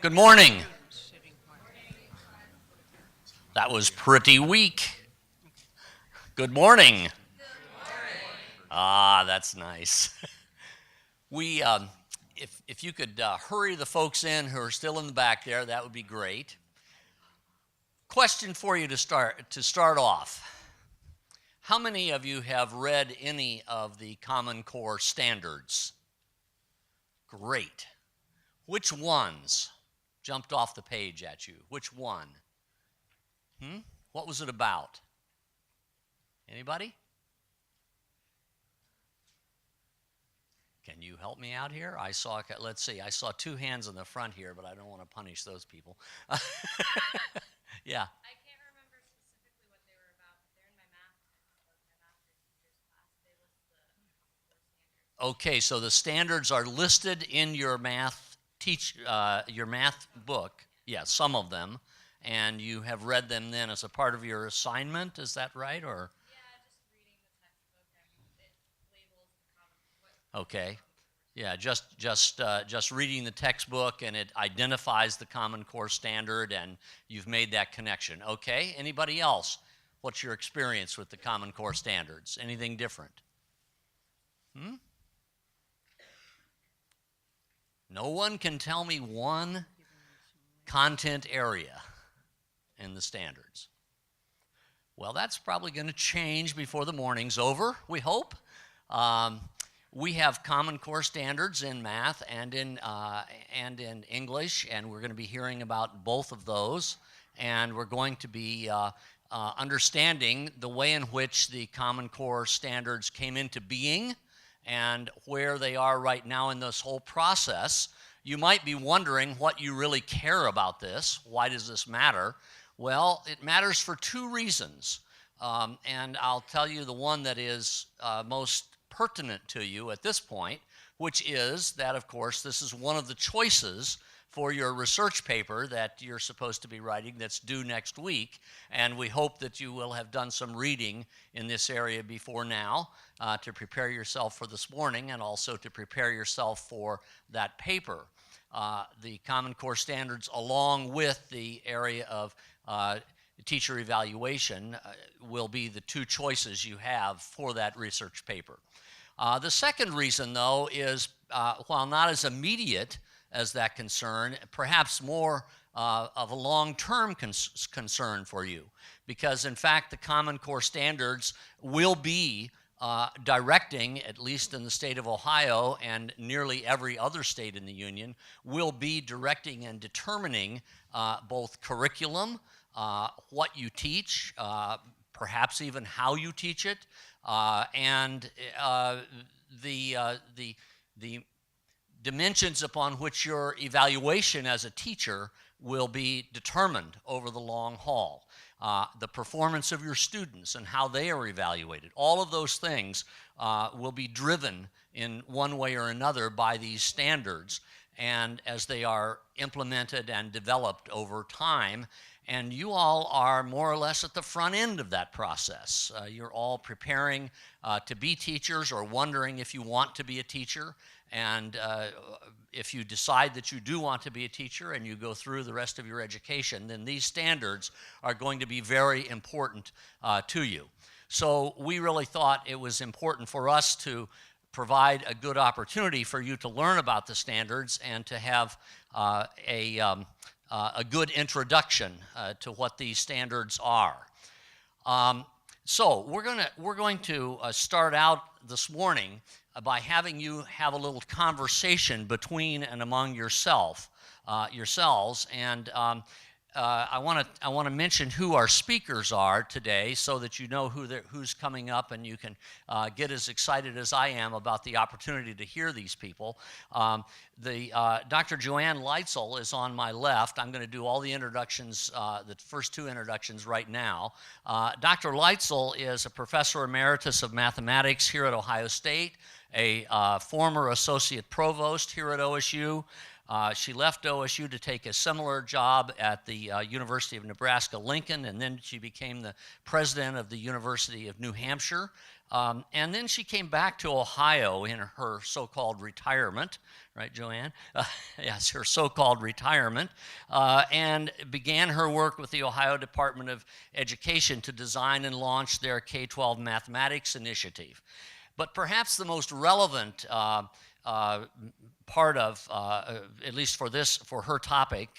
Good morning. That was pretty weak. Good morning. Ah, that's nice. We, if you could hurry the folks in who are still in the back there, that would be great. Question for you to start off. How many of you have read any of the Common Core standards? Great. Which ones jumped off the page at you? Which one? What was it about? Anybody? Can you help me out here? Let's see, I saw two hands in the front here, but I don't want to punish those people. Yeah. I can't remember specifically what they were about, but they're in my math textbook, my math teacher's class. They list the core standards. Okay, so the standards are listed in your math book. Yeah, some of them, and you have read them then as a part of your assignment. Is that right, or? Yeah, just reading the textbook. It labels the common. Okay. Yeah, just reading the textbook, and it identifies the Common Core standard, and you've made that connection. Okay. Anybody else? What's your experience with the Common Core standards? Anything different? No one can tell me one content area in the standards. Well, that's probably going to change before the morning's over, we hope. We have Common Core standards in math and in English, and we're going to be hearing about both of those. And we're going to be understanding the way in which the Common Core standards came into being and where they are right now in this whole process. You might be wondering what you really care about this. Why does this matter? Well, it matters for two reasons. And I'll tell you the one that is most pertinent to you at this point, which is that, of course, this is one of the choices for your research paper that you're supposed to be writing that's due next week, and we hope that you will have done some reading in this area before now to prepare yourself for this morning and also to prepare yourself for that paper. The Common Core standards, along with the area of teacher evaluation, will be the two choices you have for that research paper. The second reason, though, is while not as immediate as that concern, perhaps more of a long-term concern for you, because in fact the Common Core standards will be directing, at least in the state of Ohio and nearly every other state in the union, will be directing and determining both curriculum, what you teach, perhaps even how you teach it, and the dimensions upon which your evaluation as a teacher will be determined over the long haul. The performance of your students and how they are evaluated. All of those things will be driven in one way or another by these standards, and as they are implemented and developed over time. And you all are more or less at the front end of that process. You're all preparing to be teachers or wondering if you want to be a teacher. And if you decide that you do want to be a teacher and you go through the rest of your education, then these standards are going to be very important to you. So we really thought it was important for us to provide a good opportunity for you to learn about the standards and to have a good introduction to what these standards are. So we're going to start out this morning by having you have a little conversation between and among yourselves, and I want to mention who our speakers are today, so that you know who's coming up, and you can get as excited as I am about the opportunity to hear these people. Dr. Joanne Leitzel is on my left. I'm going to do all the introductions, the first two introductions right now. Dr. Leitzel is a professor emeritus of mathematics here at Ohio State, a former associate provost here at OSU. She left OSU to take a similar job at the University of Nebraska-Lincoln, and then she became the president of the University of New Hampshire. And then she came back to Ohio in her so-called retirement, right, Joanne? Yes, her so-called retirement, and began her work with the Ohio Department of Education to design and launch their K-12 mathematics initiative. But perhaps the most relevant part of, at least for her topic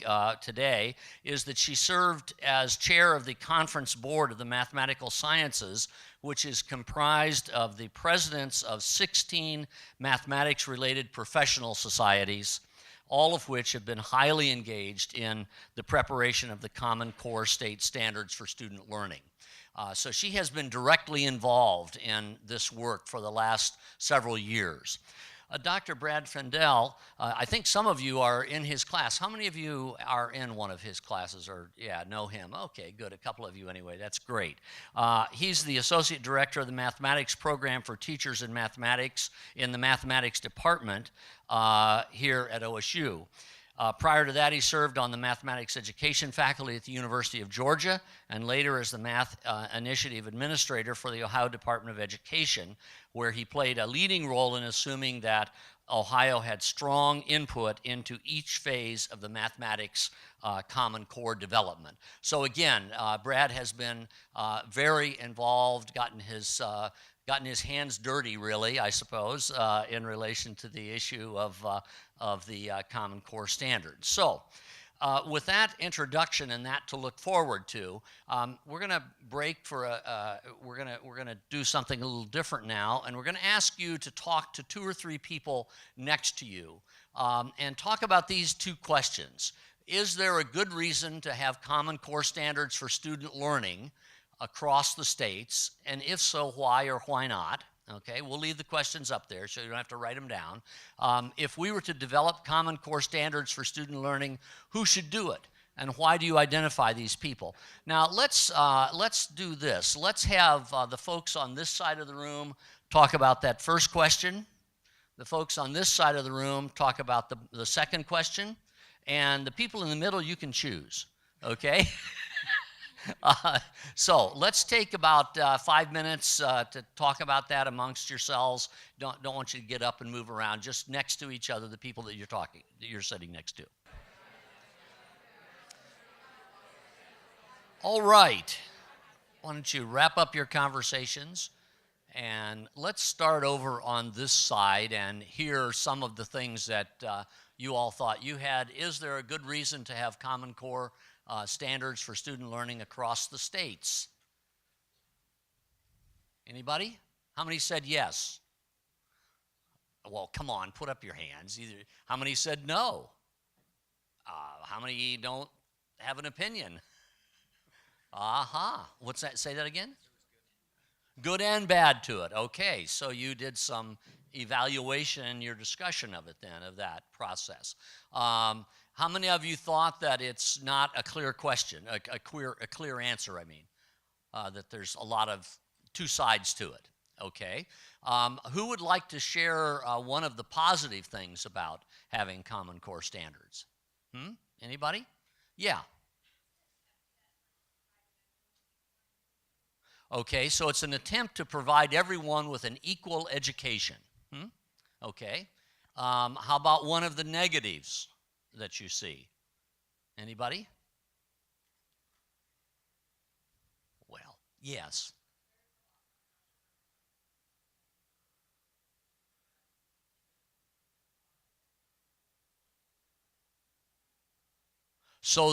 today, is that she served as chair of the conference board of the mathematical sciences, which is comprised of the presidents of 16 mathematics-related professional societies, all of which have been highly engaged in the preparation of the Common Core state standards for student learning. So she has been directly involved in this work for the last several years. Dr. Brad Fendell, I think some of you are in his class. How many of you are in one of his classes or, yeah, know him? Okay, good. A couple of you anyway. That's great. He's the Associate Director of the Mathematics Program for Teachers in Mathematics in the Mathematics Department here at OSU. Prior to that, he served on the mathematics education faculty at the University of Georgia, and later as the Math Initiative Administrator for the Ohio Department of Education, where he played a leading role in assuming that Ohio had strong input into each phase of the mathematics Common Core development. So again, Brad has been very involved, gotten his hands dirty, really, I suppose, in relation to the issue of the Common Core standards. So, with that introduction and that to look forward to, we're going to break for we're going to do something a little different now, and we're going to ask you to talk to 2 or 3 people next to you and talk about these 2 questions. Is there a good reason to have Common Core standards for student learning across the states, and if so, why or why not? Okay, we'll leave the questions up there so you don't have to write them down. If we were to develop Common Core standards for student learning, who should do it? And why do you identify these people? Now, let's do this. Let's have the folks on this side of the room talk about that first question. The folks on this side of the room talk about the second question. And the people in the middle, you can choose, okay? So let's take about 5 minutes to talk about that amongst yourselves. Don't want you to get up and move around. Just next to each other, the people that you're sitting next to. All right. Why don't you wrap up your conversations, and let's start over on this side and hear some of the things that you all thought you had. Is there a good reason to have Common Core standards for student learning across the states? Anybody? How many said yes? Well, come on, put up your hands. How many said no? How many don't have an opinion? Aha. What's that? Say that again? Good and bad to it. Okay, so you did some evaluation in your discussion of it then, of that process. How many of you thought that it's not a clear question, a clear answer, I mean, that there's a lot of 2 sides to it? Okay. Who would like to share one of the positive things about having Common Core standards? Anybody? Yeah. Okay, so it's an attempt to provide everyone with an equal education. Okay. How about one of the negatives that you see? Anybody? Well, yes. So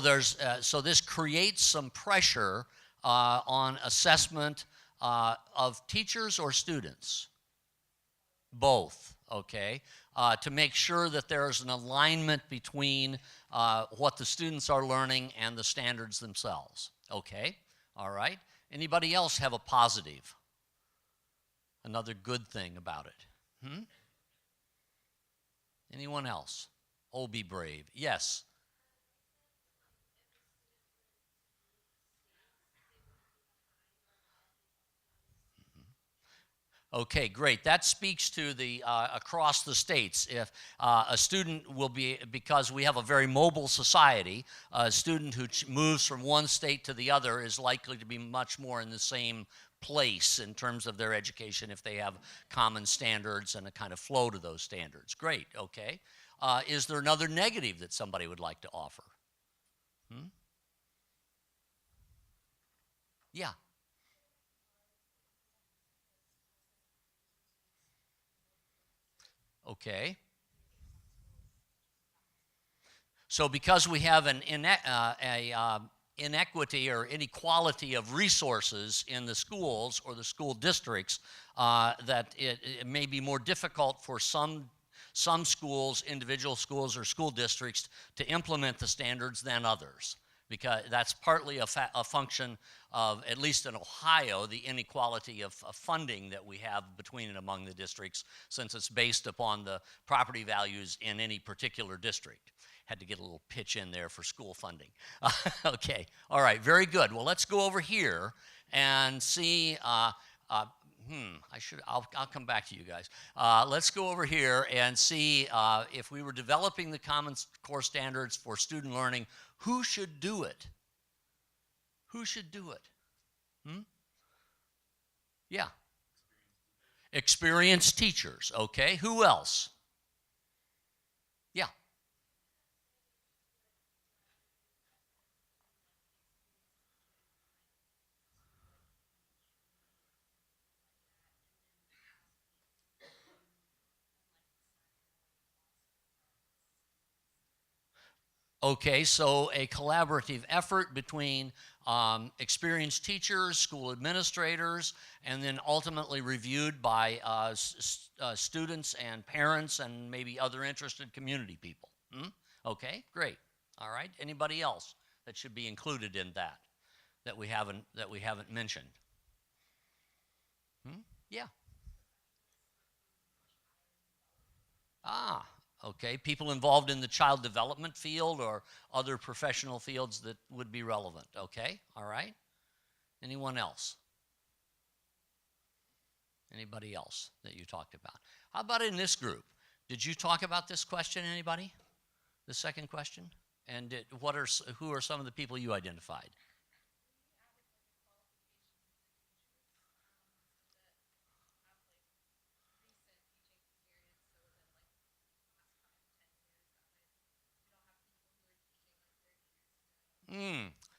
so this creates some pressure on assessment of teachers or students? Both, okay, to make sure that there's an alignment between what the students are learning and the standards themselves. Okay, all right. Anybody else have a positive? Another good thing about it? Anyone else? Oh, be brave. Yes. Okay, great. That speaks to the across the states. If a student will be, because we have a very mobile society, a student who moves from one state to the other is likely to be much more in the same place in terms of their education if they have common standards and a kind of flow to those standards. Great, okay. Is there another negative that somebody would like to offer? Yeah. Okay. So because we have an inequity or inequality of resources in the schools or the school districts, that it may be more difficult for some schools, individual schools, or school districts to implement the standards than others. Because that's partly a function of, at least in Ohio, the inequality of funding that we have between and among the districts, since it's based upon the property values in any particular district. Had to get a little pitch in there for school funding. Okay, all right, very good. Well, let's go over here and see. I'll come back to you guys. Let's go over here and see if we were developing the Common Core standards for student learning, who should do it? Who should do it? Yeah. Experienced teachers, okay. Who else? Yeah. Okay, so a collaborative effort between experienced teachers, school administrators, and then ultimately reviewed by students and parents and maybe other interested community people. Okay, great. All right. Anybody else that should be included in that we haven't mentioned? Yeah. Ah, okay. People involved in the child development field or other professional fields that would be relevant. Okay, all right. Anyone else? Anybody else that you talked about? How about in this group? Did you talk about this question, anybody? The second question? And who are some of the people you identified?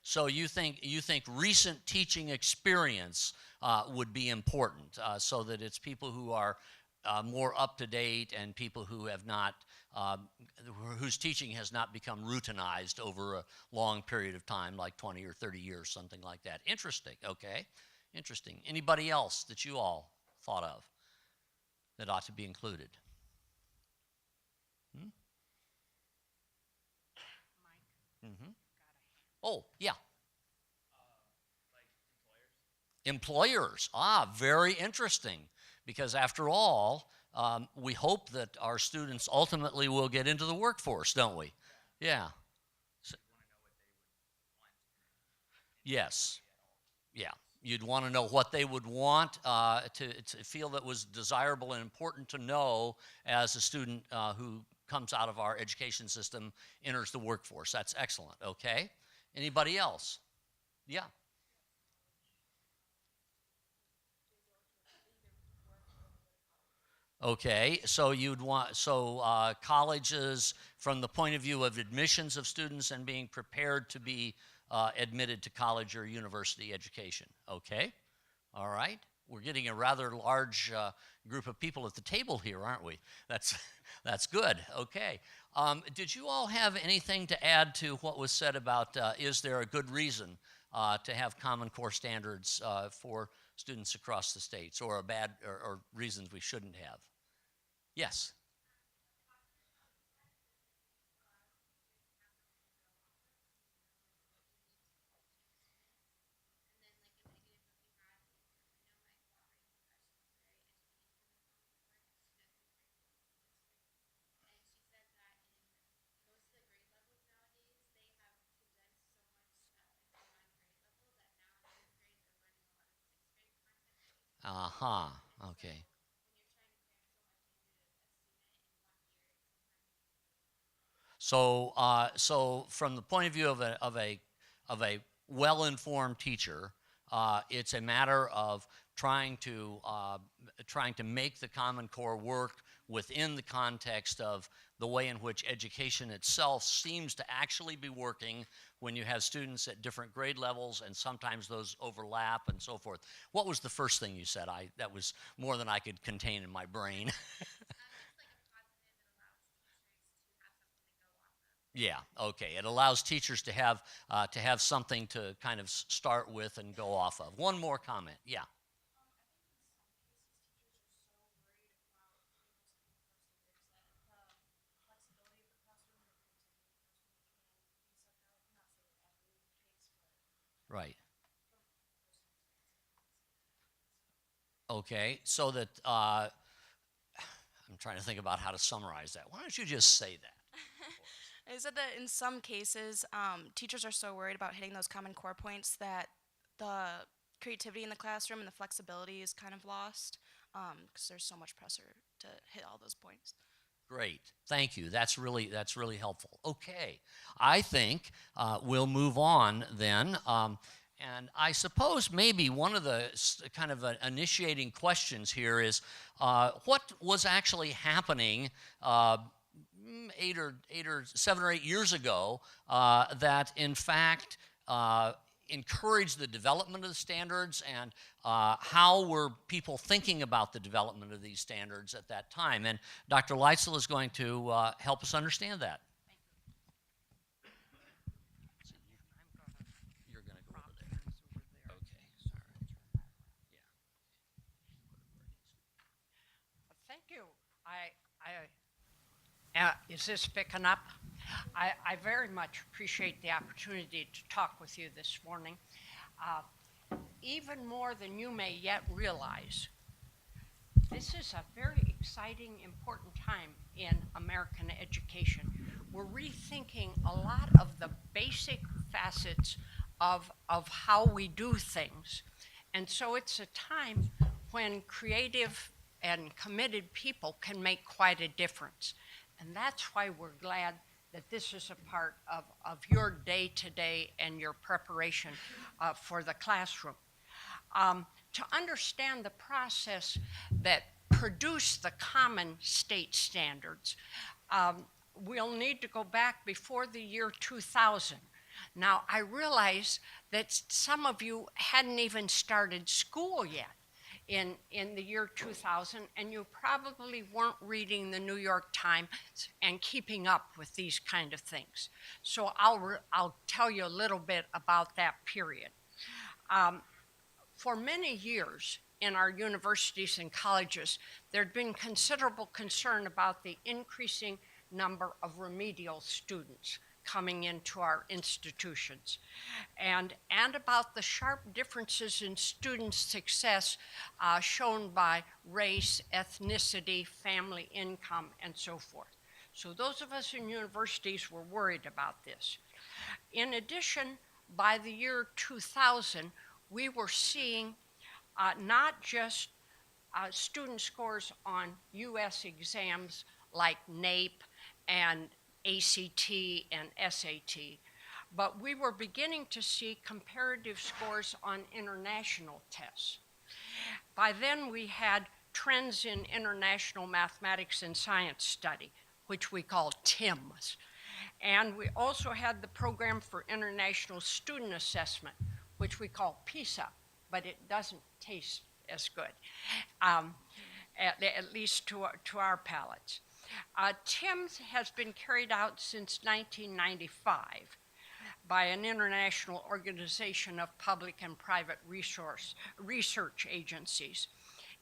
So you think recent teaching experience would be important, so that it's people who are more up to date and people who have not, whose teaching has not become routinized over a long period of time, like 20 or 30 years, something like that. Interesting. Okay, interesting. Anybody else that you all thought of that ought to be included? Mm-hmm. Oh, yeah. Employers. Ah, very interesting. Because after all, we hope that our students ultimately will get into the workforce, don't we? Yeah. So, yes. Yeah. You'd want to know what they would want to feel that was desirable and important to know as a student who comes out of our education system, enters the workforce. That's excellent. Okay. Anybody else? Yeah. Okay, so you'd want, colleges, from the point of view of admissions of students and being prepared to be admitted to college or university education. Okay, all right. We're getting a rather large group of people at the table here, aren't we? That's, that's good. Okay. Did you all have anything to add to what was said about is there a good reason to have Common Core standards for students across the states, or a bad, or reasons we shouldn't have? Yes. Uh-huh. Okay. So from the point of view of a well-informed teacher, It's a matter of trying to make the Common Core work within the context of the way in which education itself seems to actually be working when you have students at different grade levels and sometimes those overlap and so forth. What was the first thing you said? That was more than I could contain in my brain. Yeah, okay. It allows teachers to have something to kind of start with and go off of. One more comment. Yeah. Right. Okay. So that I'm trying to think about how to summarize that. Why don't you just say that? I said that in some cases, teachers are so worried about hitting those common core points that the creativity in the classroom and the flexibility is kind of lost because there's so much pressure to hit all those points. Great, thank you. That's really helpful. Okay, I think we'll move on then. And I suppose maybe one of the kind of initiating questions here is what was actually happening 7 or 8 years ago that in fact encouraged the development of the standards, and how were people thinking about the development of these standards at that time? And Dr. Leitzel is going to help us understand that. You're going to go over there. Okay, all right. Thank you. Is this picking up? I very much appreciate the opportunity to talk with you this morning. Even more than you may yet realize, this is a very exciting, important time in American education. We're rethinking a lot of the basic facets of how we do things. And so it's a time when creative and committed people can make quite a difference. And that's why we're glad that this is a part of your day-to-day and your preparation for the classroom. To understand the process that produced the common state standards, we'll need to go back before the year 2000. Now, I realize that some of you hadn't even started school yet in the year 2000, and you probably weren't reading the New York Times and keeping up with these kind of things. So I'll tell you a little bit about that period. For many years in our universities and colleges, there'd been considerable concern about the increasing number of remedial students coming into our institutions, and about the sharp differences in student success shown by race, ethnicity, family income, and so forth. So those of us in universities were worried about this. In addition, by the year 2000, we were seeing not just student scores on US exams like NAEP and ACT and SAT, but we were beginning to see comparative scores on international tests. By then we had trends in international mathematics and science study, which we call TIMS. And we also had the program for international student assessment, which we call PISA, but it doesn't taste as good, at least to our palates. TIMS has been carried out since 1995 by an international organization of public and private research agencies.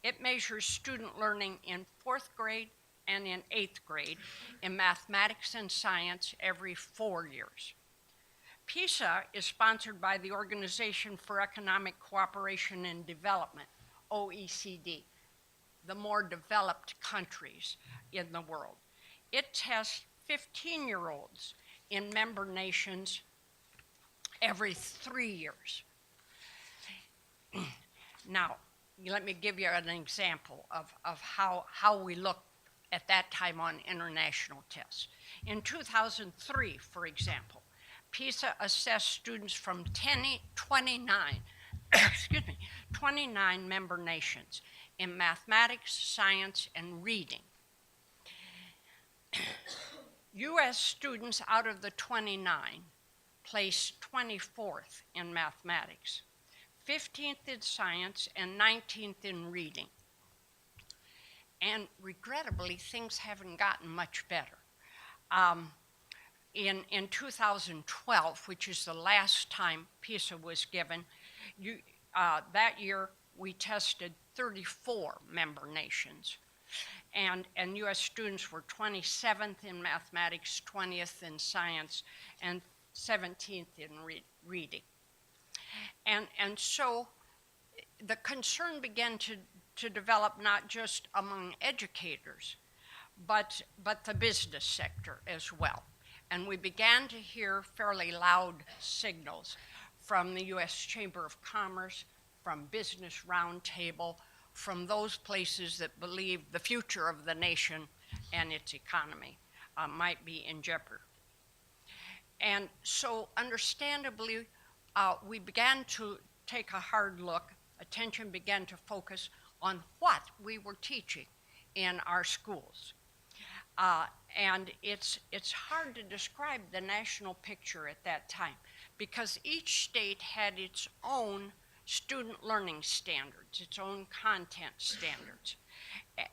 It measures student learning in 4th grade and in 8th grade in mathematics and science every 4 years. PISA is sponsored by the Organization for Economic Cooperation and Development, OECD, the more developed countries in the world. It tests 15-year-olds in member nations every 3 years. Now, let me give you an example of how we looked at that time on international tests. In 2003, for example, PISA assessed students from 29 excuse me, 29 member nations in mathematics, science, and reading. U.S. students out of the 29 placed 24th in mathematics, 15th in science, and 19th in reading. And regrettably, things haven't gotten much better. In 2012, which is the last time PISA was given, that year we tested 34 member nations. And U.S. students were 27th in mathematics, 20th in science, and 17th in reading. And so the concern began to develop not just among educators, but the business sector as well. And we began to hear fairly loud signals from the U.S. Chamber of Commerce, from Business Roundtable, from those places that believe the future of the nation and its economy might be in jeopardy. And so understandably, we began to take a hard look. Attention began to focus on what we were teaching in our schools. And it's hard to describe the national picture at that time because each state had its own student learning standards, its own content standards.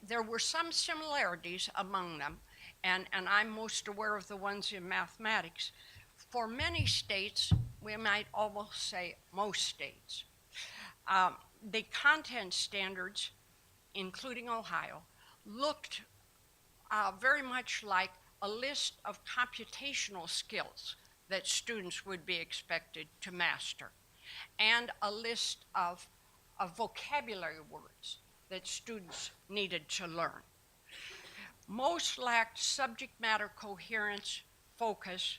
There were some similarities among them, and I'm most aware of the ones in mathematics. For many states, we might almost say most states, the content standards, including Ohio, looked very much like a list of computational skills that students would be expected to master, and a list of vocabulary words that students needed to learn. Most lacked subject matter coherence, focus.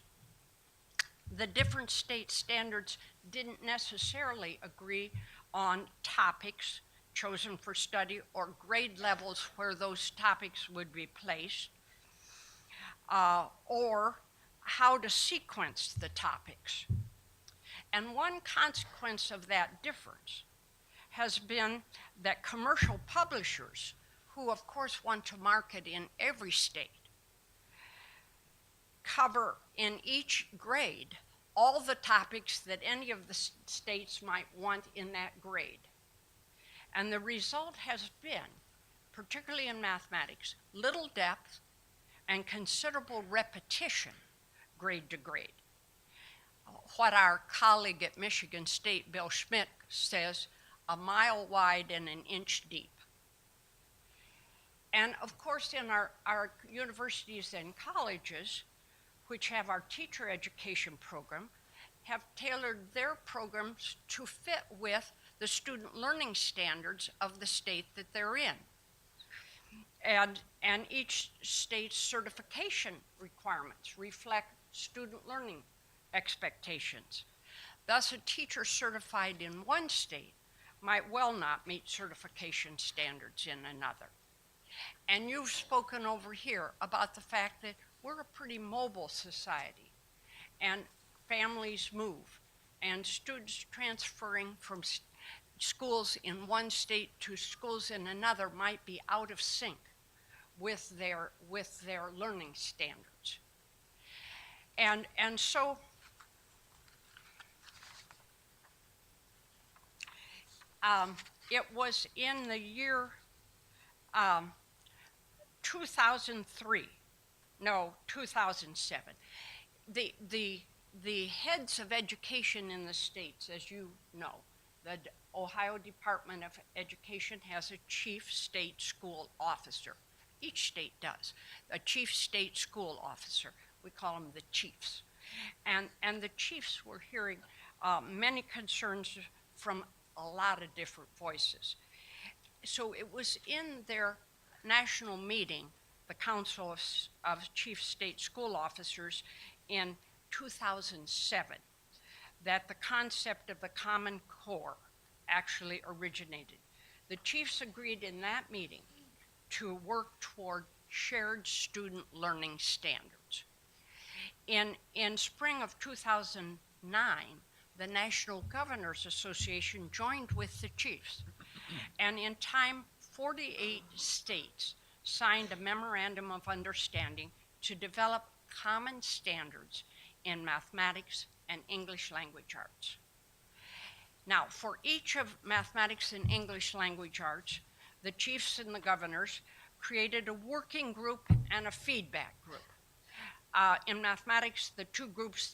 The different state standards didn't necessarily agree on topics chosen for study or grade levels where those topics would be placed, or how to sequence the topics. And one consequence of that difference has been that commercial publishers, who of course want to market in every state, cover in each grade all the topics that any of the states might want in that grade. And the result has been, particularly in mathematics, little depth and considerable repetition grade to grade. What our colleague at Michigan State, Bill Schmidt, says, a mile wide and an inch deep. And of course, in our universities and colleges, which have our teacher education program, have tailored their programs to fit with the student learning standards of the state that they're in. And each state's certification requirements reflect student learning expectations. Thus, a teacher certified in one state might well not meet certification standards in another. And you've spoken over here about the fact that we're a pretty mobile society, and families move, and students transferring from schools in one state to schools in another might be out of sync with their learning standards. And so it was in the year 2007. The heads of education in the states, as you know, the Ohio Department of Education has a chief state school officer. Each state does. A chief state school officer. We call them the chiefs. And the chiefs were hearing many concerns from a lot of different voices. So it was in their national meeting, the Council of Chief State School Officers in 2007, that the concept of the Common Core actually originated. The chiefs agreed in that meeting to work toward shared student learning standards. In spring of 2009, the National Governors Association joined with the chiefs. And in time, 48 states signed a memorandum of understanding to develop common standards in mathematics and English language arts. Now, for each of mathematics and English language arts, the chiefs and the governors created a working group and a feedback group. In mathematics,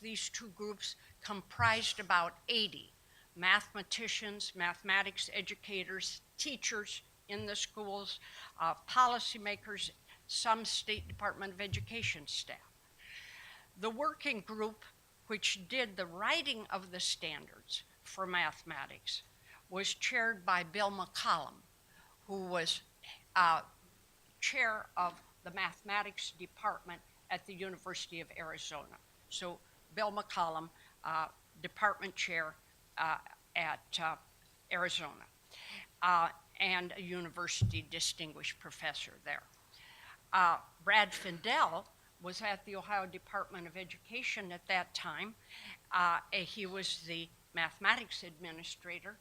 these two groups comprised about 80 mathematicians, mathematics educators, teachers in the schools, policymakers, some State Department of Education staff. The working group, which did the writing of the standards for mathematics, was chaired by Bill McCollum, who was chair of the mathematics department at the University of Arizona. So Bill McCollum, department chair at Arizona, and a university distinguished professor there. Brad Fendell was at the Ohio Department of Education at that time. He was the mathematics administrator,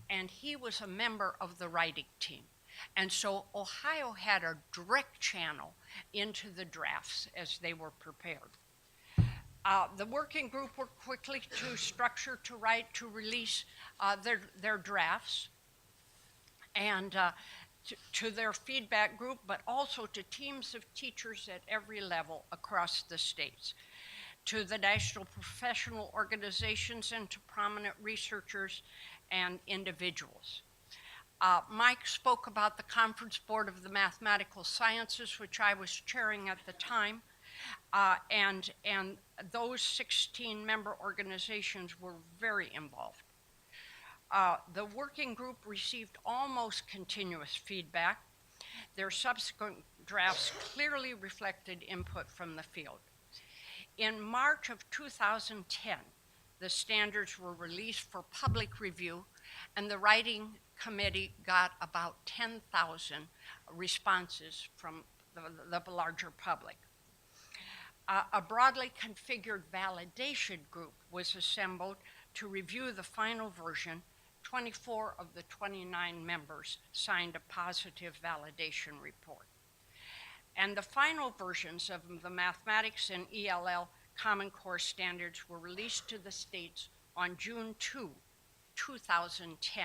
and he was a member of the writing team. And so Ohio had a direct channel into the drafts as they were prepared. The working group worked quickly to structure, to write, to release their drafts, and to their feedback group, but also to teams of teachers at every level across the states, to the national professional organizations, and to prominent researchers and individuals. Mike spoke about the Conference Board of the Mathematical Sciences, which I was chairing at the time, and those 16 member organizations were very involved. The working group received almost continuous feedback. Their subsequent drafts clearly reflected input from the field. In March of 2010, the standards were released for public review, and the writing committee got about 10,000 responses from the larger public. A broadly configured validation group was assembled to review the final version. 24 of the 29 members signed a positive validation report. And the final versions of the mathematics and ELL Common Core standards were released to the states on June 2, 2010.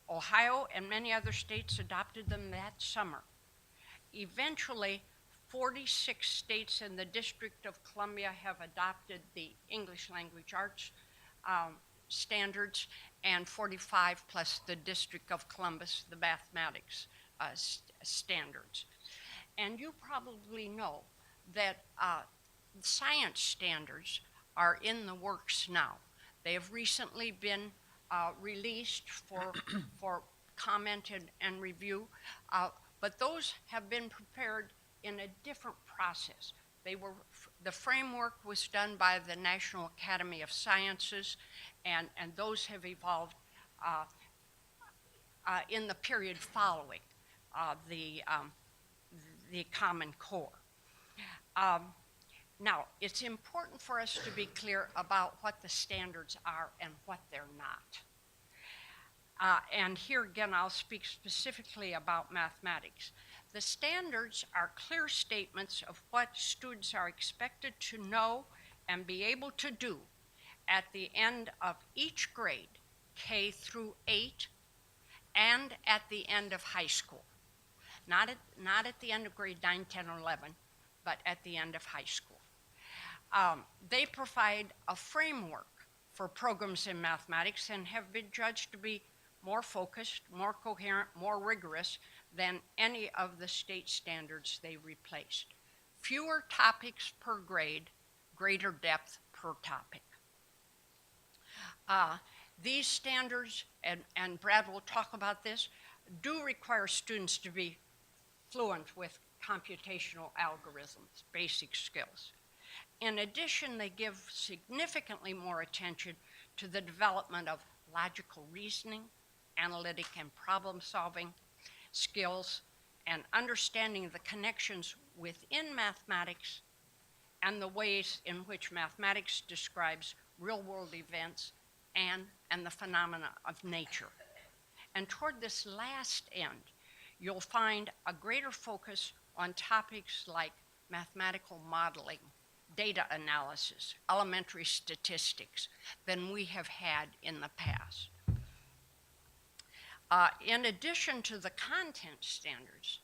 Ohio and many other states adopted them that summer. Eventually, 46 states and the District of Columbia have adopted the English language arts standards, and 45 plus the District of Columbus, the mathematics standards. And you probably know that science standards are in the works now. They have recently been released for comment and review, but those have been prepared in a different process. The framework was done by the National Academy of Sciences, and those have evolved in the period following the Common Core. Now, it's important for us to be clear about what the standards are and what they're not. And here again, I'll speak specifically about mathematics. The standards are clear statements of what students are expected to know and be able to do at the end of each grade, K through 8, and at the end of high school. Not at the end of grade 9, 10, or 11, but at the end of high school. They provide a framework for programs in mathematics and have been judged to be more focused, more coherent, more rigorous than any of the state standards they replaced. Fewer topics per grade, greater depth per topic. These standards, and Brad will talk about this, do require students to be fluent with computational algorithms, basic skills. In addition, they give significantly more attention to the development of logical reasoning, analytic and problem-solving skills, and understanding the connections within mathematics and the ways in which mathematics describes real-world events, and the phenomena of nature. And toward this last end, you'll find a greater focus on topics like mathematical modeling, data analysis, elementary statistics than we have had in the past. In addition to the content standards,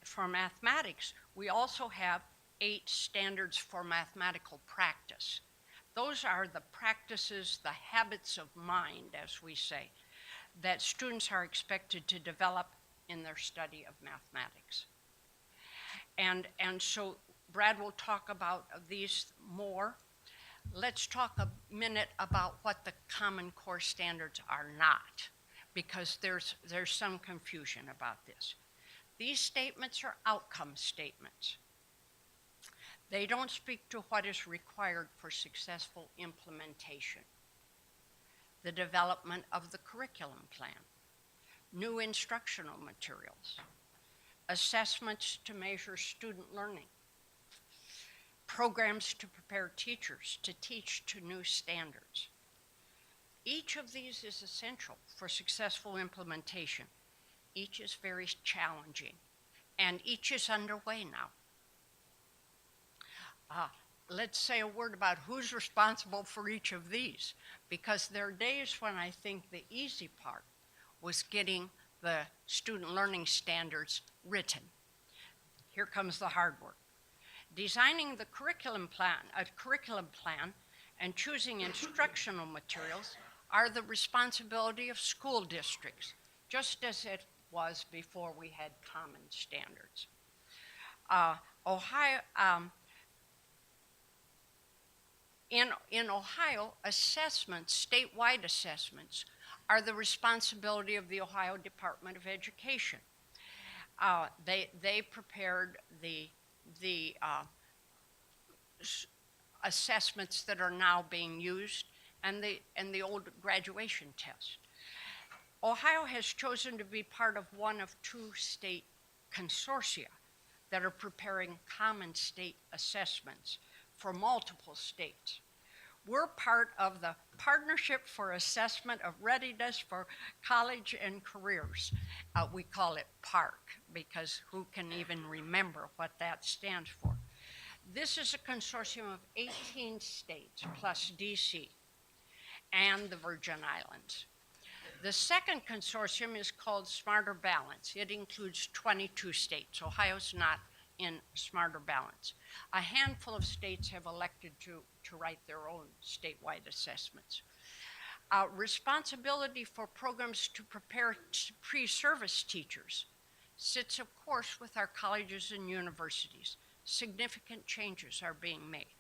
for mathematics, we also have 8 standards for mathematical practice. Those are the practices, the habits of mind, as we say, that students are expected to develop in their study of mathematics. And so Brad will talk about these more. Let's talk a minute about what the Common Core standards are not, because there's some confusion about this. These statements are outcome statements. They don't speak to what is required for successful implementation. The development of the curriculum plan, new instructional materials, assessments to measure student learning, programs to prepare teachers to teach to new standards. Each of these is essential for successful implementation. Each is very challenging, and each is underway now. Let's say a word about who's responsible for each of these, because there are days when I think the easy part was getting the student learning standards written. Here comes the hard work. Designing the curriculum plan and choosing instructional materials are the responsibility of school districts, just as it was before we had common standards. In Ohio, assessments, statewide assessments, are the responsibility of the Ohio Department of Education. They prepared the assessments that are now being used and the old graduation test. Ohio has chosen to be part of one of 2 state consortia that are preparing common state assessments for multiple states. We're part of the Partnership for Assessment of Readiness for College and Careers. We call it PARC because who can even remember what that stands for? This is a consortium of 18 states plus DC and the Virgin Islands. The second consortium is called Smarter Balance. It includes 22 states. Ohio's not in Smarter Balance. A handful of states have elected to write their own statewide assessments. Responsibility for programs to prepare pre-service teachers sits, of course, with our colleges and universities. Significant changes are being made.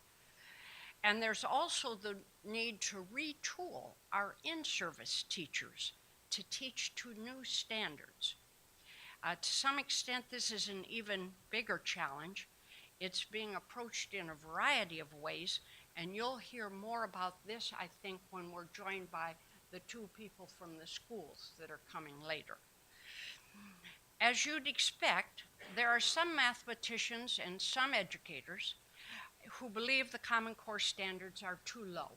And there's also the need to retool our in-service teachers to teach to new standards. To some extent, this is an even bigger challenge. It's being approached in a variety of ways, and you'll hear more about this, I think, when we're joined by the 2 people from the schools that are coming later. As you'd expect, there are some mathematicians and some educators who believe the Common Core standards are too low,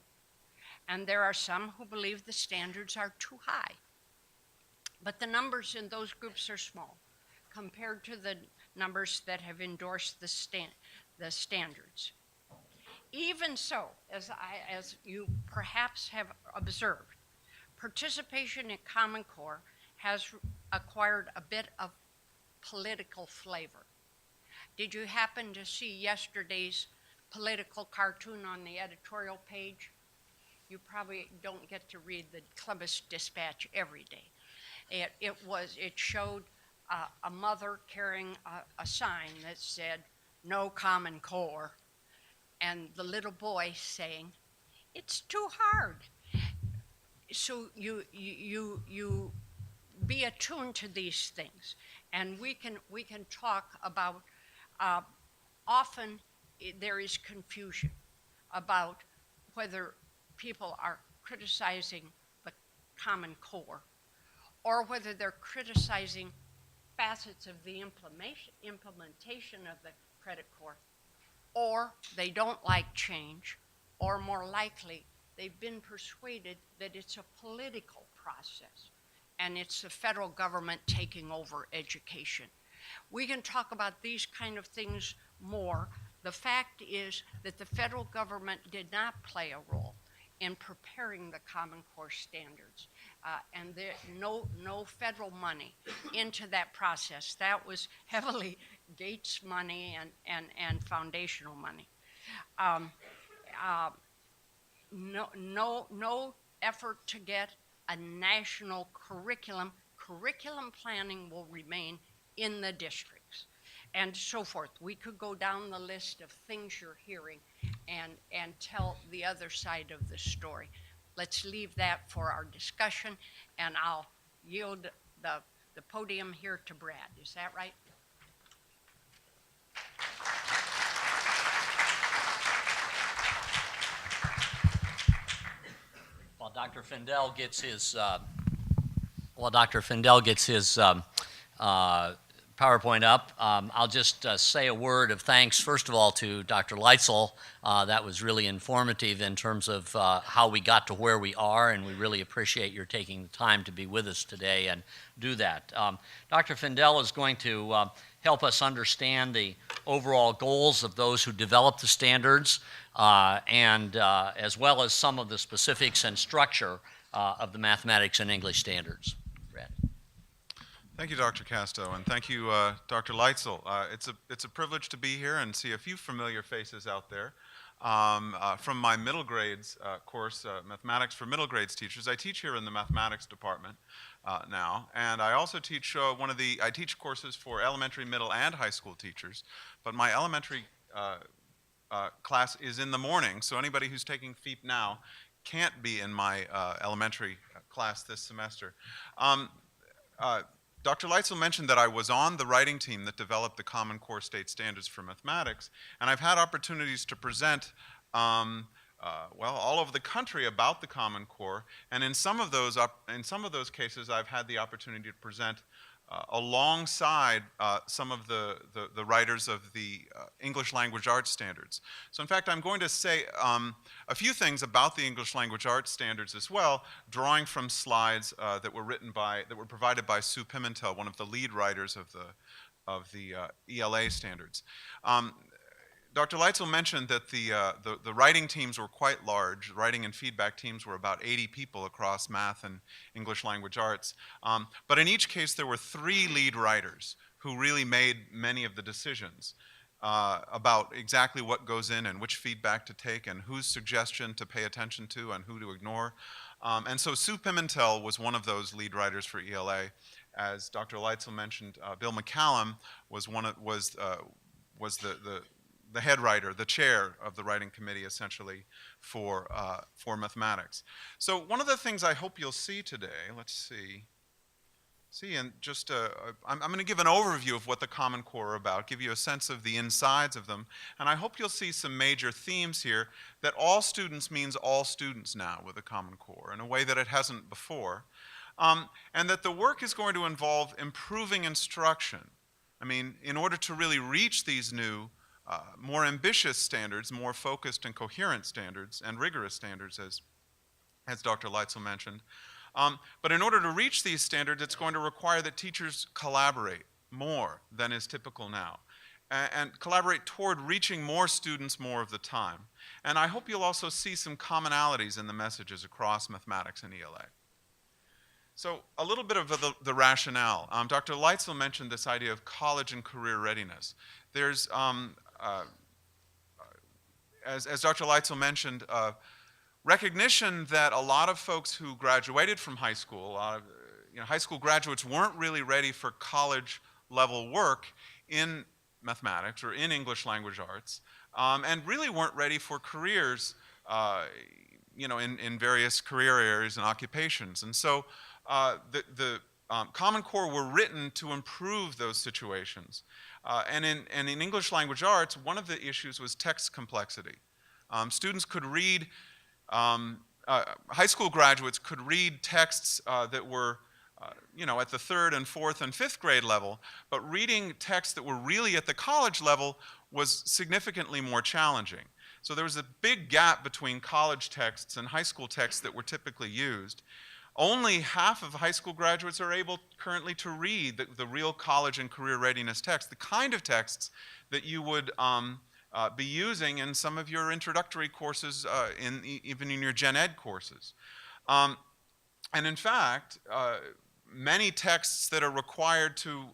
and there are some who believe the standards are too high. But the numbers in those groups are small compared to the numbers that have endorsed the standards. Even so, as you perhaps have observed, participation in Common Core has acquired a bit of political flavor. Did you happen to see yesterday's political cartoon on the editorial page? You probably don't get to read the Columbus Dispatch every day. It showed a mother carrying a sign that said, "No Common Core," and the little boy saying, "It's too hard." So you be attuned to these things, and we can talk about. Often there is confusion about whether people are criticizing the Common Core or whether they're criticizing facets of the implementation of the credit core, or they don't like change, or more likely, they've been persuaded that it's a political process and it's the federal government taking over education. We can talk about these kind of things more. The fact is that the federal government did not play a role in preparing the Common Core standards, and there no federal money into that process. That was heavily Gates money and foundational money. No effort to get a national curriculum. Curriculum planning will remain in the districts and so forth. We could go down the list of things you're hearing and tell the other side of the story. Let's leave that for our discussion, and I'll yield the podium here to Brad. Is that right? While Dr. Fendell gets his PowerPoint up, I'll just say a word of thanks, first of all, to Dr. Leitzel. That was really informative in terms of how we got to where we are, and we really appreciate your taking the time to be with us today and do that. Dr. Fendell is going to help us understand the overall goals of those who develop the standards, and as well as some of the specifics and structure of the mathematics and English standards. Brad. Thank you, Dr. Casto, and thank you, Dr. Leitzel. It's a privilege to be here and see a few familiar faces out there. From my middle grades course, Mathematics for Middle Grades Teachers, I teach here in the mathematics department now, and I also teach I teach courses for elementary, middle, and high school teachers, but my elementary class is in the morning, so anybody who's taking FEEP now can't be in my elementary class this semester. Dr. Leitzel mentioned that I was on the writing team that developed the Common Core State Standards for Mathematics, and I've had opportunities to present all over the country about the Common Core, and in some of those cases I've had the opportunity to present alongside some of the writers of the English Language Arts Standards. So in fact, I'm going to say a few things about the English Language Arts Standards as well, drawing from slides that were provided by Sue Pimentel, one of the lead writers of the ELA standards. Dr. Leitzel mentioned that the writing teams were quite large. Writing and feedback teams were about 80 people across math and English language arts. But in each case, there were 3 lead writers who really made many of the decisions about exactly what goes in and which feedback to take and whose suggestion to pay attention to and who to ignore. And so Sue Pimentel was one of those lead writers for ELA. As Dr. Leitzel mentioned, Bill McCallum was the head writer, the chair of the writing committee, essentially, for mathematics. So one of the things I hope you'll see today, let's see, and just, I'm going to give an overview of what the Common Core are about, give you a sense of the insides of them, and I hope you'll see some major themes here, that all students means all students now with the Common Core, in a way that it hasn't before, and that the work is going to involve improving instruction. I mean, in order to really reach these new more ambitious standards, more focused and coherent standards, and rigorous standards, as Dr. Leitzel mentioned. But in order to reach these standards, it's going to require that teachers collaborate more than is typical now, and collaborate toward reaching more students more of the time. And I hope you'll also see some commonalities in the messages across mathematics and ELA. So a little bit of the rationale. Dr. Leitzel mentioned this idea of college and career readiness. There's as Dr. Leitzel mentioned, recognition that a lot of folks who graduated from high school, high school graduates weren't really ready for college level work in mathematics or in English language arts, and really weren't ready for careers, in various career areas and occupations. And so the Common Core were written to improve those situations. And in English language arts, one of the issues was text complexity. Students could read, high school graduates could read texts that were, at the 3rd and 4th and 5th grade level, but reading texts that were really at the college level was significantly more challenging. So there was a big gap between college texts and high school texts that were typically used. Only half of high school graduates are able currently to read the real college and career readiness text, the kind of texts that you would be using in some of your introductory courses, even in your gen ed courses. And in fact, many texts that are required to,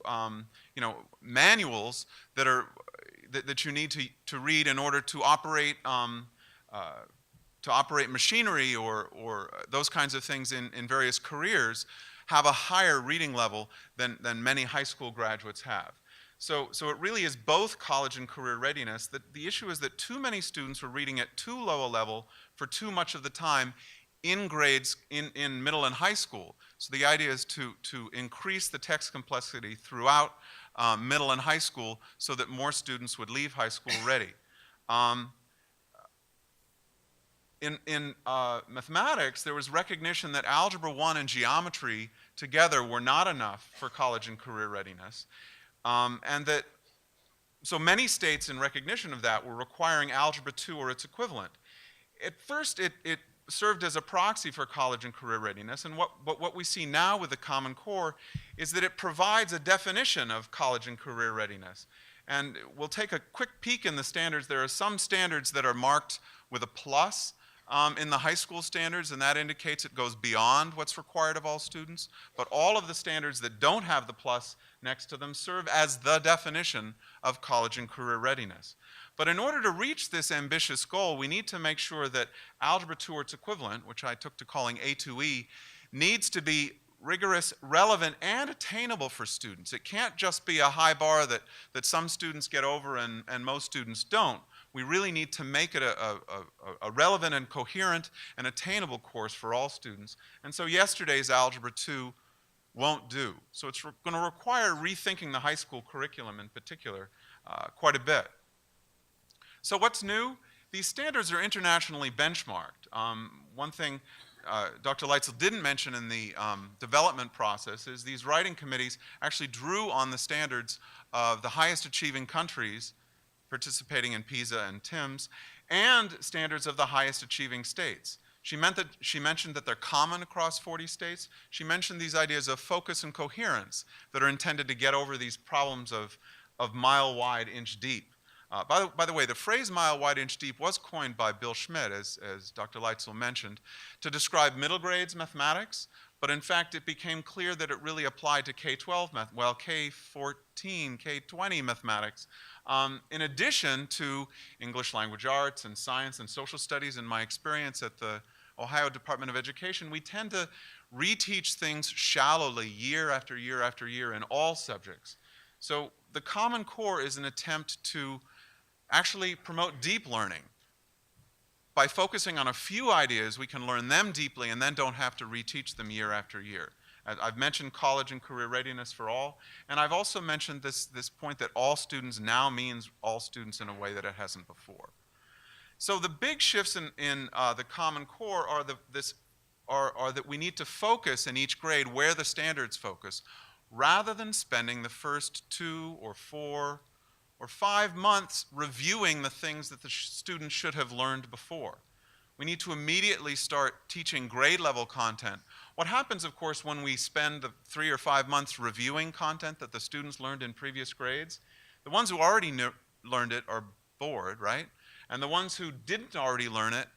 manuals that you need to read in order to operate machinery or those kinds of things in various careers have a higher reading level than many high school graduates have. So it really is both college and career readiness. The issue is that too many students are reading at too low a level for too much of the time in grades in middle and high school. So the idea is to increase the text complexity throughout middle and high school so that more students would leave high school ready. In mathematics, there was recognition that Algebra 1 and geometry together were not enough for college and career readiness. So many states in recognition of that were requiring Algebra 2 or its equivalent. At first, it served as a proxy for college and career readiness, and what we see now with the Common Core is that it provides a definition of college and career readiness. And we'll take a quick peek in the standards. There are some standards that are marked with a plus in the high school standards, and that indicates it goes beyond what's required of all students. But all of the standards that don't have the plus next to them serve as the definition of college and career readiness. But in order to reach this ambitious goal, we need to make sure that Algebra 2 or its equivalent, which I took to calling A2E, needs to be rigorous, relevant, and attainable for students. It can't just be a high bar that some students get over and most students don't. We really need to make it a relevant and coherent and attainable course for all students. And so yesterday's Algebra 2 won't do. So it's going to require rethinking the high school curriculum in particular quite a bit. So what's new? These standards are internationally benchmarked. One thing Dr. Leitzel didn't mention in the development process is these writing committees actually drew on the standards of the highest achieving countries participating in PISA and TIMSS, and standards of the highest achieving states. She mentioned that they're common across 40 states. She mentioned these ideas of focus and coherence that are intended to get over these problems of mile wide, inch deep. By the way, the phrase mile wide, inch deep was coined by Bill Schmidt, as Dr. Leitzel mentioned, to describe middle grades mathematics, but in fact it became clear that it really applied to K-12 K-14, K-20 mathematics, in addition to English language arts and science and social studies. In my experience at the Ohio Department of Education, we tend to reteach things shallowly year after year after year in all subjects. So the Common Core is an attempt to actually promote deep learning. By focusing on a few ideas, we can learn them deeply and then don't have to reteach them year after year. I've mentioned college and career readiness for all, and I've also mentioned this point that all students now means all students in a way that it hasn't before. So the big shifts in the Common Core are that we need to focus in each grade where the standards focus, rather than spending the first 2 or 4 or 5 months reviewing the things that the students should have learned before. We need to immediately start teaching grade level content. What happens, of course, when we spend the 3 or 5 months reviewing content that the students learned in previous grades, the ones who already learned it are bored, right? And the ones who didn't already learn it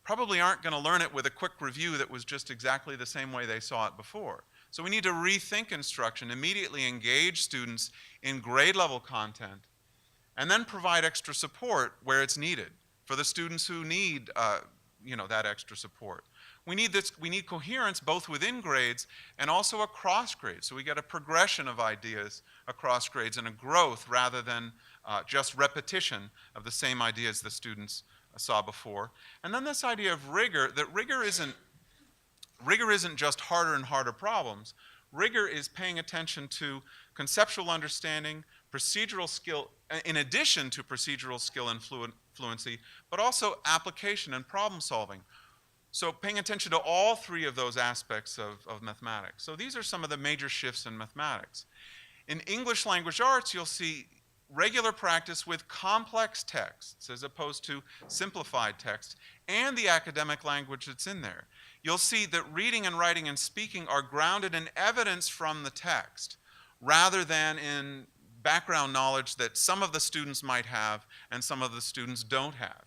probably aren't going to learn it with a quick review that was just exactly the same way they saw it before. So we need to rethink instruction, immediately engage students in grade level content, and then provide extra support where it's needed for the students who need that extra support. We need coherence both within grades and also across grades. So we get a progression of ideas across grades and a growth rather than just repetition of the same ideas the students saw before. And then this idea of rigor, that rigor isn't just harder and harder problems. Rigor is paying attention to conceptual understanding, procedural skill, in addition to procedural skill and fluency, but also application and problem solving. So paying attention to all 3 of those aspects of mathematics. So these are some of the major shifts in mathematics. In English language arts, you'll see regular practice with complex texts as opposed to simplified text, and the academic language that's in there. You'll see that reading and writing and speaking are grounded in evidence from the text rather than in background knowledge that some of the students might have and some of the students don't have.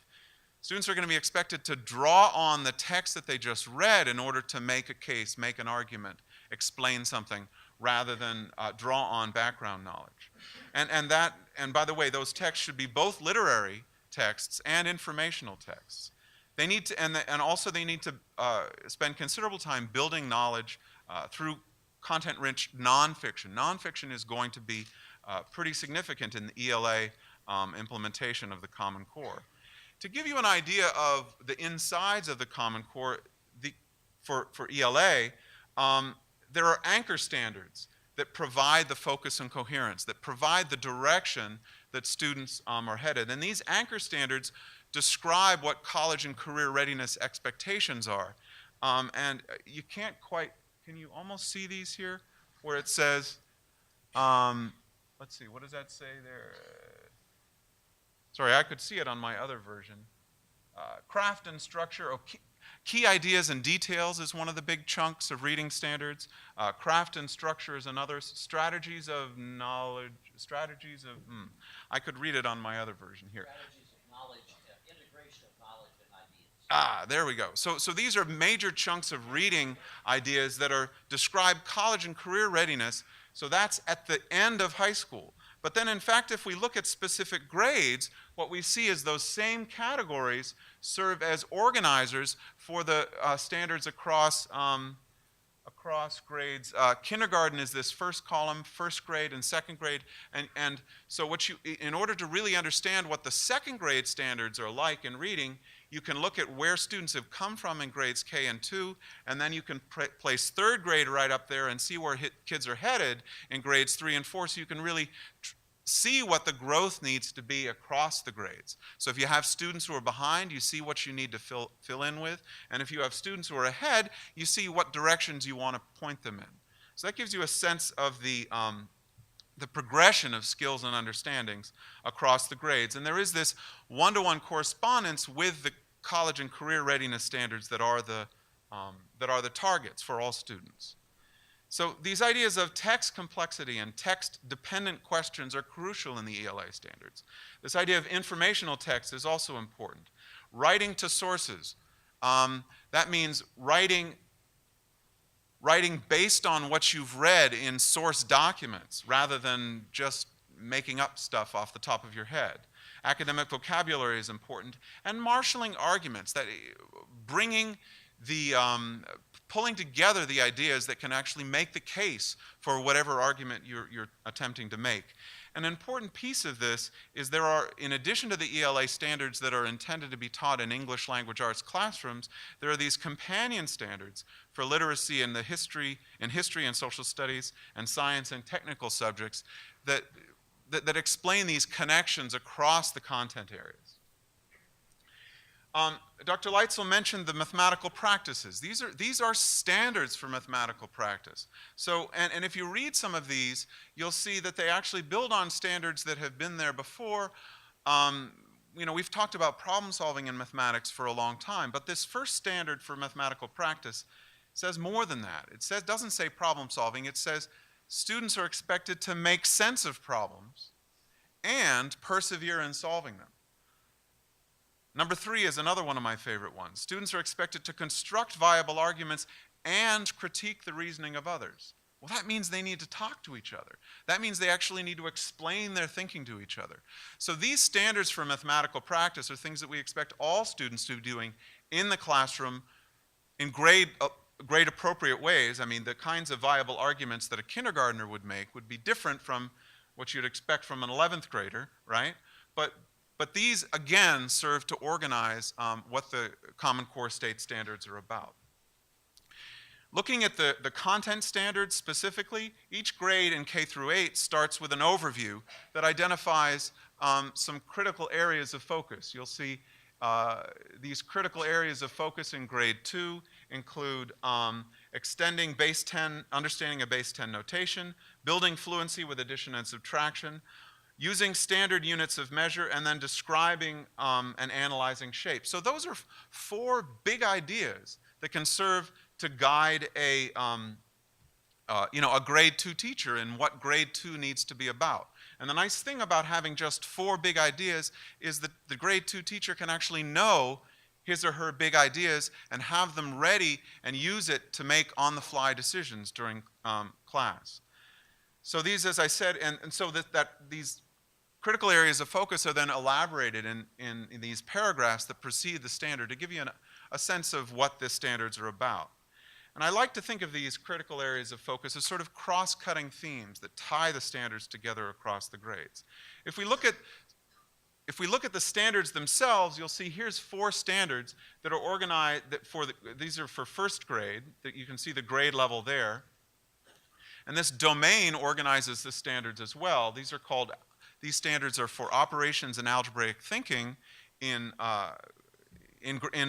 Students are going to be expected to draw on the text that they just read in order to make a case, make an argument, explain something, rather than draw on background knowledge. And by the way, those texts should be both literary texts and informational texts. They need to, and also they need to spend considerable time building knowledge through content-rich nonfiction. Nonfiction is going to be pretty significant in the ELA implementation of the Common Core. To give you an idea of the insides of the Common Core for ELA, there are anchor standards that provide the focus and coherence, that provide the direction that students are headed. And these anchor standards describe what college and career readiness expectations are. And you can't quite, can you almost see these here? Where it says, let's see, what does that say there? Sorry, I could see it on my other version. Craft and structure, key ideas and details is one of the big chunks of reading standards. Craft and structure is another. Strategies of knowledge, I could read it on my other version here. Strategies of knowledge, integration of knowledge and ideas. There we go. So these are major chunks of reading ideas that are describe college and career readiness. So that's at the end of high school. But then, in fact, if we look at specific grades, what we see is those same categories serve as organizers for the standards across grades. Kindergarten is this first column, first grade and second grade. And so in order to really understand what the second grade standards are like in reading, you can look at where students have come from in grades K and 2, and then you can place third grade right up there and see where kids are headed in grades 3 and 4, so you can really see what the growth needs to be across the grades. So if you have students who are behind, you see what you need to fill in with, and if you have students who are ahead, you see what directions you want to point them in. So that gives you a sense of the progression of skills and understandings across the grades. And there is this one-to-one correspondence with the college and career readiness standards that are the targets for all students. So these ideas of text complexity and text-dependent questions are crucial in the ELA standards. This idea of informational text is also important. Writing to sources. That means writing based on what you've read in source documents rather than just making up stuff off the top of your head. Academic vocabulary is important. And marshaling arguments, that bringing the, pulling together the ideas that can actually make the case for whatever argument you're attempting to make. An important piece of this is there are, in addition to the ELA standards that are intended to be taught in English language arts classrooms, there are these companion standards for literacy in history and social studies and science and technical subjects that explain these connections across the content areas. Dr. Leitzel mentioned the mathematical practices. These are standards for mathematical practice. So, and if you read some of these, you'll see that they actually build on standards that have been there before. We've talked about problem solving in mathematics for a long time, but this first standard for mathematical practice says more than that. It doesn't say problem solving, it says students are expected to make sense of problems and persevere in solving them. Number 3 is another one of my favorite ones. Students are expected to construct viable arguments and critique the reasoning of others. Well, that means they need to talk to each other. That means they actually need to explain their thinking to each other. So these standards for mathematical practice are things that we expect all students to be doing in the classroom in grade appropriate ways. I mean, the kinds of viable arguments that a kindergartner would make would be different from what you'd expect from an 11th grader, right? But these, again, serve to organize what the Common Core state standards are about. Looking at the content standards specifically, each grade in K through 8 starts with an overview that identifies some critical areas of focus. You'll see these critical areas of focus in grade 2 include extending base 10, understanding of base 10 notation, building fluency with addition and subtraction, using standard units of measure, and then describing and analyzing shapes. So those are four big ideas that can serve to guide a grade 2 teacher in what grade 2 needs to be about. And the nice thing about having just four big ideas is that the grade 2 teacher can actually know his or her big ideas and have them ready and use it to make on-the-fly decisions during class. So these, as I said, and so that these critical areas of focus are then elaborated in these paragraphs that precede the standard to give you a sense of what the standards are about. And I like to think of these critical areas of focus as sort of cross-cutting themes that tie the standards together across the grades. If we look at the standards themselves, you'll see here's four standards that are organized, these are for first grade, that you can see the grade level there. And this domain organizes the standards as well. These standards are for operations and algebraic thinking in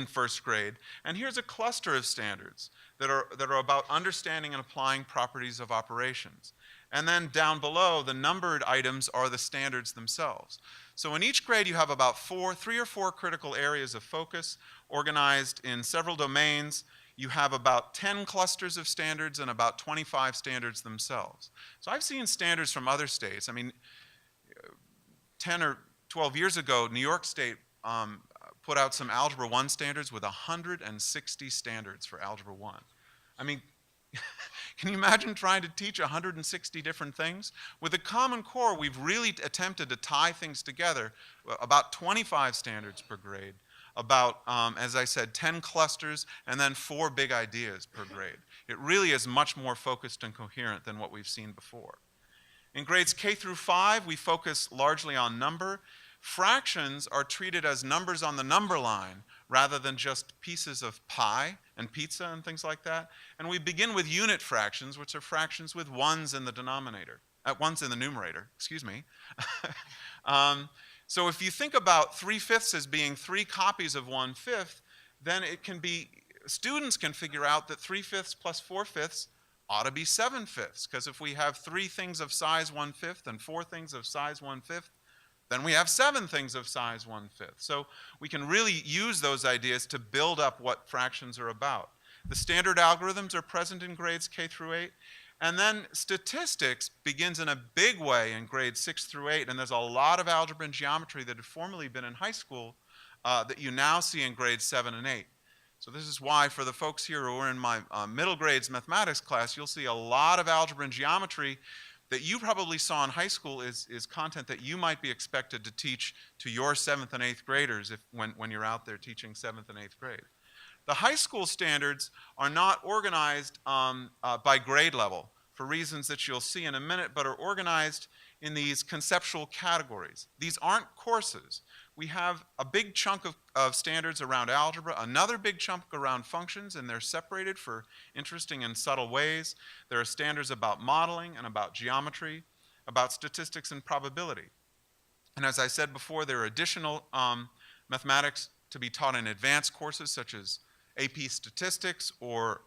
first grade. And here's a cluster of standards that are about understanding and applying properties of operations. And then down below, the numbered items are the standards themselves. So in each grade, you have about three or four critical areas of focus organized in several domains. You have about 10 clusters of standards and about 25 standards themselves. So I've seen standards from other states. I mean, 10 or 12 years ago, New York State put out some Algebra 1 standards with 160 standards for Algebra 1. I mean, can you imagine trying to teach 160 different things? With the Common Core, we've really attempted to tie things together, about 25 standards per grade, about, as I said, 10 clusters, and then 4 big ideas per grade. It really is much more focused and coherent than what we've seen before. In grades K through 5, we focus largely on number. Fractions are treated as numbers on the number line rather than just pieces of pie and pizza and things like that. And we begin with unit fractions, which are fractions with ones in the denominator, ones in the numerator, excuse me. So if you think about 3/5 as being 3 copies of 1/5, then it can be, students can figure out that 3/5 plus 4/5 ought to be 7/5, because if we have 3 things of size 1/5 and 4 things of size 1/5, then we have 7 things of size 1/5. So we can really use those ideas to build up what fractions are about. The standard algorithms are present in grades K through 8. And then statistics begins in a big way in grades 6 through 8. And there's a lot of algebra and geometry that had formerly been in high school that you now see in grades 7 and 8. So this is why for the folks here who are in my middle grades mathematics class, you'll see a lot of algebra and geometry that you probably saw in high school is content that you might be expected to teach to your 7th and 8th graders when you're out there teaching 7th and 8th grade. The high school standards are not organized by grade level for reasons that you'll see in a minute, but are organized in these conceptual categories. These aren't courses. We have a big chunk of standards around algebra, another big chunk around functions, and they're separated for interesting and subtle ways. There are standards about modeling and about geometry, about statistics and probability. And as I said before, there are additional mathematics to be taught in advanced courses such as AP statistics or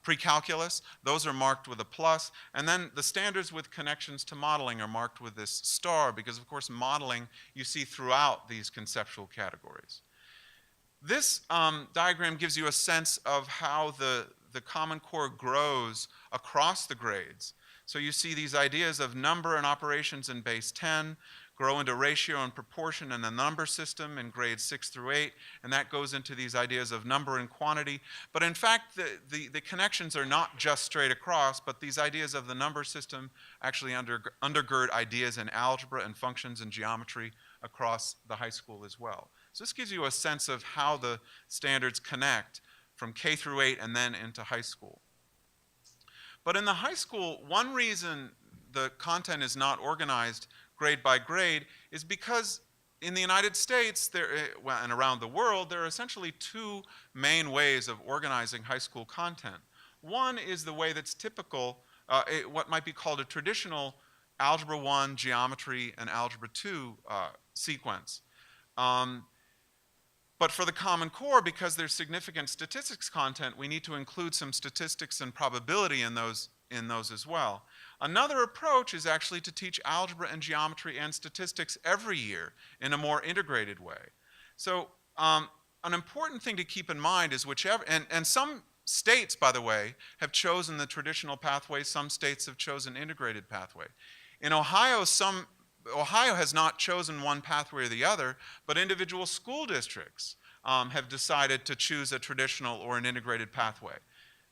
pre-calculus. Those are marked with a plus. And then the standards with connections to modeling are marked with this star because, of course, modeling you see throughout these conceptual categories. This diagram gives you a sense of how the Common Core grows across the grades. So you see these ideas of number and operations in base 10, grow into ratio and proportion in the number system in grades 6 through 8, and that goes into these ideas of number and quantity. But in fact, the connections are not just straight across, but these ideas of the number system actually undergird ideas in algebra and functions and geometry across the high school as well. So this gives you a sense of how the standards connect from K through 8 and then into high school. But in the high school, one reason the content is not organized grade by grade is because in the United States and around the world, there are essentially 2 main ways of organizing high school content. One is the way that's typical, what might be called a traditional Algebra 1, Geometry, and Algebra 2 sequence. But for the Common Core, because there's significant statistics content, we need to include some statistics and probability in those as well. Another approach is actually to teach algebra and geometry and statistics every year in a more integrated way. So an important thing to keep in mind is whichever, and some states, by the way, have chosen the traditional pathway. Some states have chosen integrated pathway. In Ohio, Ohio has not chosen one pathway or the other, but individual school districts have decided to choose a traditional or an integrated pathway,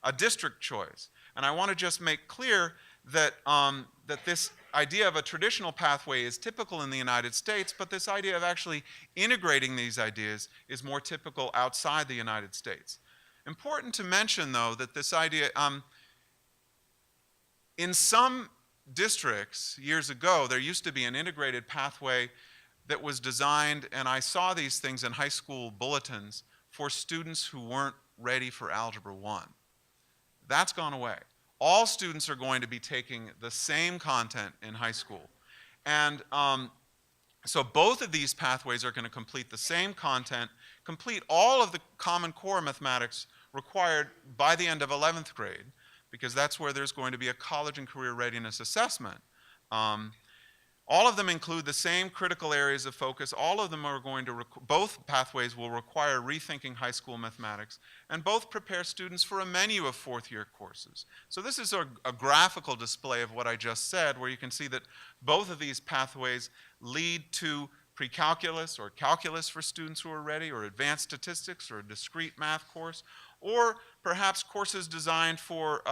a district choice. And I want to just make clear that, that this idea of a traditional pathway is typical in the United States, but this idea of actually integrating these ideas is more typical outside the United States. Important to mention, though, that this idea, in some districts years ago, there used to be an integrated pathway that was designed, and I saw these things in high school bulletins, for students who weren't ready for Algebra 1. That's gone away. All students are going to be taking the same content in high school. And so both of these pathways are going to complete the same content, complete all of the Common Core mathematics required by the end of 11th grade, because that's where there's going to be a college and career readiness assessment. All of them include the same critical areas of focus. All of them are going to, both pathways will require rethinking high school mathematics, and both prepare students for a menu of fourth-year courses. So this is a graphical display of what I just said, where you can see that both of these pathways lead to pre-calculus or calculus for students who are ready, or advanced statistics, or a discrete math course, or perhaps courses designed for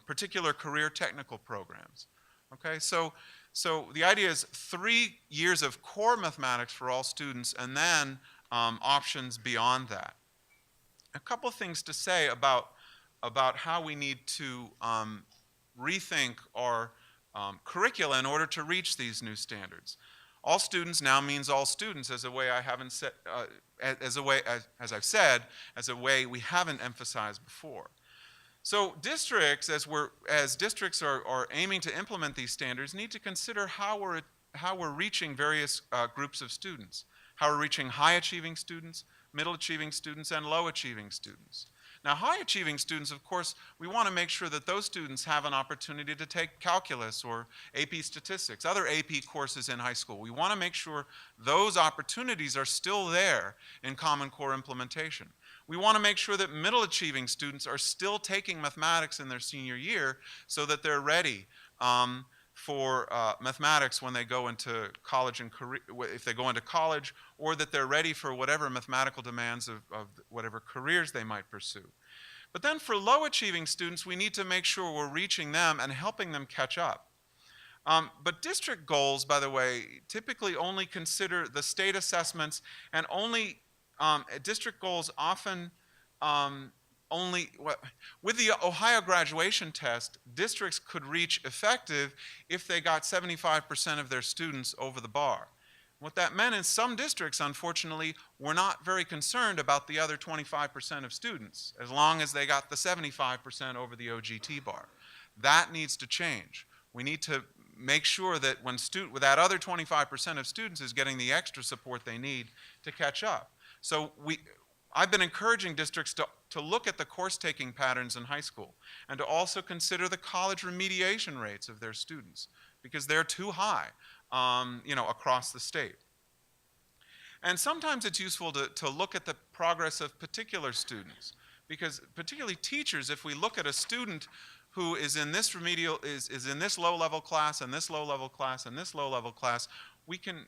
particular career technical programs. Okay, so the idea is 3 years of core mathematics for all students, and then options beyond that. A couple of things to say about how we need to rethink our curricula in order to reach these new standards. All students now means all students, as a way I haven't said, as I've said, as a way we haven't emphasized before. So districts, as districts are aiming to implement these standards, need to consider how we're reaching various groups of students. How we're reaching high-achieving students, middle-achieving students, and low-achieving students. Now, high-achieving students, of course, we want to make sure that those students have an opportunity to take calculus or AP statistics, other AP courses in high school. We want to make sure those opportunities are still there in Common Core implementation. We want to make sure that middle-achieving students are still taking mathematics in their senior year so that they're ready for mathematics when they go into college and career, if they go into college, or that they're ready for whatever mathematical demands of whatever careers they might pursue. But then for low-achieving students, we need to make sure we're reaching them and helping them catch up. But district goals, by the way, typically only consider the state assessments, and only district goals often with the Ohio graduation test, districts could reach effective if they got 75% of their students over the bar. What that meant is some districts, unfortunately, were not very concerned about the other 25% of students, as long as they got the 75% over the OGT bar. That needs to change. We need to make sure that when that other 25% of students is getting the extra support they need to catch up. So I've been encouraging districts to look at the course-taking patterns in high school, and to also consider the college remediation rates of their students, because they're too high, across the state. And sometimes it's useful to look at the progress of particular students, because particularly teachers, if we look at a student who is in this is in this low-level class, and this low-level class, and this low-level class, we can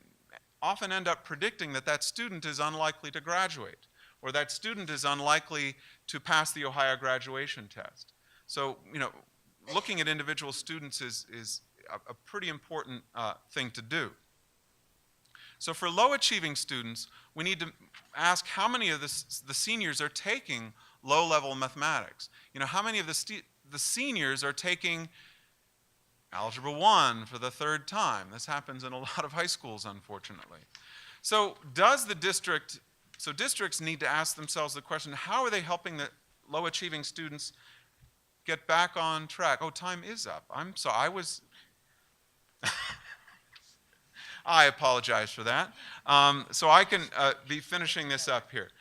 often end up predicting that that student is unlikely to graduate, or that student is unlikely to pass the Ohio graduation test. So, looking at individual students is a pretty important thing to do. So for low-achieving students, we need to ask how many of the seniors are taking low-level mathematics. How many of the seniors are taking Algebra 1 for the 3rd time? This happens in a lot of high schools, unfortunately. So districts need to ask themselves the question, how are they helping the low-achieving students get back on track? Oh, time is up. I'm sorry, I apologize for that. So I can be finishing this up here.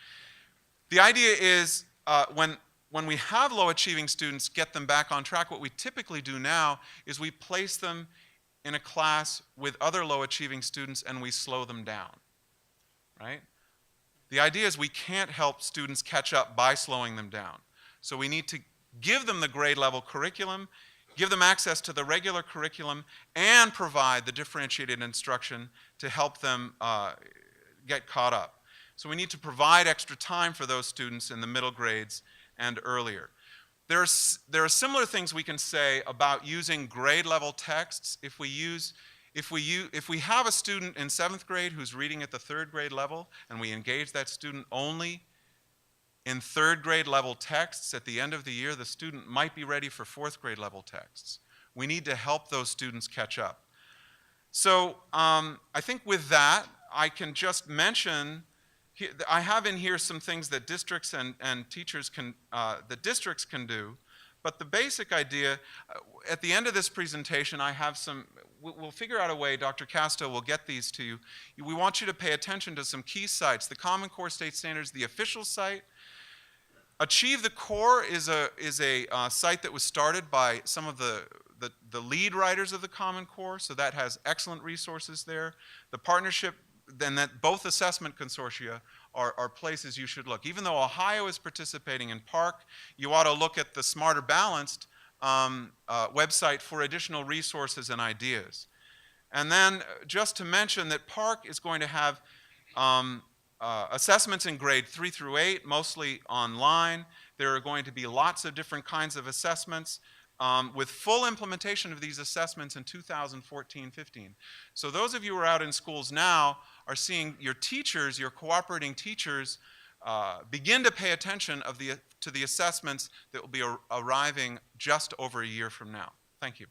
The idea is when when we have low achieving students, get them back on track, what we typically do now is we place them in a class with other low achieving students and we slow them down, right? The idea is we can't help students catch up by slowing them down. So we need to give them the grade level curriculum, give them access to the regular curriculum, and provide the differentiated instruction to help them get caught up. So we need to provide extra time for those students in the middle grades and earlier. There are similar things we can say about using grade level texts. If we have a student in 7th grade who's reading at the 3rd grade level and we engage that student only in 3rd grade level texts, at the end of the year the student might be ready for 4th grade level texts. We need to help those students catch up. So I think with that I can just mention, I have in here some things that districts and teachers can, that districts can do, but the basic idea, at the end of this presentation I have some, we'll figure out a way, Dr. Casto will get these to you. We want you to pay attention to some key sites. The Common Core State Standards, the official site. Achieve the Core is a site that was started by some of the lead writers of the Common Core, so that has excellent resources there. The partnership, then that both assessment consortia are places you should look. Even though Ohio is participating in PARC, you ought to look at the Smarter Balanced website for additional resources and ideas. And then just to mention that PARC is going to have assessments in grade 3 through 8, mostly online. There are going to be lots of different kinds of assessments with full implementation of these assessments in 2014-15. So those of you who are out in schools now are seeing your teachers, your cooperating teachers, begin to pay attention to the assessments that will be arriving just over a year from now. Thank you.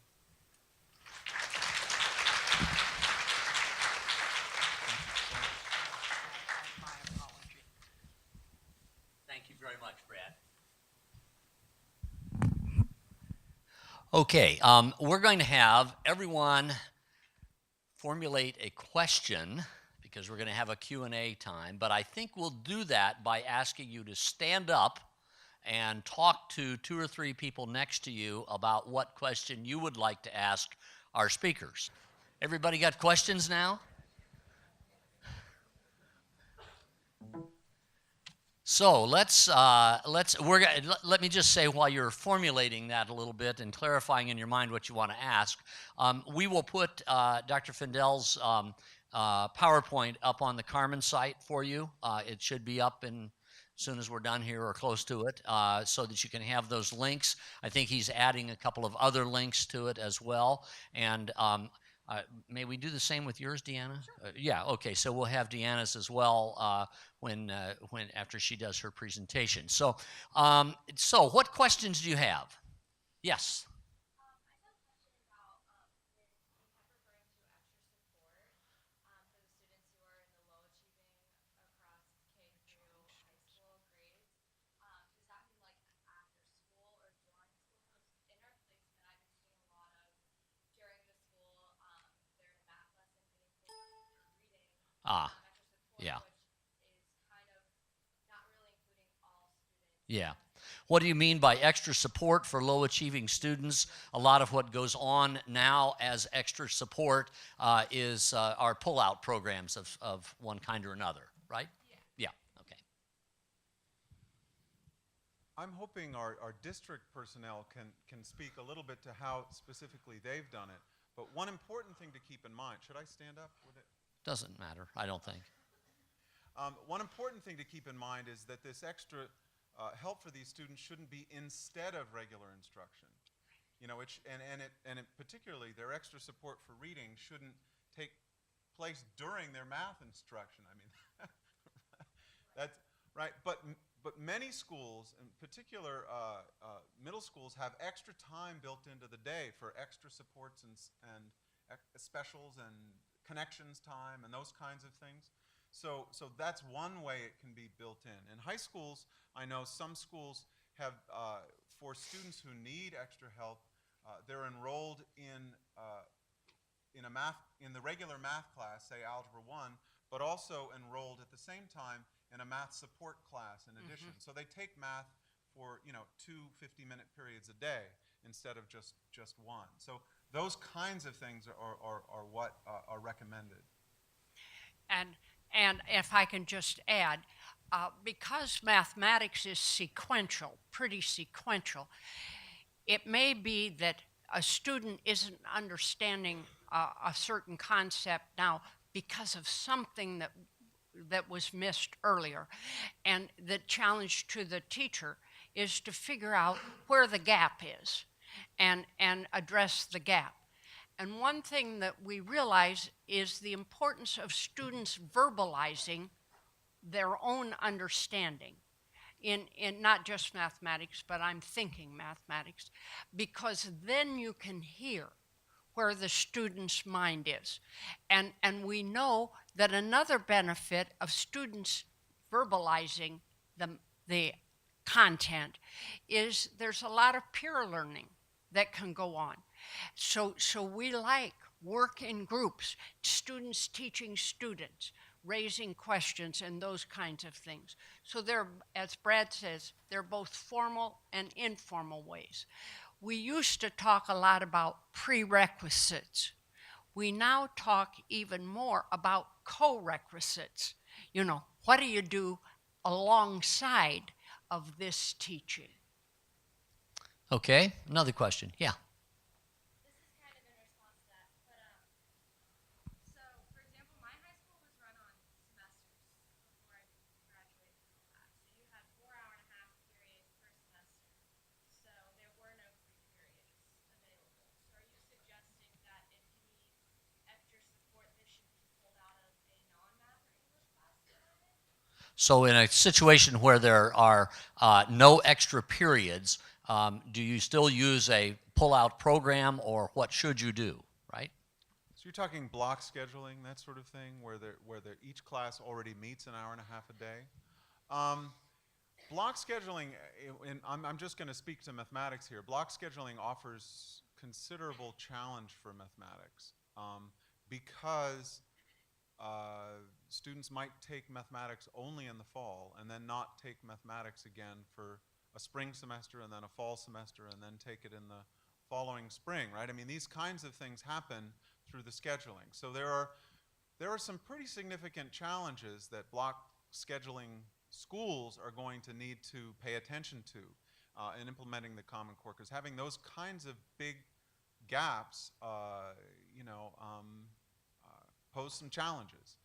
Thank you very much, Brad. Okay, we're going to have everyone formulate a question because we're going to have a Q&A time, but I think we'll do that by asking you to stand up and talk to 2 or 3 people next to you about what question you would like to ask our speakers. Everybody got questions now? So let me just say while you're formulating that a little bit and clarifying in your mind what you want to ask, we will put Dr. Fendell's PowerPoint up on the Carmen site for you. It should be up as soon as we're done here or close to it, so that you can have those links. I think he's adding a couple of other links to it as well. And may we do the same with yours, Deanna? Sure. Yeah, okay, so we'll have Deanna's as well when after she does her presentation. So, so what questions do you have? Yes. Yeah. Yeah. What do you mean by extra support for low achieving students? A lot of what goes on now as extra support is our pull-out programs of one kind or another, right? Yeah. Yeah, okay. I'm hoping our district personnel can speak a little bit to how specifically they've done it. But one important thing to keep in mind, should I stand up with it? Doesn't matter, I don't think. One important thing to keep in mind is that this extra help for these students shouldn't be instead of regular instruction. You know, particularly their extra support for reading shouldn't take place during their math instruction. I mean, that's right. But many schools, in particular middle schools, have extra time built into the day for extra supports and specials and connections time and those kinds of things. So that's one way it can be built in. In high schools, I know some schools have, for students who need extra help, they're enrolled in the regular math class, say Algebra 1, but also enrolled at the same time in a math support class in addition. So they take math for, you know, 2 50-minute periods a day instead of just one. So those kinds of things are what are recommended. And if I can just add, because mathematics is sequential, pretty sequential, it may be that a student isn't understanding a certain concept now because of something that was missed earlier. And the challenge to the teacher is to figure out where the gap is and address the gap. And one thing that we realize is the importance of students verbalizing their own understanding in not just mathematics, but I'm thinking mathematics, because then you can hear where the student's mind is. And we know that another benefit of students verbalizing the content is there's a lot of peer learning that can go on. So we like work in groups, students teaching students, raising questions and those kinds of things. So they're, as Brad says, they're both formal and informal ways. We used to talk a lot about prerequisites. We now talk even more about co-requisites. You know, what do you do alongside of this teaching? Okay, another question. Yeah. This is kind of in response to that, but so for example, my high school was run on semesters before I graduated from that. So you had 4-hour-and-a-half periods per semester. So there were no free periods available. So are you suggesting that if you need extra support, this should be pulled out of a non-math or English class? So in a situation where there are no extra periods, do you still use a pull-out program, or what should you do, right? So you're talking block scheduling, that sort of thing, where each class already meets an hour and a half a day. Block scheduling, I'm just going to speak to mathematics here. Block scheduling offers considerable challenge for mathematics because students might take mathematics only in the fall and then not take mathematics again for a spring semester and then a fall semester and then take it in the following spring, right? I mean, these kinds of things happen through the scheduling. So there are some pretty significant challenges that block scheduling schools are going to need to pay attention to in implementing the Common Core, because having those kinds of big gaps, pose some challenges.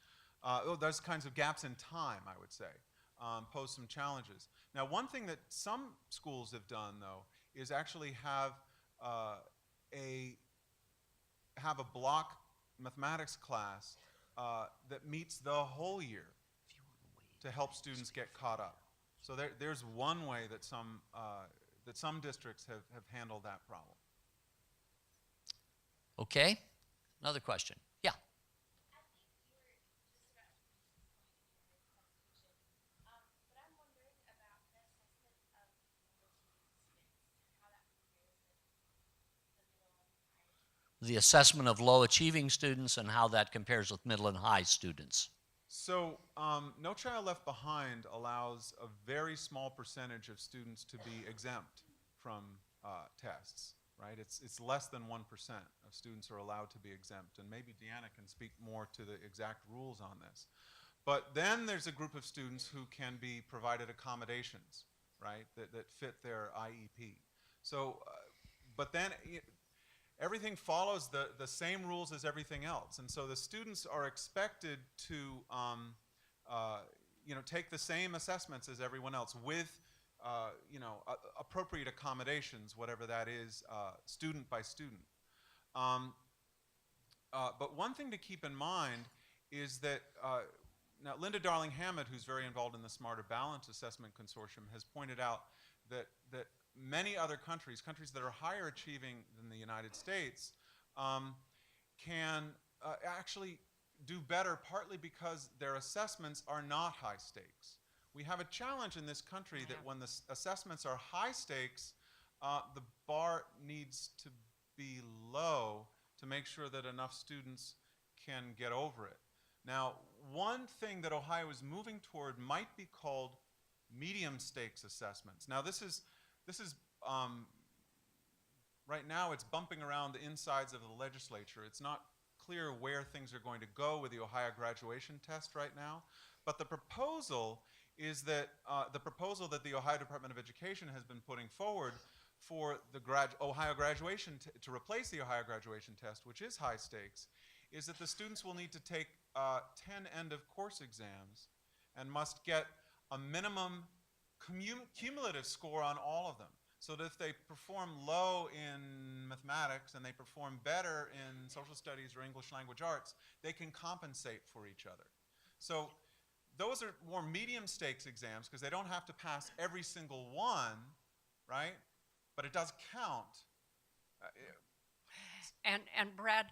Those kinds of gaps in time, I would say, pose some challenges. Now, one thing that some schools have done, though, is actually have a block mathematics class that meets the whole year to help students get caught up. So there's one way that some districts have handled that problem. Okay, another question. Yeah. I think you were just about to reach this point in your presentation, but I'm wondering about the assessment of low achieving students and how that compares with the middle and higher. The assessment of low achieving students and how that compares with middle and high students. So No Child Left Behind allows a very small percentage of students to be exempt from tests, right? It's less than 1% of students are allowed to be exempt, and maybe Deanna can speak more to the exact rules on this. But then there's a group of students who can be provided accommodations, right, that fit their IEP. So, but then everything follows the same rules as everything else. And so the students are expected to take the same assessments as everyone else with appropriate accommodations, whatever that is, student by student. But one thing to keep in mind is that now Linda Darling-Hammond, who's very involved in the Smarter Balance Assessment Consortium, has pointed out that many other countries that are higher achieving than the United States, can actually do better, partly because their assessments are not high stakes. We have a challenge in this country that when the assessments are high stakes, the bar needs to be low to make sure that enough students can get over it. Now, one thing that Ohio is moving toward might be called medium stakes assessments. Now this is right now it's bumping around the insides of the legislature. It's not clear where things are going to go with the Ohio graduation test right now, but the proposal is that the Ohio Department of Education has been putting forward for the Ohio graduation to replace the Ohio graduation test, which is high stakes, is that the students will need to take 10 end of course exams and must get a minimum cumulative score on all of them. So that if they perform low in mathematics and they perform better in social studies or English language arts, they can compensate for each other. So those are more medium stakes exams because they don't have to pass every single one, right? But it does count. And Brad,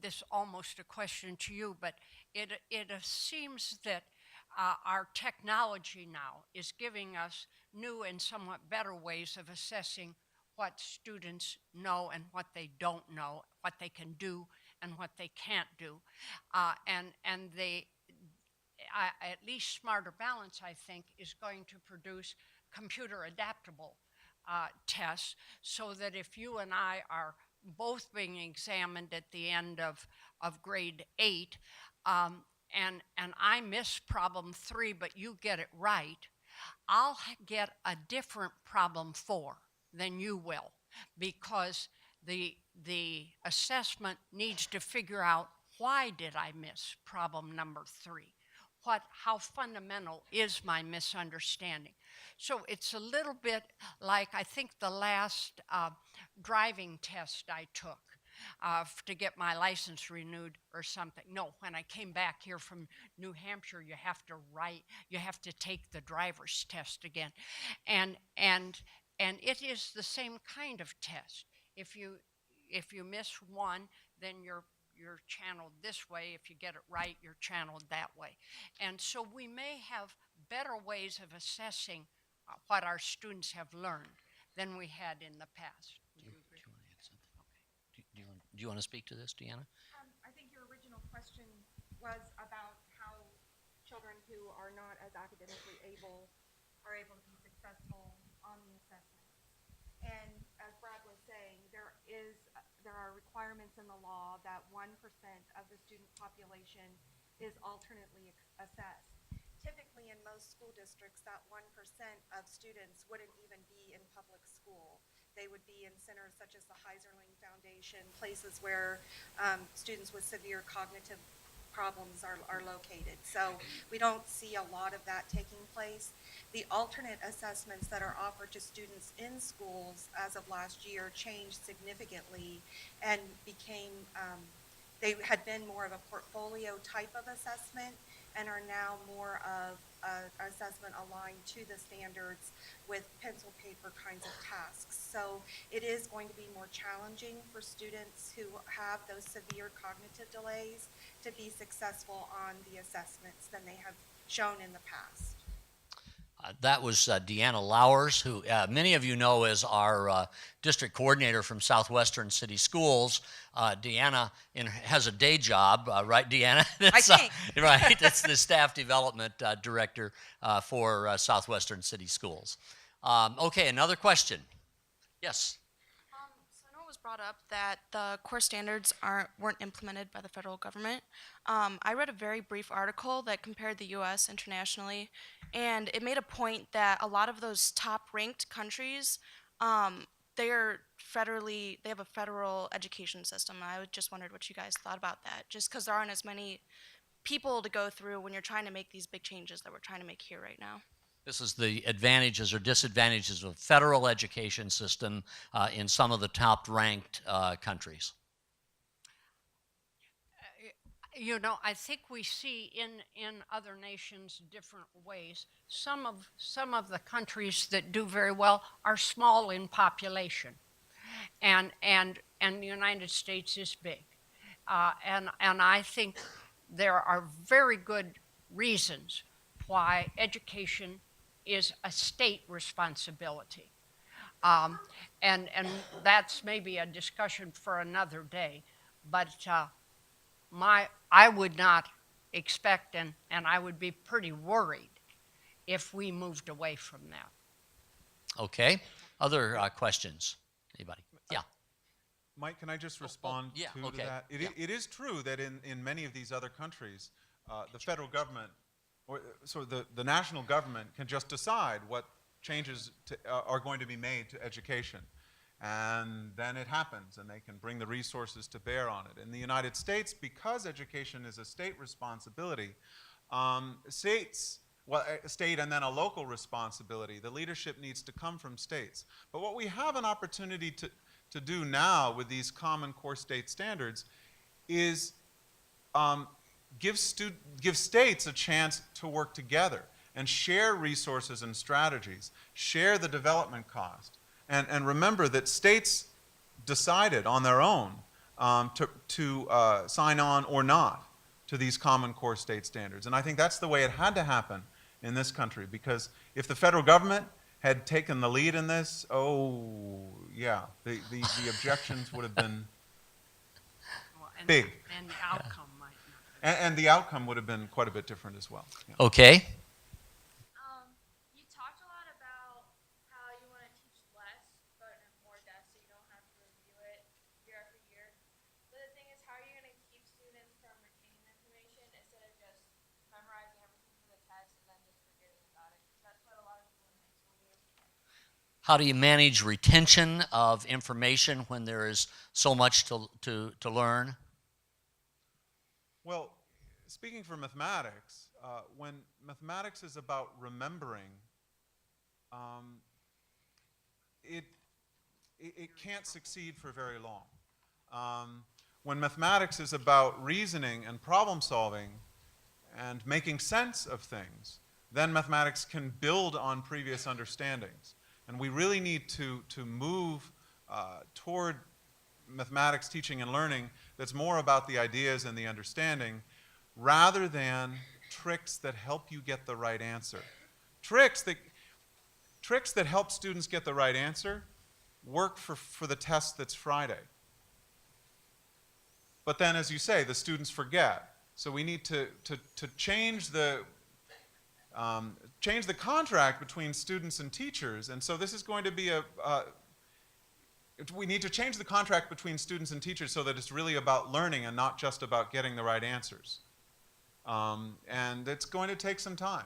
this is almost a question to you, but it seems that our technology now is giving us new and somewhat better ways of assessing what students know and what they don't know, what they can do and what they can't do. And they, at least Smarter Balance, I think, is going to produce computer adaptable tests so that if you and I are both being examined at the end of grade 8, and I miss problem 3, but you get it right, I'll get a different problem 4 than you will, because the assessment needs to figure out, why did I miss problem number 3? How fundamental is my misunderstanding? So it's a little bit like, I think, the last driving test I took to get my license renewed or something. No, when I came back here from New Hampshire, you have to take the driver's test again. And it is the same kind of test. If you miss one, then you're channeled this way. If you get it right, you're channeled that way. And so we may have better ways of assessing what our students have learned than we had in the past. Would you agree? Do you want to speak to this, Deanna? I think your original question was about how children who are not as academically able are able to be successful on the assessments. And as Brad was saying, there are requirements in the law that 1% of the student population is alternately assessed. Typically, in most school districts, that 1% of students wouldn't even be in public school. They would be in centers such as the Heiserling Foundation, places where students with severe cognitive problems are located. So we don't see a lot of that taking place. The alternate assessments that are offered to students in schools as of last year changed significantly and became, they had been more of a portfolio type of assessment and are now more of an assessment aligned to the standards with pencil paper kinds of tasks. So it is going to be more challenging for students who have those severe cognitive delays to be successful on the assessments than they have shown in the past. That was Deanna Lowers, who many of you know as our district coordinator from Southwestern City Schools. Deanna has a day job, right, Deanna? I think. Right, that's the staff development director for Southwestern City Schools. Okay, another question. Yes. So I know it was brought up that the core standards weren't implemented by the federal government. I read a very brief article that compared the U.S. internationally, and it made a point that a lot of those top-ranked countries, they have a federal education system. And I just wondered what you guys thought about that, just because there aren't as many people to go through when you're trying to make these big changes that we're trying to make here right now. This is the advantages or disadvantages of federal education system in some of the top-ranked countries. You know, I think we see in other nations different ways. Some of the countries that do very well are small in population, and the United States is big, and I think there are very good reasons why education is a state responsibility, and that's maybe a discussion for another day, but. I would not expect, and I would be pretty worried if we moved away from that. Okay. Other questions? Anybody? Yeah. Mike, can I just respond yeah, to okay, that? yeah. It is true that in many of these other countries, the federal government, or so the national government can just decide what changes are going to be made to education. And then it happens, and they can bring the resources to bear on it. In the United States, because education is a state responsibility, states, well, a state and then a local responsibility, the leadership needs to come from states. But what we have an opportunity to do now with these common core state standards is give states a chance to work together and share resources and strategies, share the development cost. And remember that states decided on their own to sign on or not to these common core state standards. And I think that's the way it had to happen in this country, because if the federal government had taken the lead in this, oh, yeah, the objections would have been big. And the outcome might not. And the outcome would have been quite a bit different as well. Yeah. Okay. You talked a lot about how you want to teach less, but in more depth, so you don't have to review it year after year. But the thing is, how are you going to keep students from retaining information instead of just memorizing everything for the test and then just forgetting about it? Because that's what a lot of people in high school do. How do you manage retention of information when there is so much to learn? Well, speaking for mathematics, when mathematics is about remembering, it can't succeed for very long. When mathematics is about reasoning and problem solving and making sense of things, then mathematics can build on previous understandings. And we really need to move toward mathematics teaching and learning that's more about the ideas and the understanding rather than tricks that help you get the right answer. Tricks that help students get the right answer work for the test that's Friday. But then, as you say, the students forget. So we need to change the contract between students and teachers. And so this is going to be we need to change the contract between students and teachers so that it's really about learning and not just about getting the right answers. And it's going to take some time.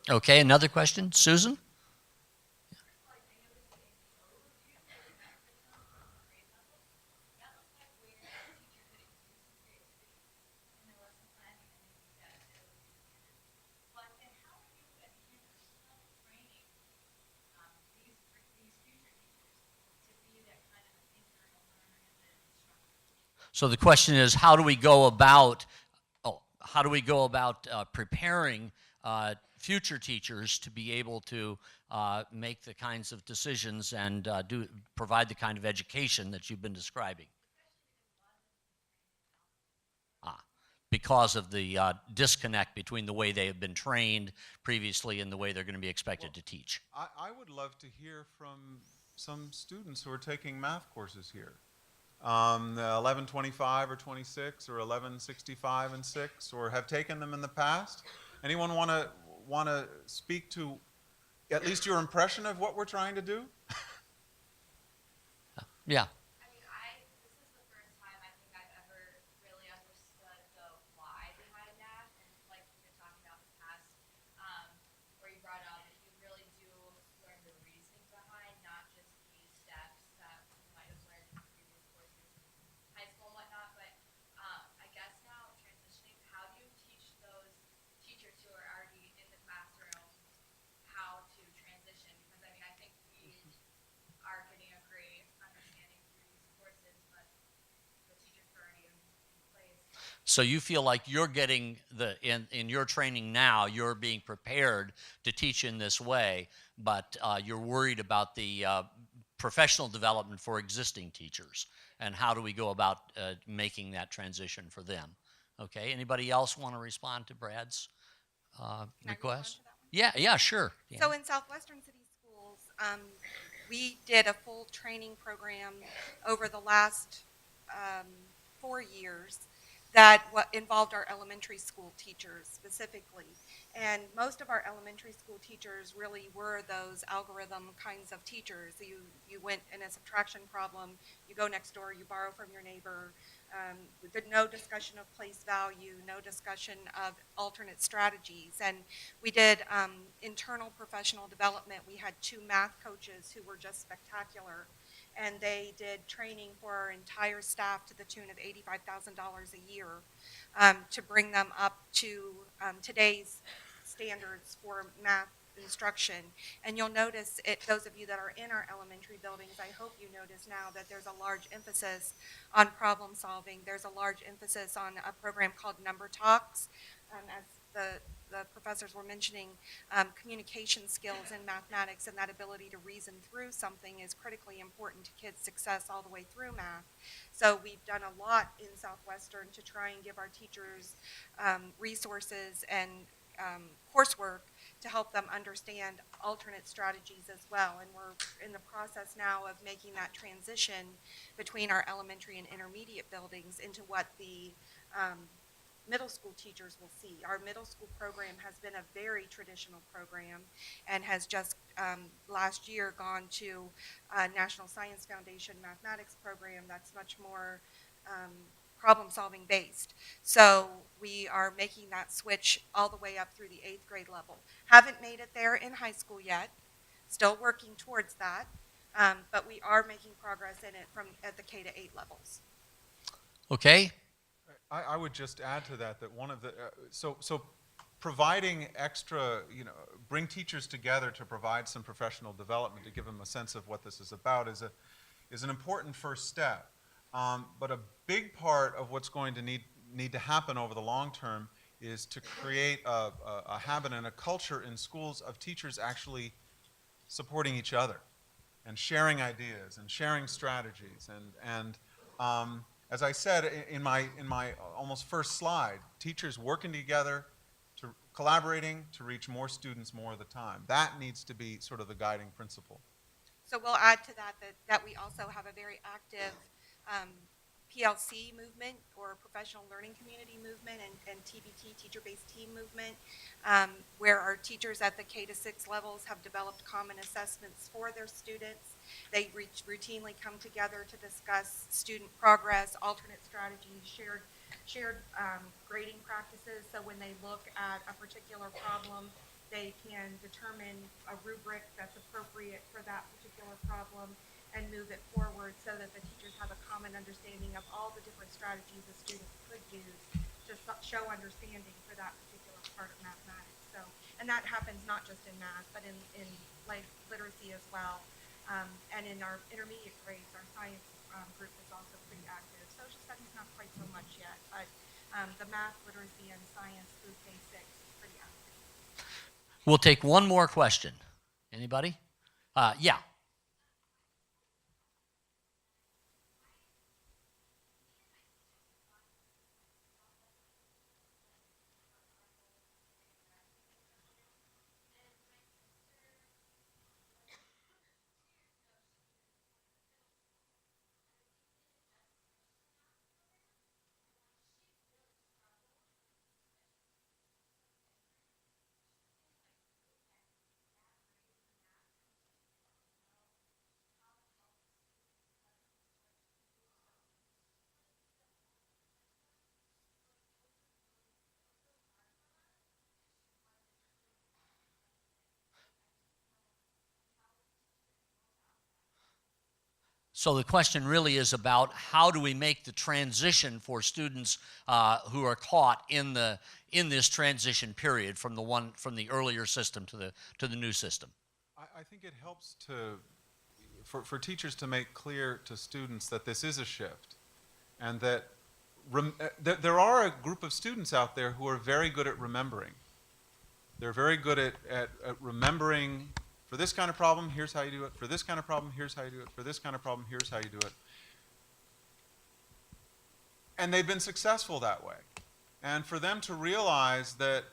Okay, another question? Susan? So the question is, how do we go about preparing future teachers to be able to make the kinds of decisions and provide the kind of education that you've been describing? Because of the disconnect between the way they have been trained previously and the way they're going to be expected to teach. I would love to hear from some students who are taking math courses here. 1125 or 26 or 1165 and 6, or have taken them in the past. Anyone want to speak to at least your impression of what we're trying to do? Yeah. I mean, this is the first time I think I've ever really understood the why behind that, and like we've been talking about in the past, where you brought up that you really do learn the reasoning behind, not just the steps that you might have learned in previous courses in high school and whatnot. But I guess now transitioning, how do you teach those teachers who are already in the classroom how to transition? Because I mean, I think we are getting a great understanding through these courses, but the teachers are already in place. So you feel like you're getting in your training now, you're being prepared to teach in this way, but you're worried about the professional development for existing teachers, and how do we go about making that transition for them? Okay, anybody else want to respond to Brad's request? Yeah, sure. Yeah. So in Southwestern City Schools, we did a full training program over the last 4 years that involved our elementary school teachers specifically. And most of our elementary school teachers really were those algorithm kinds of teachers. You went in a subtraction problem, you go next door, you borrow from your neighbor. No discussion of place value, no discussion of alternate strategies. And we did internal professional development. We had 2 math coaches who were just spectacular. And they did training for our entire staff to the tune of $85,000 a year to bring them up to today's standards for math instruction. And you'll notice, those of you that are in our elementary buildings, I hope you notice now that there's a large emphasis on problem solving. There's a large emphasis on a program called Number Talks. As the professors were mentioning, communication skills in mathematics and that ability to reason through something is critically important to kids' success all the way through math. So we've done a lot in Southwestern to try and give our teachers resources and coursework to help them understand alternate strategies as well. And we're in the process now of making that transition between our elementary and intermediate buildings into what the middle school teachers will see. Our middle school program has been a very traditional program and has just last year gone to a National Science Foundation mathematics program that's much more problem-solving based. So we are making that switch all the way up through the 8th grade level. Haven't made it there in high school yet, still working towards that, but we are making progress in it at the K to 8 levels. Okay. I would just add to that one of the, so providing extra, bring teachers together to provide some professional development to give them a sense of what this is about is an important first step. But a big part of what's going to need to happen over the long term is to create a habit and a culture in schools of teachers actually supporting each other and sharing ideas and sharing strategies. And as I said in my almost first slide, teachers working together, collaborating to reach more students more of the time. That needs to be sort of the guiding principle. So we'll add to that we also have a very active PLC movement, or professional learning community movement, and TBT, teacher-based team movement, where our teachers at the K to 6 levels have developed common assessments for their students. They routinely come together to discuss student progress, alternate strategies, shared grading practices. So when they look at a particular problem, they can determine a rubric that's appropriate for that particular problem and move it forward so that the teachers have a common understanding of all the different strategies the students could use to show understanding for that particular part of mathematics. So, and that happens not just in math, but in life literacy as well. And in our intermediate grades, our science group is also pretty active. Social studies not quite so much yet, but the math, literacy, and science through K6 is pretty active. We'll take one more question. Anybody? Yeah. So the question really is about how do we make the transition for students who are caught in this transition period from the earlier system to the new system. I think it helps for teachers to make clear to students that this is a shift, and that there are a group of students out there who are very good at remembering. They're very good at remembering. For this kind of problem, here's how you do it. For this kind of problem, here's how you do it. For this kind of problem, here's how you do it. And they've been successful that way. And for them to realize that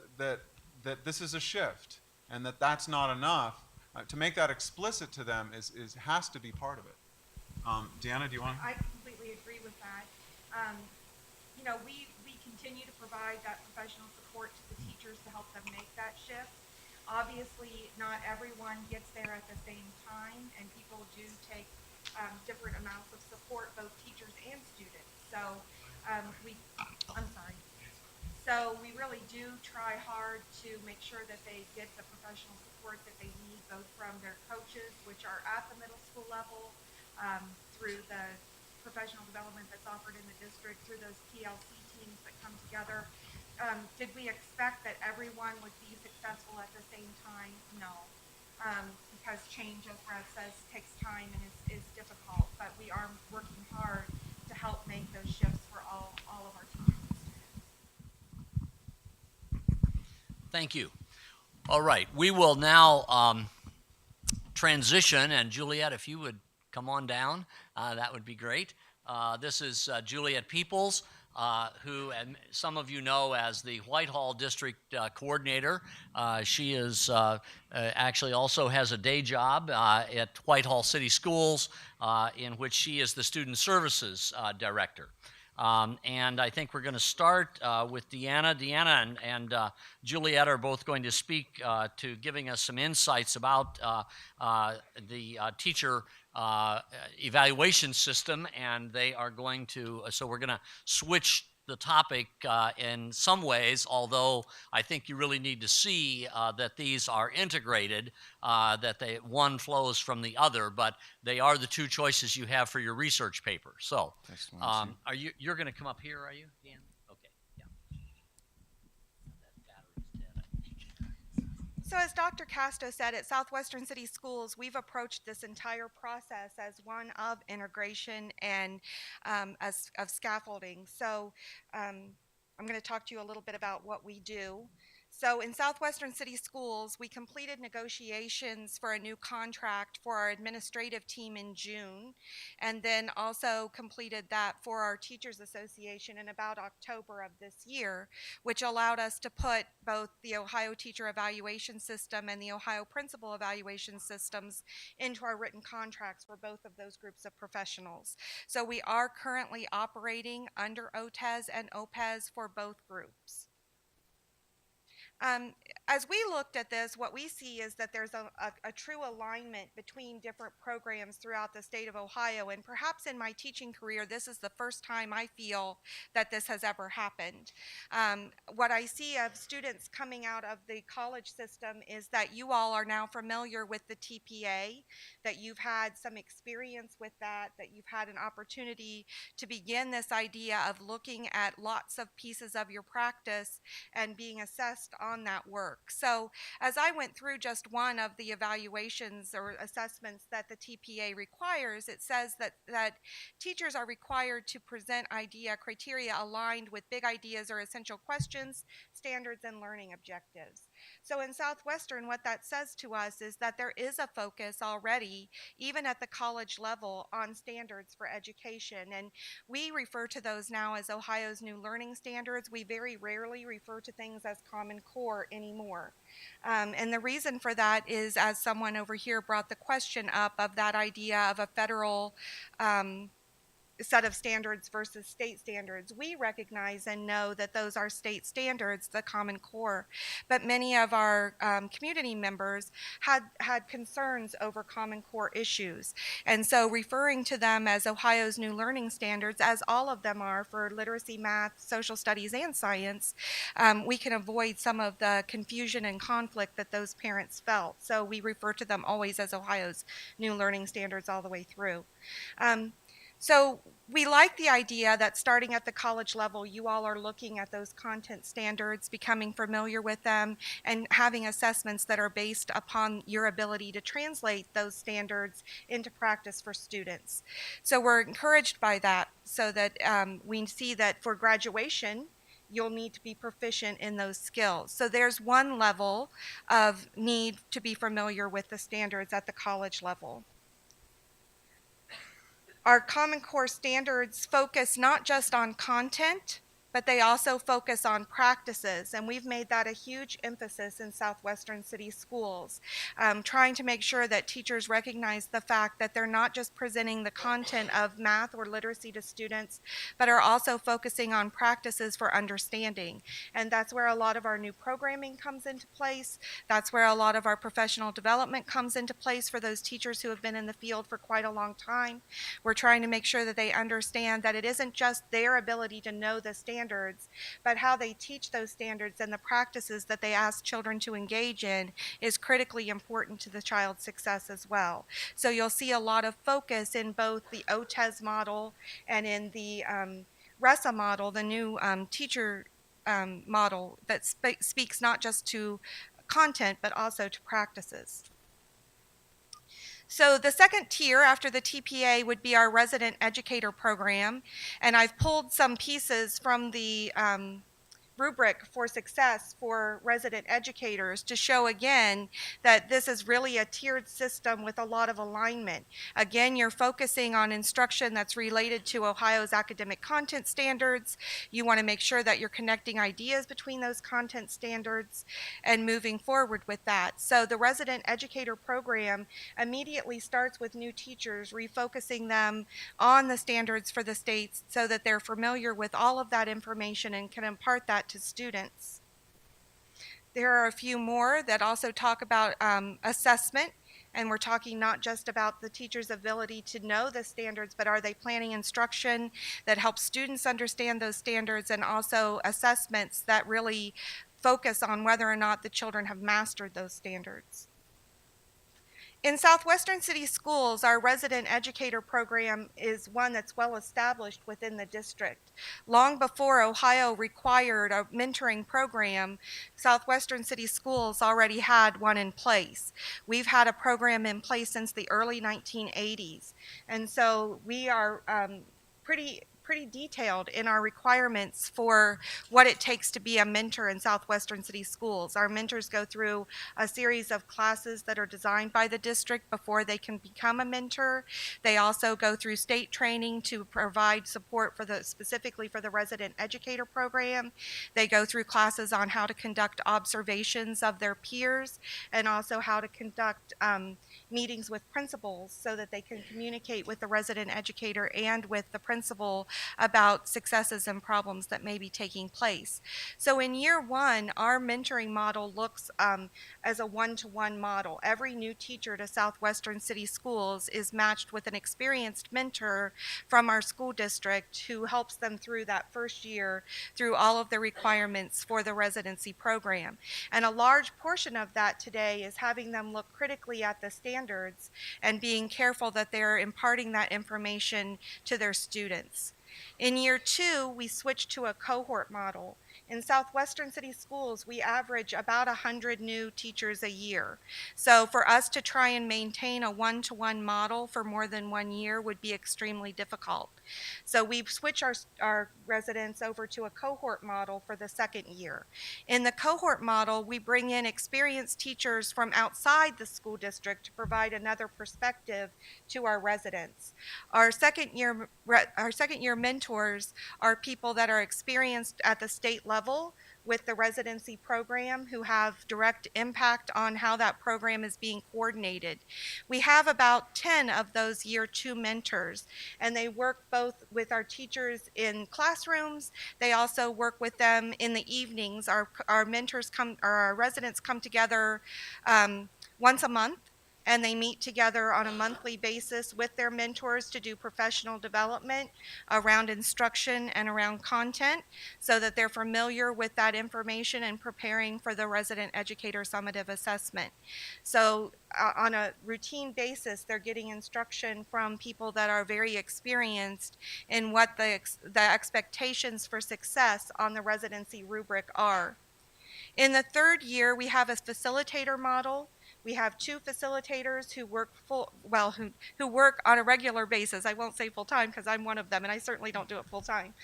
this is a shift and that that's not enough, to make that explicit to them has to be part of it. Deanna, do you want to? I completely agree with that. We continue to provide that professional support to the teachers to help them make that shift. Obviously, not everyone gets there at the same time, and people do take different amounts of support, both teachers and students. So I'm sorry. So we really do try hard to make sure that they get the professional support that they need, both from their coaches, which are at the middle school level, through the professional development that's offered in the district, through those PLC teams that come together. Did we expect that everyone would be successful at the same time? No, because change, as Brad says, takes time and is difficult, but we are working hard to help make those shifts for all of our teachers and students. Thank you. All right, we will now transition, and Juliet, if you would come on down, that would be great. This is Juliet Peoples, who and some of you know as the Whitehall District Coordinator. She is actually also has a day job at Whitehall City Schools, in which she is the Student Services Director. And I think we're going to start with Deanna. Deanna and Juliet are both going to speak to giving us some insights about the teacher evaluation system, and they are going to, so we're going to switch the topic in some ways, although I think you really need to see that these are integrated, that one flows from the other, but they are the two choices you have for your research paper. So, you're going to come up here, are you, Dan? Okay, yeah. That battery's dead. So as Dr. Casto said, at Southwestern City Schools, we've approached this entire process as one of integration and of scaffolding. So I'm going to talk to you a little bit about what we do. So in Southwestern City Schools, we completed negotiations for a new contract for our administrative team in June, and then also completed that for our Teachers Association in about October of this year, which allowed us to put both the Ohio Teacher Evaluation System and the Ohio Principal Evaluation Systems into our written contracts for both of those groups of professionals. So we are currently operating under OTES and OPES for both groups. As we looked at this, what we see is that there's a true alignment between different programs throughout the state of Ohio, and perhaps in my teaching career, this is the first time I feel that this has ever happened. What I see of students coming out of the college system is that you all are now familiar with the TPA, that you've had some experience with that you've had an opportunity to begin this idea of looking at lots of pieces of your practice and being assessed on that work. So as I went through just one of the evaluations or assessments that the TPA requires, it says that teachers are required to present criteria aligned with big ideas or essential questions, standards, and learning objectives. So in Southwestern, what that says to us is that there is a focus already, even at the college level, on standards for education. And we refer to those now as Ohio's new learning standards. We very rarely refer to things as Common Core anymore. And the reason for that is, as someone over here brought the question up of that idea of a federal set of standards versus state standards, we recognize and know that those are state standards, the Common Core, but many of our community members had concerns over Common Core issues, and so referring to them as Ohio's new learning standards, as all of them are for literacy, math, social studies, and science, we can avoid some of the confusion and conflict that those parents felt. So we refer to them always as Ohio's new learning standards all the way through. So we like the idea that starting at the college level, you all are looking at those content standards, becoming familiar with them, and having assessments that are based upon your ability to translate those standards into practice for students. So we're encouraged by that, so that we see that for graduation, you'll need to be proficient in those skills. So there's one level of need to be familiar with the standards at the college level. Our Common Core standards focus not just on content, but they also focus on practices, and we've made that a huge emphasis in Southwestern City Schools, trying to make sure that teachers recognize the fact that they're not just presenting the content of math or literacy to students, but are also focusing on practices for understanding. And that's where a lot of our new programming comes into place. That's where a lot of our professional development comes into place for those teachers who have been in the field for quite a long time. We're trying to make sure that they understand that it isn't just their ability to know the standards, but how they teach those standards and the practices that they ask children to engage in is critically important to the child's success as well. So you'll see a lot of focus in both the OTES model and in the RESA model, the new teacher model that speaks not just to content but also to practices. So the second tier after the TPA would be our resident educator program, and I've pulled some pieces from the rubric for success for resident educators to show again that this is really a tiered system with a lot of alignment. Again, you're focusing on instruction that's related to Ohio's academic content standards. You want to make sure that you're connecting ideas between those content standards and moving forward with that. So the resident educator program immediately starts with new teachers, refocusing them on the standards for the states so that they're familiar with all of that information and can impart that to students. There are a few more that also talk about assessment, and we're talking not just about the teacher's ability to know the standards, but are they planning instruction that helps students understand those standards, and also assessments that really focus on whether or not the children have mastered those standards. In Southwestern City Schools, our resident educator program is one that's well established within the district. Long before Ohio required a mentoring program, Southwestern City Schools already had one in place. We've had a program in place since the early 1980s, and so we are pretty detailed in our requirements for what it takes to be a mentor in Southwestern City Schools. Our mentors go through a series of classes that are designed by the district before they can become a mentor. They also go through state training to provide support for specifically for the resident educator program. They go through classes on how to conduct observations of their peers and also how to conduct meetings with principals so that they can communicate with the resident educator and with the principal about successes and problems that may be taking place. So in year one, our mentoring model looks as a one-to-one model. Every new teacher to Southwestern City Schools is matched with an experienced mentor from our school district who helps them through that first year through all of the requirements for the residency program. And a large portion of that today is having them look critically at the standards and being careful that they're imparting that information to their students. In year two, we switched to a cohort model. In Southwestern City Schools, we average about 100 new teachers a year. So for us to try and maintain a one-to-one model for more than 1 year would be extremely difficult. So we've switched our residents over to a cohort model for the second year. In the cohort model, we bring in experienced teachers from outside the school district to provide another perspective to our residents. Our second year mentors are people that are experienced at the state level with the residency program who have direct impact on how that program is being coordinated. We have about 10 of those year two mentors, and they work both with our teachers in classrooms. They also work with them in the evenings. Our residents come together once a month, and they meet together on a monthly basis with their mentors to do professional development around instruction and around content so that they're familiar with that information and preparing for the resident educator summative assessment. So on a routine basis, they're getting instruction from people that are very experienced in what the expectations for success on the residency rubric are. In the third year, we have a facilitator model. We have 2 facilitators who work who work on a regular basis. I won't say full-time because I'm one of them, and I certainly don't do it full-time.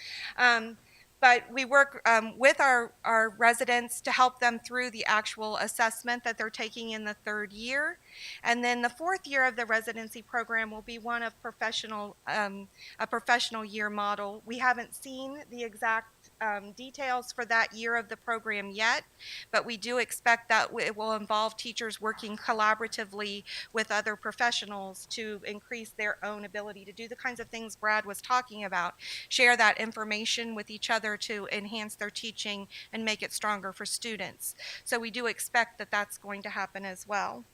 But we work with our residents to help them through the actual assessment that they're taking in the third year. And then the fourth year of the residency program will be one of a professional year model. We haven't seen the exact details for that year of the program yet, but we do expect that it will involve teachers working collaboratively with other professionals to increase their own ability to do the kinds of things Brad was talking about, share that information with each other to enhance their teaching and make it stronger for students. So we do expect that that's going to happen as well.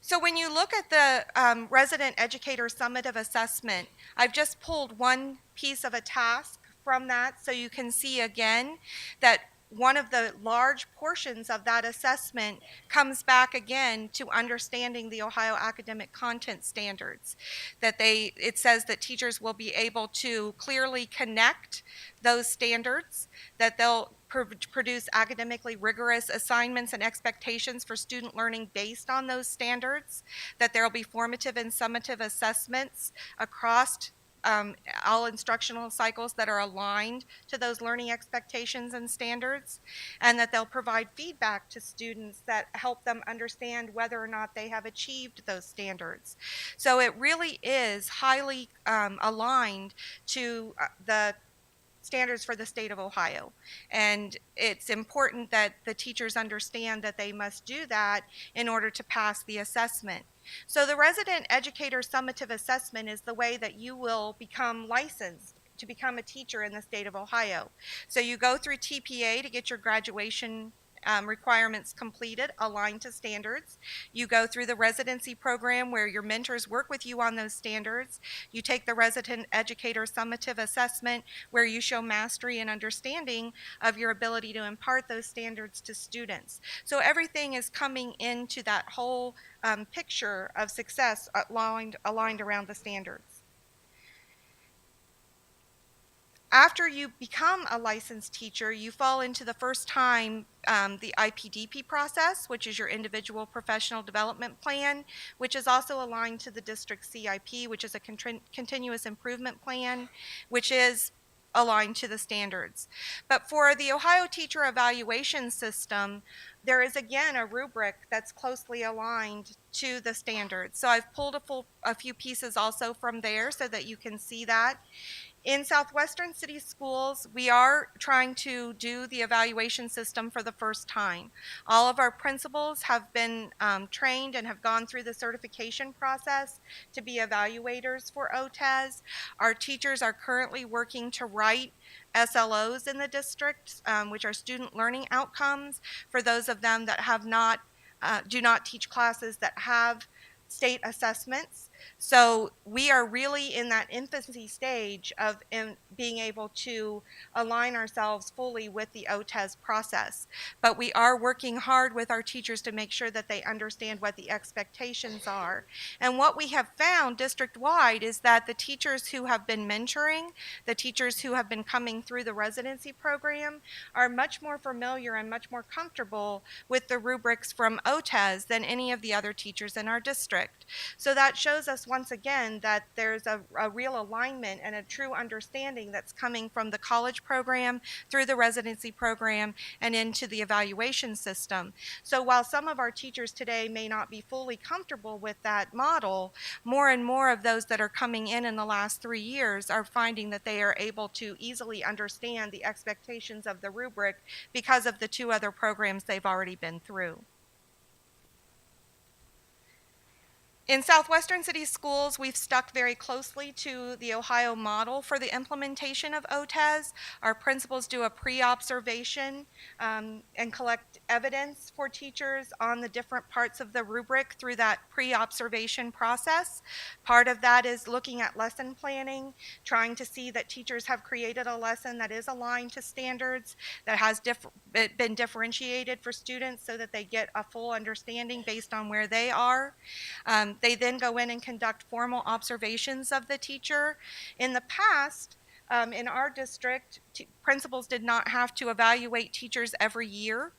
So when you look at the Resident Educator Summative Assessment, I've just pulled one piece of a task from that so you can see again that one of the large portions of that assessment comes back again to understanding the Ohio Academic Content Standards. It says that teachers will be able to clearly connect those standards, that they'll produce academically rigorous assignments and expectations for student learning based on those standards, that there will be formative and summative assessments across all instructional cycles that are aligned to those learning expectations and standards, and that they'll provide feedback to students that help them understand whether or not they have achieved those standards. So it really is highly aligned to the standards for the state of Ohio. And it's important that the teachers understand that they must do that in order to pass the assessment. So the Resident Educator Summative Assessment is the way that you will become licensed to become a teacher in the state of Ohio. So you go through TPA to get your graduation requirements completed, aligned to standards. You go through the residency program where your mentors work with you on those standards. You take the Resident Educator Summative Assessment where you show mastery and understanding of your ability to impart those standards to students. So everything is coming into that whole picture of success aligned around the standards. After you become a licensed teacher, you fall into the first time the IPDP process, which is your individual professional development plan, which is also aligned to the district CIP, which is a continuous improvement plan, which is aligned to the standards. But for the Ohio Teacher Evaluation System, there is again a rubric that's closely aligned to the standards. So I've pulled a few pieces also from there so that you can see that. In Southwestern City Schools, we are trying to do the evaluation system for the first time. All of our principals have been trained and have gone through the certification process to be evaluators for OTES. Our teachers are currently working to write SLOs in the district, which are student learning outcomes, for those of them that have do not teach classes that have state assessments. So we are really in that infancy stage of being able to align ourselves fully with the OTES process. But we are working hard with our teachers to make sure that they understand what the expectations are. And what we have found district-wide is that the teachers who have been mentoring, the teachers who have been coming through the residency program, are much more familiar and much more comfortable with the rubrics from OTES than any of the other teachers in our district. So that shows us once again that there's a real alignment and a true understanding that's coming from the college program through the residency program and into the evaluation system. So while some of our teachers today may not be fully comfortable with that model, more and more of those that are coming in the last 3 years are finding that they are able to easily understand the expectations of the rubric because of the 2 other programs they've already been through. In Southwestern City Schools, we've stuck very closely to the Ohio model for the implementation of OTES. Our principals do a pre-observation and collect evidence for teachers on the different parts of the rubric through that pre-observation process. Part of that is looking at lesson planning, trying to see that teachers have created a lesson that is aligned to standards, that has been differentiated for students so that they get a full understanding based on where they are. They then go in and conduct formal observations of the teacher. In the past, in our district, principals did not have to evaluate teachers every year.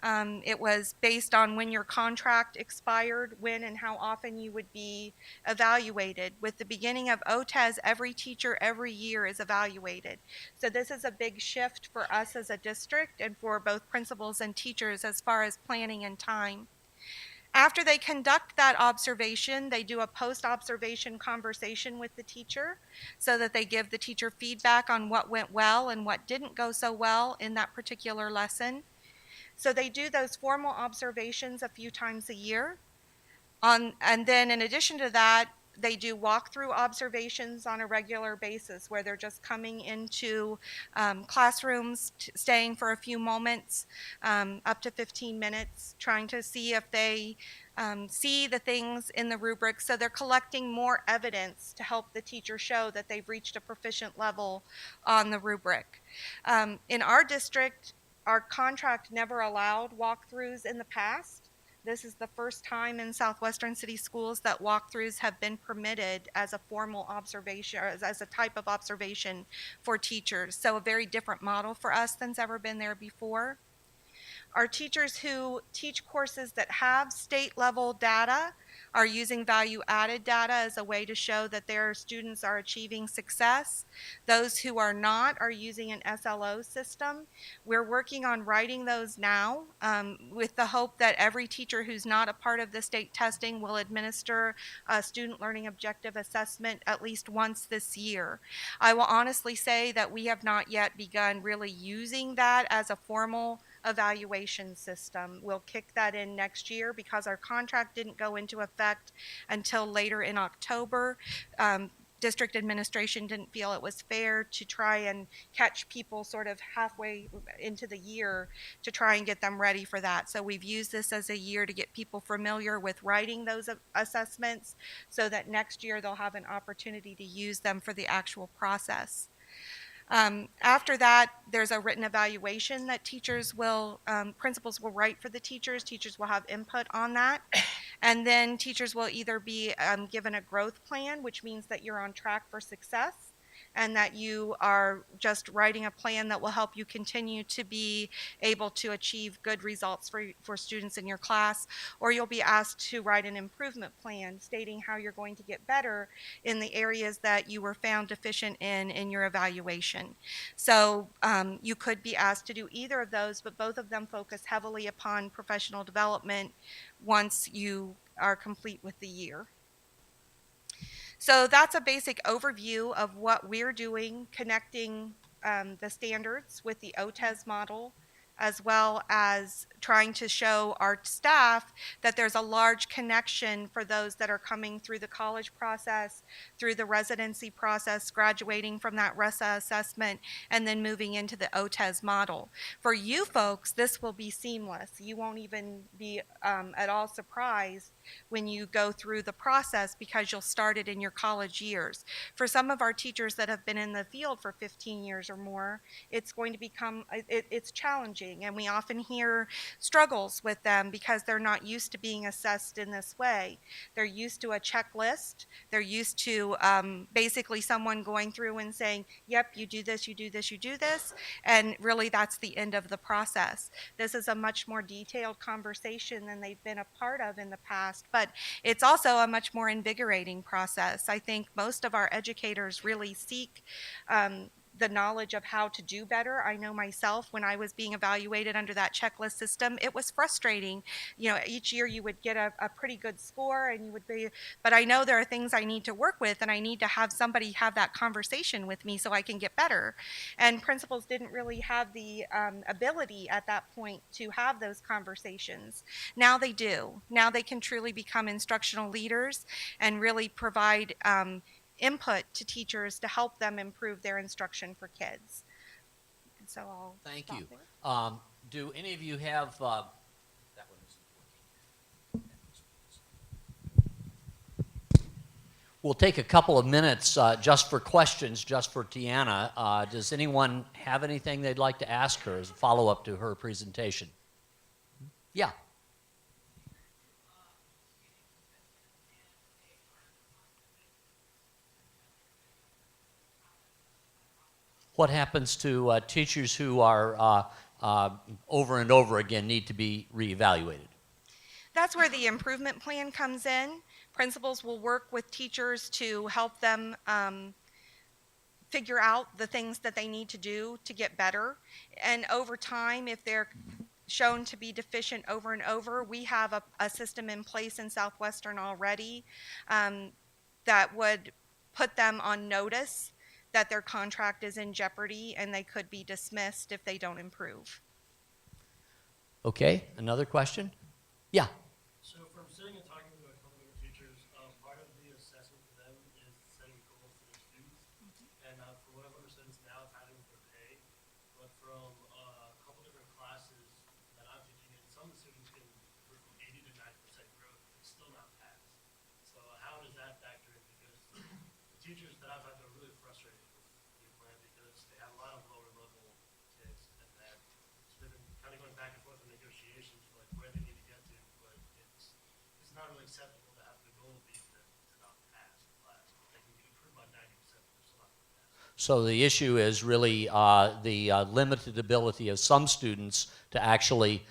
It was based on when your contract expired, when and how often you would be evaluated. With the beginning of OTES, every teacher every year is evaluated. So this is a big shift for us as a district and for both principals and teachers as far as planning and time. After they conduct that observation, they do a post-observation conversation with the teacher so that they give the teacher feedback on what went well and what didn't go so well in that particular lesson. So they do those formal observations a few times a year. And then in addition to that, they do walkthrough observations on a regular basis where they're just coming into classrooms, staying for a few moments, up to 15 minutes, trying to see if they see the things in the rubric. So they're collecting more evidence to help the teacher show that they've reached a proficient level on the rubric. In our district, our contract never allowed walkthroughs in the past. This is the first time in Southwestern City Schools that walkthroughs have been permitted as a formal observation, or as a type of observation for teachers. So a very different model for us than's ever been there before. Our teachers who teach courses that have state level data are using value-added data as a way to show that their students are achieving success. Those who are not are using an SLO system. We're working on writing those now with the hope that every teacher who's not a part of the state testing will administer a student learning objective assessment at least once this year. I will honestly say that we have not yet begun really using that as a formal evaluation system. We'll kick that in next year because our contract didn't go into effect until later in October. District administration didn't feel it was fair to try and catch people sort of halfway into the year to try and get them ready for that. So we've used this as a year to get people familiar with writing those assessments so that next year they'll have an opportunity to use them for the actual process. After that, there's a written evaluation that principals will write for the teachers. Teachers will have input on that. And then teachers will either be given a growth plan, which means that you're on track for success and that you are just writing a plan that will help you continue to be able to achieve good results for students in your class, or you'll be asked to write an improvement plan stating how you're going to get better in the areas that you were found deficient in your evaluation. So you could be asked to do either of those, but both of them focus heavily upon professional development once you are complete with the year. So that's a basic overview of what we're doing, connecting the standards with the OTES model, as well as trying to show our staff that there's a large connection for those that are coming through the college process, through the residency process, graduating from that RESA assessment, and then moving into the OTES model. For you folks, this will be seamless. You won't even be at all surprised when you go through the process because you'll start it in your college years. For some of our teachers that have been in the field for 15 years or more, it's going to become, it's challenging, and we often hear struggles with them because they're not used to being assessed in this way. They're used to a checklist. They're used to basically someone going through and saying, yep, you do this, you do this, you do this, and really that's the end of the process. This is a much more detailed conversation than they've been a part of in the past, but it's also a much more invigorating process. I think most of our educators really seek the knowledge of how to do better. I know myself, when I was being evaluated under that checklist system, it was frustrating. You know, each year you would get a pretty good score and you would be, but I know there are things I need to work with and I need to have somebody have that conversation with me so I can get better. And principals didn't really have the ability at that point to have those conversations. Now they do. Now they can truly become instructional leaders and really provide input to teachers to help them improve their instruction for kids. And so I'll Thank stop you. there. Do any of you have, that one isn't working. We'll take a couple of minutes just for questions, just for Tiana. Does anyone have anything they'd like to ask her as a follow-up to her presentation? Yeah. What happens to teachers who are over and over again need to be reevaluated? That's where the improvement plan comes in. Principals will work with teachers to help them figure out the things that they need to do to get better. And over time, if they're shown to be deficient over and over. We have a system in place in Southwestern already that would put them on notice that their contract is in jeopardy and they could be dismissed if they don't improve. Okay, another question? Yeah. So from sitting and talking to a couple of teachers, part of the assessment for them is setting goals for their students. And from what I've understood, it's now tied in with their pay. But from a couple different classes that I'm teaching in, some students can improve from 80 to 90% growth and still not pass. So how does that factor in? Because the teachers that I've had are really frustrated with the plan because they have a lot of lower level kids and that so they've been kind of going back and forth in negotiations for like where they need to get to, but it's not really acceptable to have the goal be to not pass the class. They can improve by 90%, but they're still not going to pass. So the issue is really the limited ability of some students to actually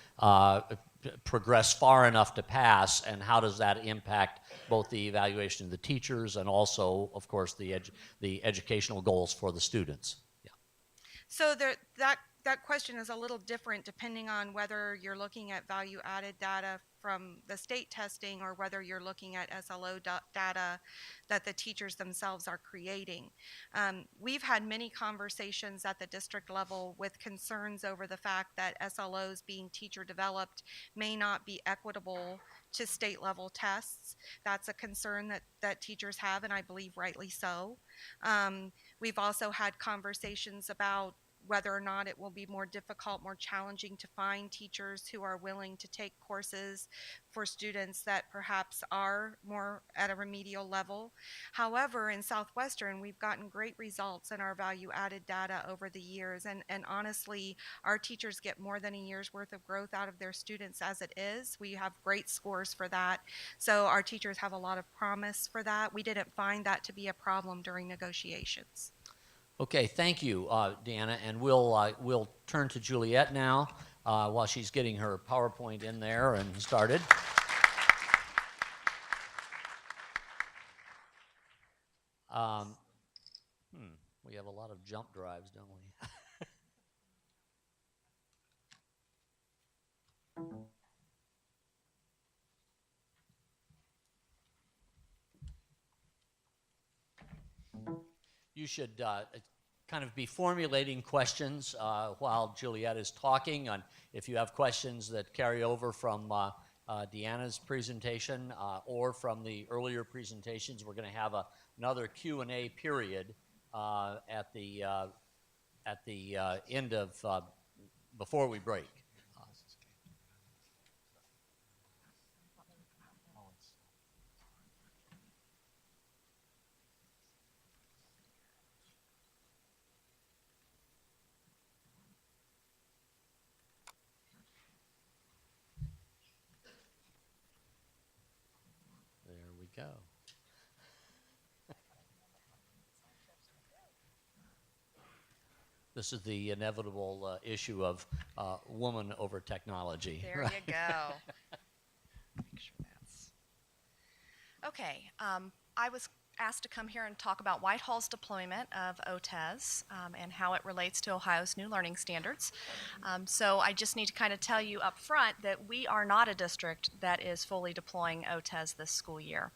progress far enough to pass, and how does that impact both the evaluation of the teachers and also, of course, the educational goals for the students? Yeah. So that question is a little different depending on whether you're looking at value-added data from the state testing or whether you're looking at SLO data that the teachers themselves are creating. We've had many conversations at the district level with concerns over the fact that SLOs being teacher developed may not be equitable to state level tests. That's a concern that teachers have, and I believe rightly so. We've also had conversations about whether or not it will be more difficult, more challenging to find teachers who are willing to take courses for students that perhaps are more at a remedial level. However, in Southwestern, we've gotten great results in our value-added data over the years, and honestly, our teachers get more than a year's worth of growth out of their students as it is. We have great scores for that, so our teachers have a lot of promise for that. We didn't find that to be a problem during negotiations. Okay, thank you, Deanna, and we'll turn to Juliet now while she's getting her PowerPoint in there and started. We have a lot of jump drives, don't we? You should kind of be formulating questions while Juliet is talking. And if you have questions that carry over from Deanna's presentation or from the earlier presentations, we're going to have another Q&A period at the end of before we break. There we go. This is the inevitable issue of woman over technology. There right? you go. Make sure that's okay. I was asked to come here and talk about Whitehall's deployment of OTES and how it relates to Ohio's new learning standards. So I just need to kind of tell you up front that we are not a district that is fully deploying OTES this school year.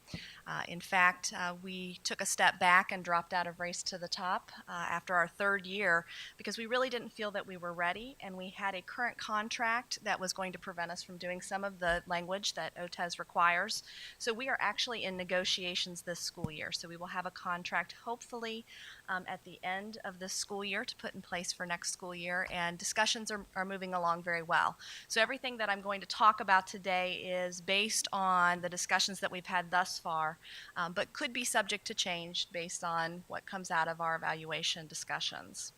In fact, we took a step back and dropped out of Race to the Top after our third year because we really didn't feel that we were ready, and we had a current contract that was going to prevent us from doing some of the language that OTES requires. So we are actually in negotiations this school year. So we will have a contract hopefully at the end of this school year to put in place for next school year, and discussions are moving along very well. So everything that I'm going to talk about today is based on the discussions that we've had thus far, but could be subject to change based on what comes out of our evaluation discussions.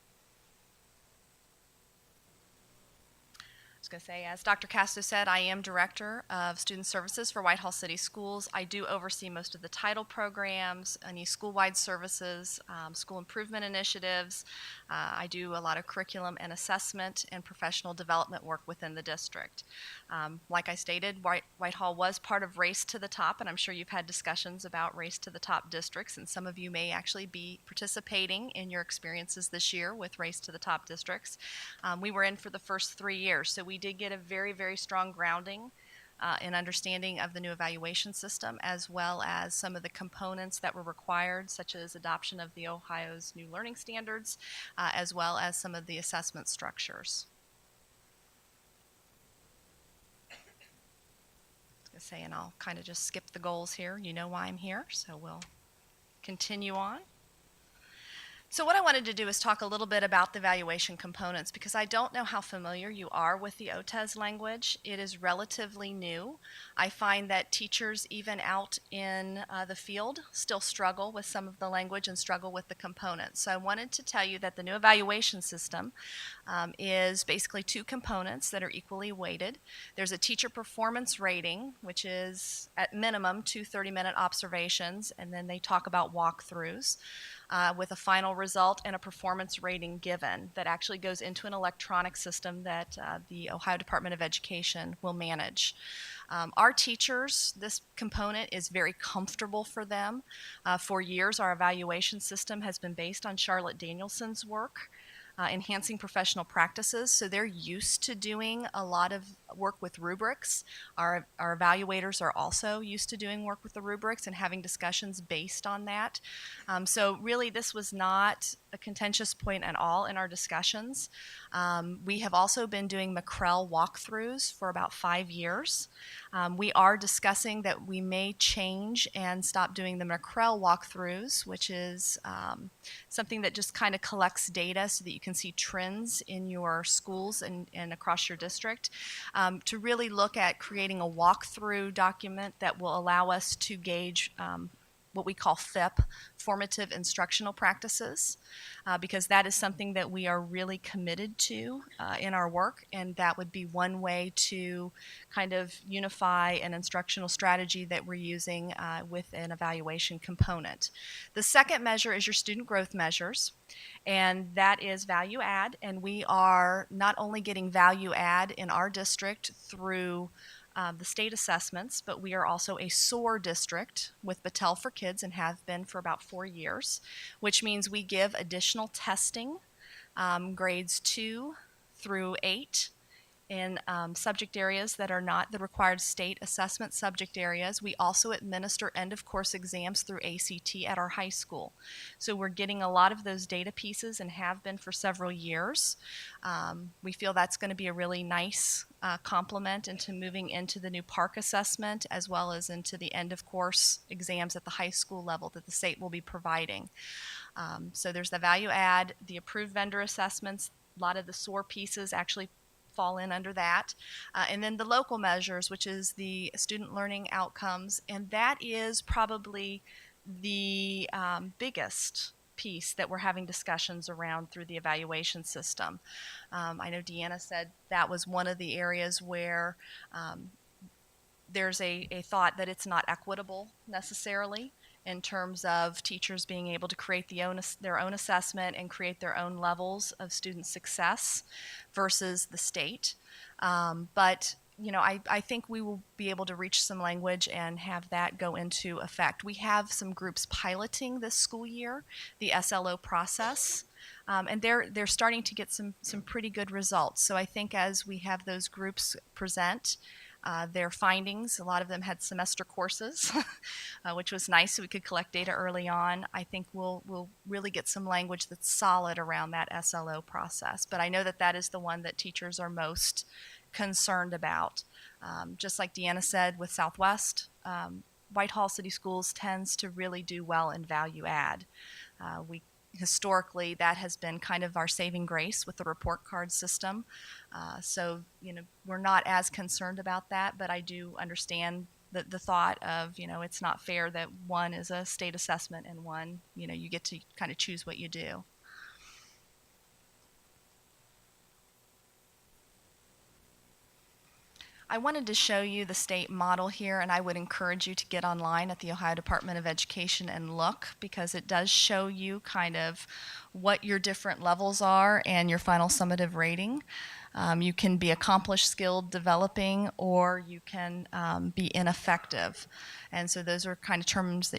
I was going to say, as Dr. Casto said, I am Director of Student Services for Whitehall City Schools. I do oversee most of the title programs, any school-wide services, school improvement initiatives. I do a lot of curriculum and assessment and professional development work within the district. Like I stated, Whitehall was part of Race to the Top, and I'm sure you've had discussions about Race to the Top districts, and some of you may actually be participating in your experiences this year with Race to the Top districts. We were in for the first 3 years, so we we did get a very, very strong grounding in understanding of the new evaluation system, as well as some of the components that were required, such as adoption of the Ohio's new learning standards, as well as some of the assessment structures. And I'll kind of just skip the goals here. You know why I'm here, so we'll continue on. So what I wanted to do is talk a little bit about the evaluation components, because I don't know how familiar you are with the OTES language. It is relatively new. I find that teachers, even out in the field, still struggle with some of the language and struggle with the components. So I wanted to tell you that the new evaluation system is basically two components that are equally weighted. There's a teacher performance rating, which is at minimum 2 30-minute observations, and then they talk about walkthroughs. With a final result and a performance rating given that actually goes into an electronic system that the Ohio Department of Education will manage. Our teachers, this component is very comfortable for them. For years, our evaluation system has been based on Charlotte Danielson's work. Enhancing professional practices, so they're used to doing a lot of work with rubrics. Our evaluators are also used to doing work with the rubrics and having discussions based on that. So really this was not a contentious point at all in our discussions. We have also been doing McCrell walkthroughs for about 5 years. We are discussing that we may change and stop doing the McCrell walkthroughs, which is something that just kind of collects data so that you can see trends in your schools and across your district, to really look at creating a walkthrough document that will allow us to gauge what we call FIP, formative instructional practices, because that is something that we are really committed to in our work, and that would be one way to kind of unify an instructional strategy that we're using with an evaluation component. The second measure is your student growth measures, and that is value add, and we are not only getting value add in our district through the state assessments, but we are also a SOAR district with Battelle for Kids and have been for about 4 years, which means we give additional testing, grades 2 through 8, in subject areas that are not the required state assessment subject areas. We also administer end-of-course exams through ACT at our high school. So we're getting a lot of those data pieces and have been for several years. We feel that's going to be a really nice complement into moving into the new park assessment, as well as into the end-of-course exams at the high school level that the state will be providing. So there's the value add, the approved vendor assessments. A lot of the SOAR pieces actually fall in under that. And then the local measures, which is the student learning outcomes, and that is probably the biggest piece that we're having discussions around through the evaluation system. I know Deanna said that was one of the areas where there's a thought that it's not equitable necessarily in terms of teachers being able to create their own assessment and create their own levels of student success versus the state. But you know, I think we will be able to reach some language and have that go into effect. We have some groups piloting this school year, the SLO process, and they're starting to get some pretty good results. So I think as we have those groups present their findings, a lot of them had semester courses, which was nice, so we could collect data early on. I think we'll really get some language that's solid around that SLO process. But I know that that is the one that teachers are most concerned about. Just like Deanna said with Southwest, Whitehall City Schools tends to really do well in value add. Historically, that has been kind of our saving grace with the report card system. So, you know, we're not as concerned about that, but I do understand the thought of, you know, it's not fair that one is a state assessment and one, you know, you get to kind of choose what you do. I wanted to show you the state model here, and I would encourage you to get online at the Ohio Department of Education and look, because it does show you kind of what your different levels are and your final summative rating. You can be accomplished, skilled, developing, or you can be ineffective. And so those are kind of terms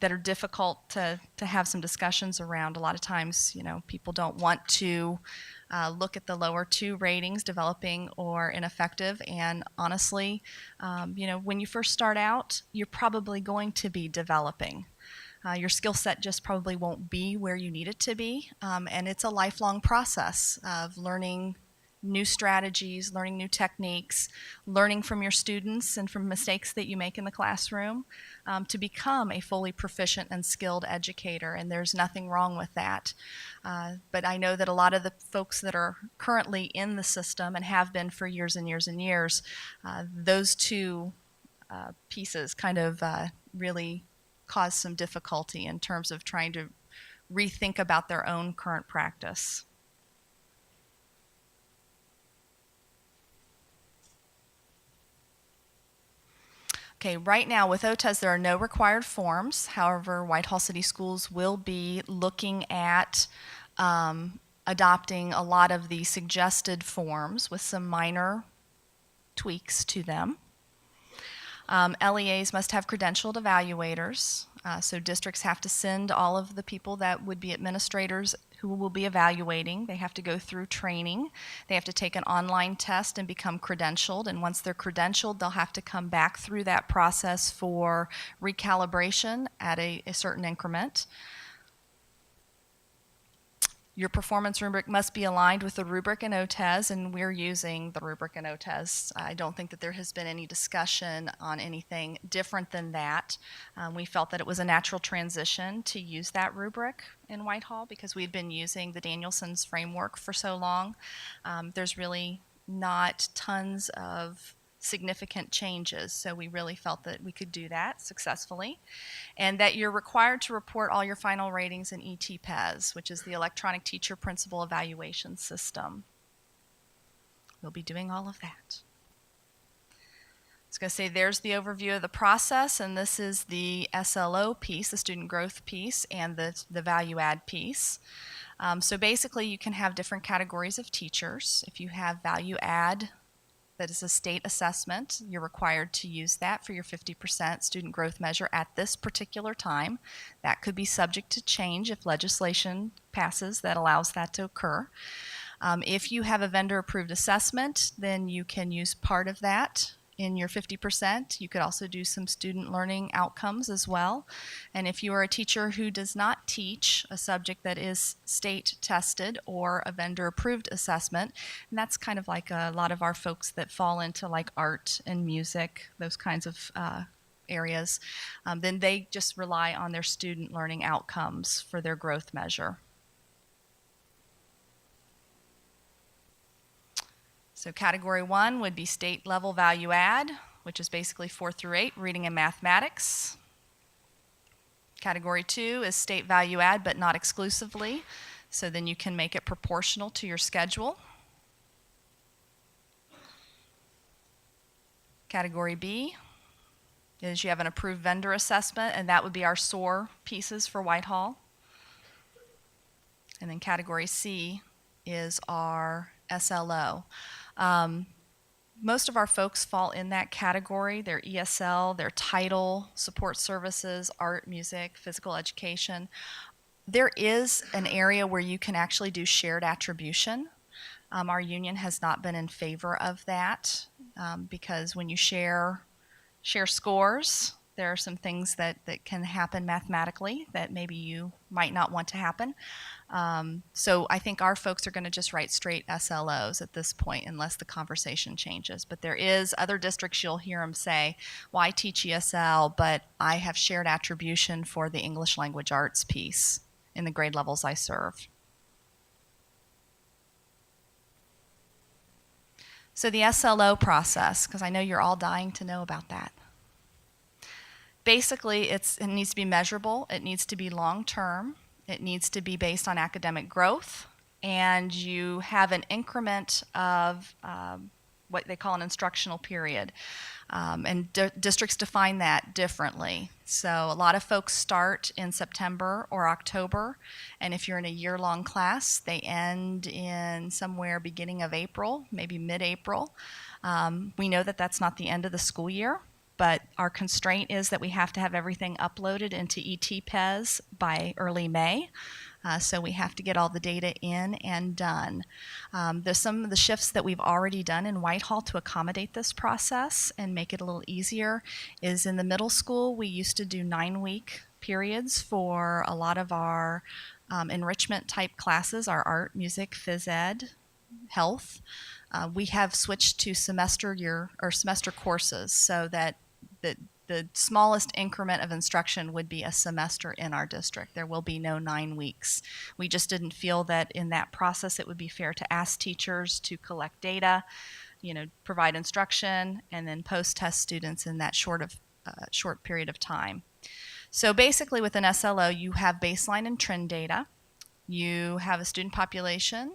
that are difficult to have some discussions around. A lot of times, you know, people don't want to look at the lower two ratings, developing or ineffective. And honestly, when you first start out, you're probably going to be developing. Your skill set just probably won't be where you need it to be. And it's a lifelong process of learning new strategies, learning new techniques, learning from your students and from mistakes that you make in the classroom to become a fully proficient and skilled educator. And there's nothing wrong with that. But I know that a lot of the folks that are currently in the system and have been for years and years and years, those two pieces kind of really cause some difficulty in terms of trying to rethink about their own current practice. Okay, right now with OTES there are no required forms. However, Whitehall City Schools will be looking at adopting a lot of the suggested forms with some minor tweaks to them. LEAs must have credentialed evaluators, so districts have to send all of the people that would be administrators who will be evaluating. They have to go through training. They have to take an online test and become credentialed, and once they're credentialed, they'll have to come back through that process for recalibration at a certain increment. Your performance rubric must be aligned with the rubric in OTES, and we're using the rubric in OTES. I don't think that there has been any discussion on anything different than that. We felt that it was a natural transition to use that rubric in Whitehall because we'd been using the Danielson's framework for so long. There's really not tons of significant changes, so we really felt that we could do that successfully. And that you're required to report all your final ratings in ETPES, which is the Electronic Teacher Principal Evaluation System. We'll be doing all of that. I was going to say there's the overview of the process, and this is the SLO piece, the student growth piece, and the value add piece. So basically you can have different categories of teachers. If you have value add, that is a state assessment, you're required to use that for your 50% student growth measure at this particular time. That could be subject to change if legislation passes that allows that to occur. If you have a vendor approved assessment, then you can use part of that in your 50%. You could also do some student learning outcomes as well. And if you are a teacher who does not teach a subject that is state tested or a vendor approved assessment, and that's kind of like a lot of our folks that fall into like art and music, those kinds of areas, then they just rely on their student learning outcomes for their growth measure. So category 1 would be state level value add, which is basically 4 through 8, reading and mathematics. Category 2 is state value add, but not exclusively. So then you can make it proportional to your schedule. Category B is you have an approved vendor assessment, and that would be our SOAR pieces for Whitehall. And then category C is our SLO. Most of our folks fall in that category. They're ESL, they're title, support services, art, music, physical education. There is an area where you can actually do shared attribution. Our union has not been in favor of that because when you share scores, there are some things that can happen mathematically that maybe you might not want to happen. So I think our folks are going to just write straight SLOs at this point unless the conversation changes. But there is other districts you'll hear them say, well, I teach ESL, but I have shared attribution for the English language arts piece in the grade levels I serve. So the SLO process, because I know you're all dying to know about that. Basically, it needs to be measurable, it needs to be long-term, it needs to be based on academic growth, and you have an increment of what they call an instructional period. And districts define that differently. So a lot of folks start in September or October, and if you're in a year-long class, they end in somewhere beginning of April, maybe mid-April. We know that that's not the end of the school year, but our constraint is that we have to have everything uploaded into ETPES by early May. So we have to get all the data in and done. There's some of the shifts that we've already done in Whitehall to accommodate this process and make it a little easier is in the middle school, we used to do 9-week periods for a lot of our enrichment type classes, our art, music, phys ed, health. We have switched to semester courses so that the smallest increment of instruction would be a semester in our district. There will be no 9 weeks. We just didn't feel that in that process it would be fair to ask teachers to collect data, provide instruction, and then post-test students in that short period of time. So basically with an SLO, you have baseline and trend data. You have a student population.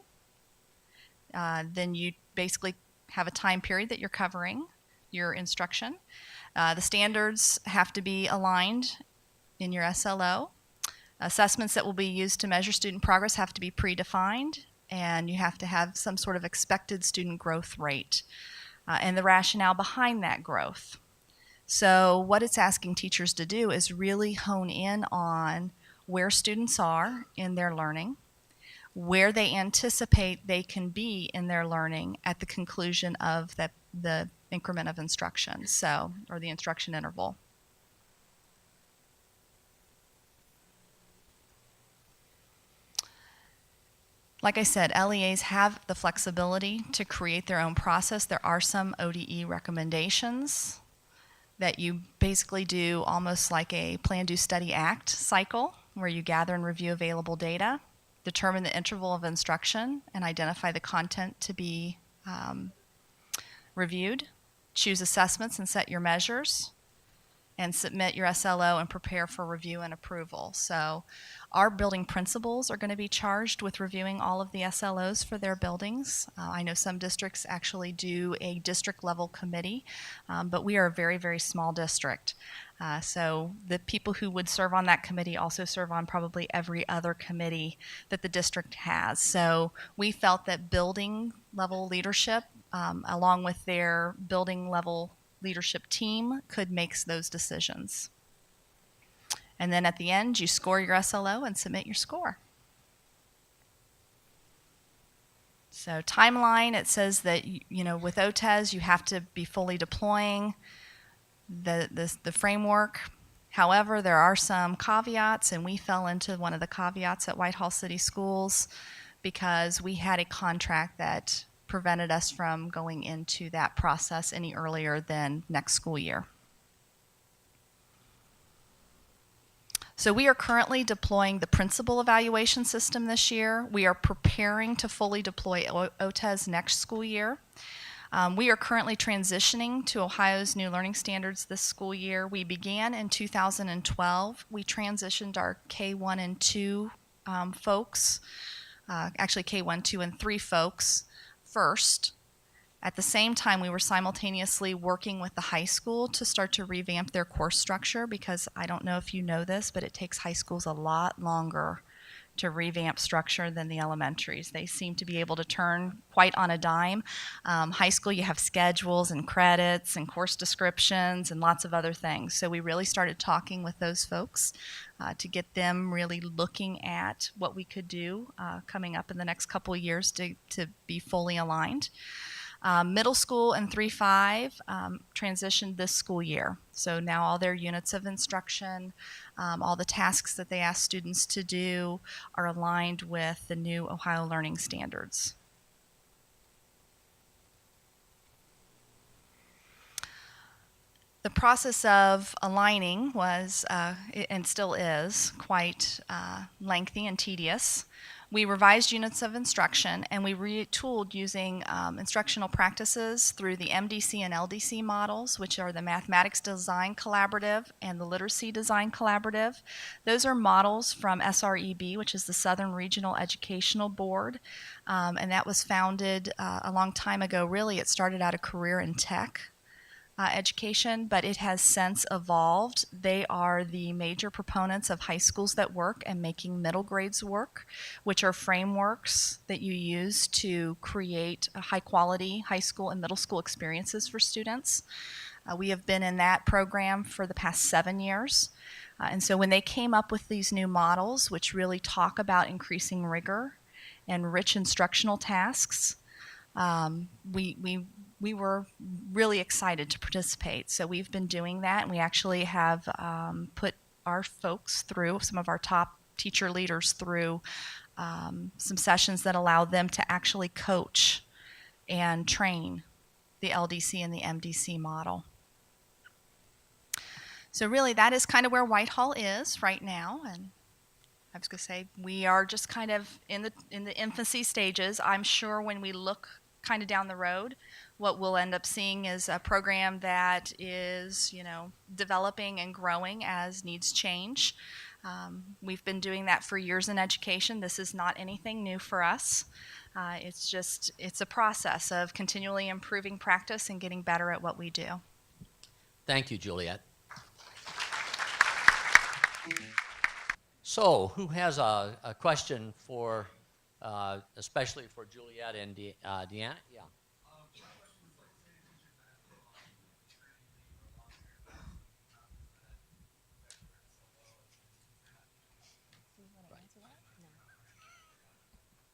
Then you basically have a time period that you're covering your instruction. The standards have to be aligned in your SLO. Assessments that will be used to measure student progress have to be predefined, and you have to have some sort of expected student growth rate and the rationale behind that growth. So what it's asking teachers to do is really hone in on where students are in their learning, where they anticipate they can be in their learning at the conclusion of the increment of instruction, or the instruction interval. Like I said, LEAs have the flexibility to create their own process. There are some ODE recommendations that you basically do almost like a plan, do, study, act cycle, where you gather and review available data, determine the interval of instruction, and identify the content to be reviewed, choose assessments and set your measures, and submit your SLO and prepare for review and approval. So our building principals are going to be charged with reviewing all of the SLOs for their buildings. I know some districts actually do a district level committee, but we are a very, very small district. So the people who would serve on that committee also serve on probably every other committee that the district has. So we felt that building level leadership, along with their building level leadership team, could make those decisions. And then at the end, you score your SLO and submit your score. So timeline, it says that with OTES, you have to be fully deploying the framework. However, there are some caveats, and we fell into one of the caveats at Whitehall City Schools because we had a contract that prevented us from going into that process any earlier than next school year. So we are currently deploying the principal evaluation system this year. We are preparing to fully deploy OTES next school year. We are currently transitioning to Ohio's new learning standards this school year. We began in 2012. We transitioned our K1 and 2 folks, actually K1, 2, and 3 folks first. At the same time, we were simultaneously working with the high school to start to revamp their course structure, because I don't know if you know this, but it takes high schools a lot longer to revamp structure than the elementaries. They seem to be able to turn quite on a dime. High school, you have schedules and credits and course descriptions and lots of other things. So we really started talking with those folks to get them really looking at what we could do coming up in the next couple of years to be fully aligned. Middle school and 3-5 transitioned this school year. So now all their units of instruction, all the tasks that they ask students to do are aligned with the new Ohio learning standards. The process of aligning was, and still is, quite lengthy and tedious. We revised units of instruction, and we retooled using instructional practices through the MDC and LDC models, which are the Mathematics Design Collaborative and the Literacy Design Collaborative. Those are models from SREB, which is the Southern Regional Educational Board, and that was founded a long time ago. Really, it started out a career in tech. education, but it has since evolved. They are the major proponents of high schools that work and making middle grades work, which are frameworks that you use to create high quality high school and middle school experiences for students. We have been in that program for the past 7 years. And so when they came up with these new models, which really talk about increasing rigor and rich instructional tasks, we were really excited to participate. So we've been doing that, and we actually have put our folks through, some of our top teacher leaders through some sessions that allow them to actually coach and train the LDC and the MDC model. So really that is kind of where Whitehall is right now, and I was going to say we are just kind of in the infancy stages. I'm sure when we look kind of down the road, what we'll end up seeing is a program that is, developing and growing as needs change. We've been doing that for years in education. This is not anything new for us. It's a process of continually improving practice and getting better at what we do. Thank you, Juliet. So, who has a question for, especially for Juliet and Deanna? Yeah.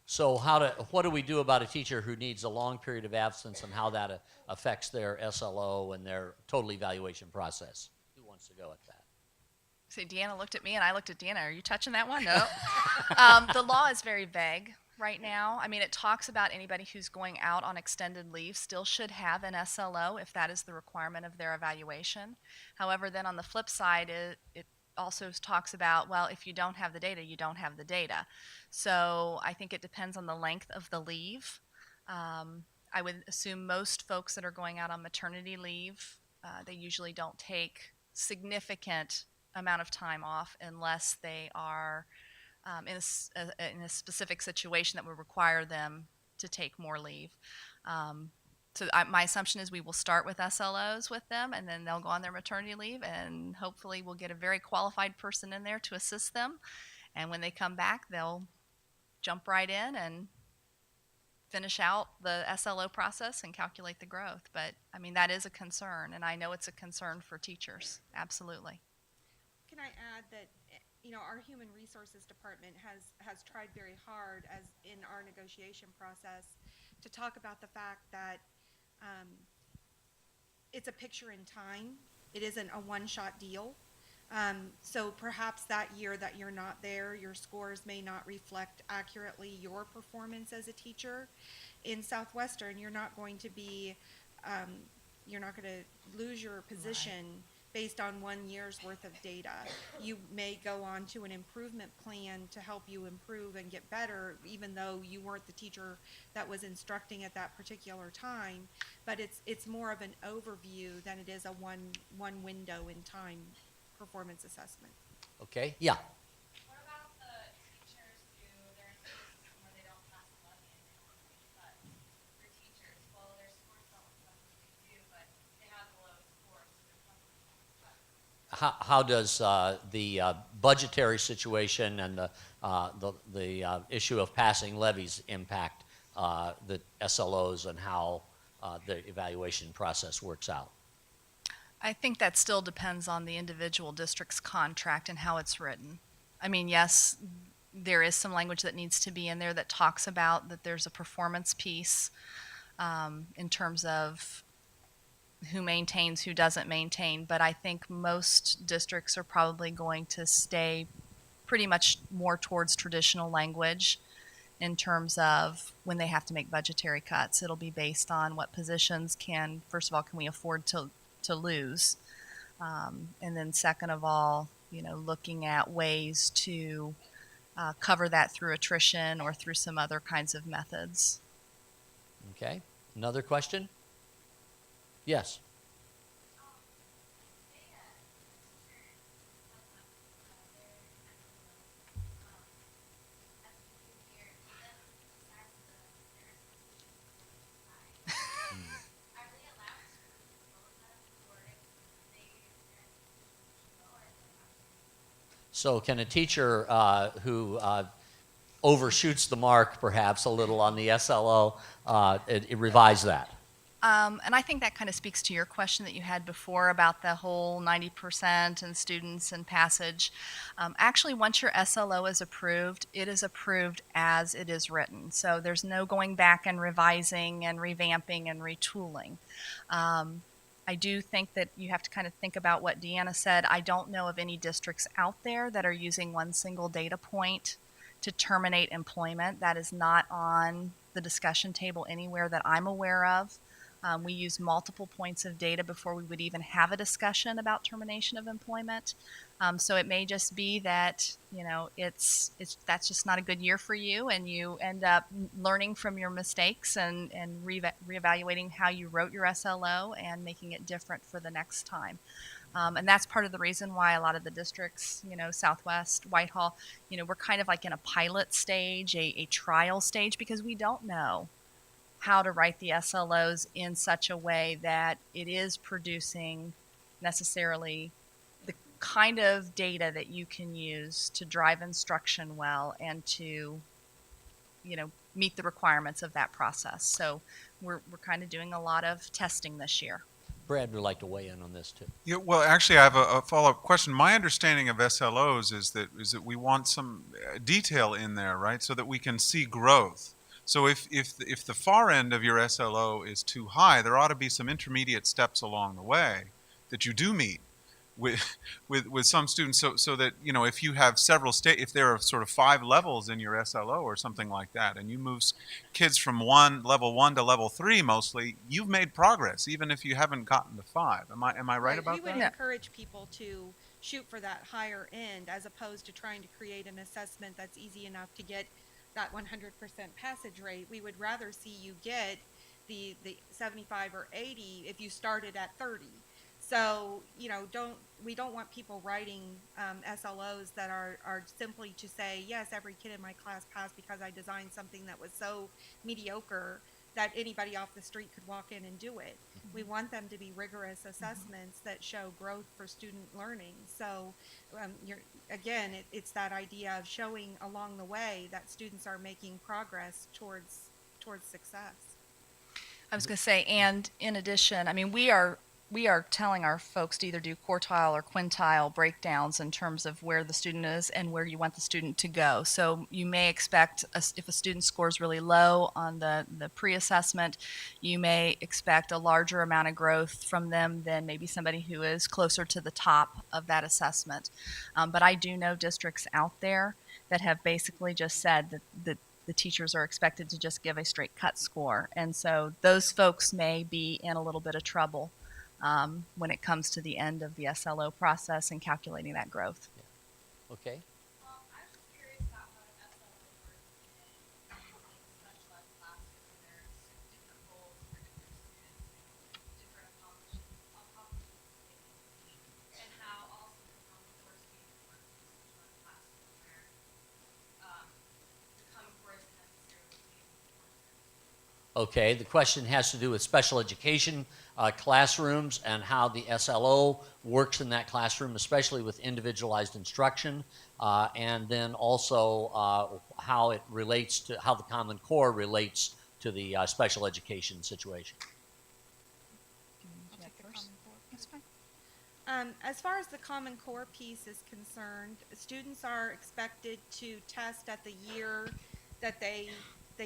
So what do we do about a teacher who needs a long period of absence and how that affects their SLO and their total evaluation process? Who wants to go at that? So Deanna looked at me and I looked at Deanna. Are you touching that one? No. The law is very vague right now. I mean, it talks about anybody who's going out on extended leave still should have an SLO if that is the requirement of their evaluation. However, then on the flip side, it also talks about, well, if you don't have the data, you don't have the data. So I think it depends on the length of the leave. I would assume most folks that are going out on maternity leave, they usually don't take significant amount of time off unless they are in a specific situation that would require them to take more leave. So my assumption is we will start with SLOs with them, and then they'll go on their maternity leave, and hopefully we'll get a very qualified person in there to assist them. And when they come back, they'll jump right in and finish out the SLO process and calculate the growth. But, I mean, that is a concern, and I know it's a concern for teachers, absolutely. Can I add that, our Human Resources Department has tried very hard as in our negotiation process to talk about the fact that it's a picture in time. It isn't a one-shot deal. So perhaps that year that you're not there, your scores may not reflect accurately your performance as a teacher. In Southwestern, you're not going to lose your position based on 1 year's worth of data. You may go on to an improvement plan to help you improve and get better, even though you weren't the teacher that was instructing at that particular time. But it's more of an overview than it is a one window in time performance assessment. Okay, yeah. What about the teachers who they're in a system where they don't pass the levy and they don't get cut? For teachers, well, their scores don't reflect what they do, but they have the lowest scores, so they're probably not cut. How does the budgetary situation and the issue of passing levies impact the SLOs and how the evaluation process works out? I think that still depends on the individual district's contract and how it's written. I mean, yes, there is some language that needs to be in there that talks about that there's a performance piece in terms of who maintains, who doesn't maintain, but I think most districts are probably going to stay pretty much more towards traditional language in terms of when they have to make budgetary cuts. It'll be based on what positions first of all, can we afford to lose? And then second of all, looking at ways to cover that through attrition or through some other kinds of methods. Okay, another question? Yes. So can a teacher who overshoots the mark perhaps a little on the SLO revise that? And I think that kind of speaks to your question that you had before about the whole 90% and students and passage. Actually, once your SLO is approved, it is approved as it is written. So there's no going back and revising and revamping and retooling. I do think that you have to kind of think about what Deanna said. I don't know of any districts out there that are using one single data point to terminate employment. That is not on the discussion table anywhere that I'm aware of. We use multiple points of data before we would even have a discussion about termination of employment. So it may just be that that's just not a good year for you, and you end up learning from your mistakes and reevaluating how you wrote your SLO and making it different for the next time. And that's part of the reason why a lot of the districts, Southwest, Whitehall, we're kind of like in a pilot stage, a trial stage, because we don't know how to write the SLOs in such a way that it is producing necessarily the kind of data that you can use to drive instruction well and to, meet the requirements of that process. So we're kind of doing a lot of testing this year. Brad would like to weigh in on this too. Yeah, well, actually, I have a follow-up question. My understanding of SLOs is that we want some detail in there, right, so that we can see growth. So if the far end of your SLO is too high, there ought to be some intermediate steps along the way that you do meet with some students, so that if you have if there are sort of 5 levels in your SLO or something like that, and you move kids from level 1 to level 3, mostly you've made progress, even if you haven't gotten to 5. Am I right about that? We would that? encourage people to shoot for that higher end, as opposed to trying to create an assessment that's easy enough to get that 100% passage rate. We would rather see you get the 75 or 80 if you started at 30. So we don't want people writing SLOs that are simply to say, yes, every kid in my class passed because I designed something that was so mediocre that anybody off the street could walk in and do it. We want them to be rigorous assessments that show growth for student learning. So it's that idea of showing along the way that students are making progress towards success. I was going to say, and in addition, I mean, we are telling our folks to either do quartile or quintile breakdowns in terms of where the student is and where you want the student to go. So you may expect, if a student scores really low on the pre-assessment, you may expect a larger amount of growth from them than maybe somebody who is closer to the top of that assessment. But I do know districts out there that have basically just said that the teachers are expected to just give a straight cut score. And so those folks may be in a little bit of trouble when it comes to the end of the SLO process and calculating that growth. Okay. I was just curious about how an SLO works in special ed classes where there's different goals for different students and different accomplishments and how also the Common Core standard works in special ed classes where the Common Core isn't necessarily being enforced. Okay, the question has to do with special education classrooms and how the SLO works in that classroom, especially with individualized instruction, and then also how it relates to how the Common Core relates to the special education situation. As far as the Common Core piece is concerned, students are expected to test at the year that they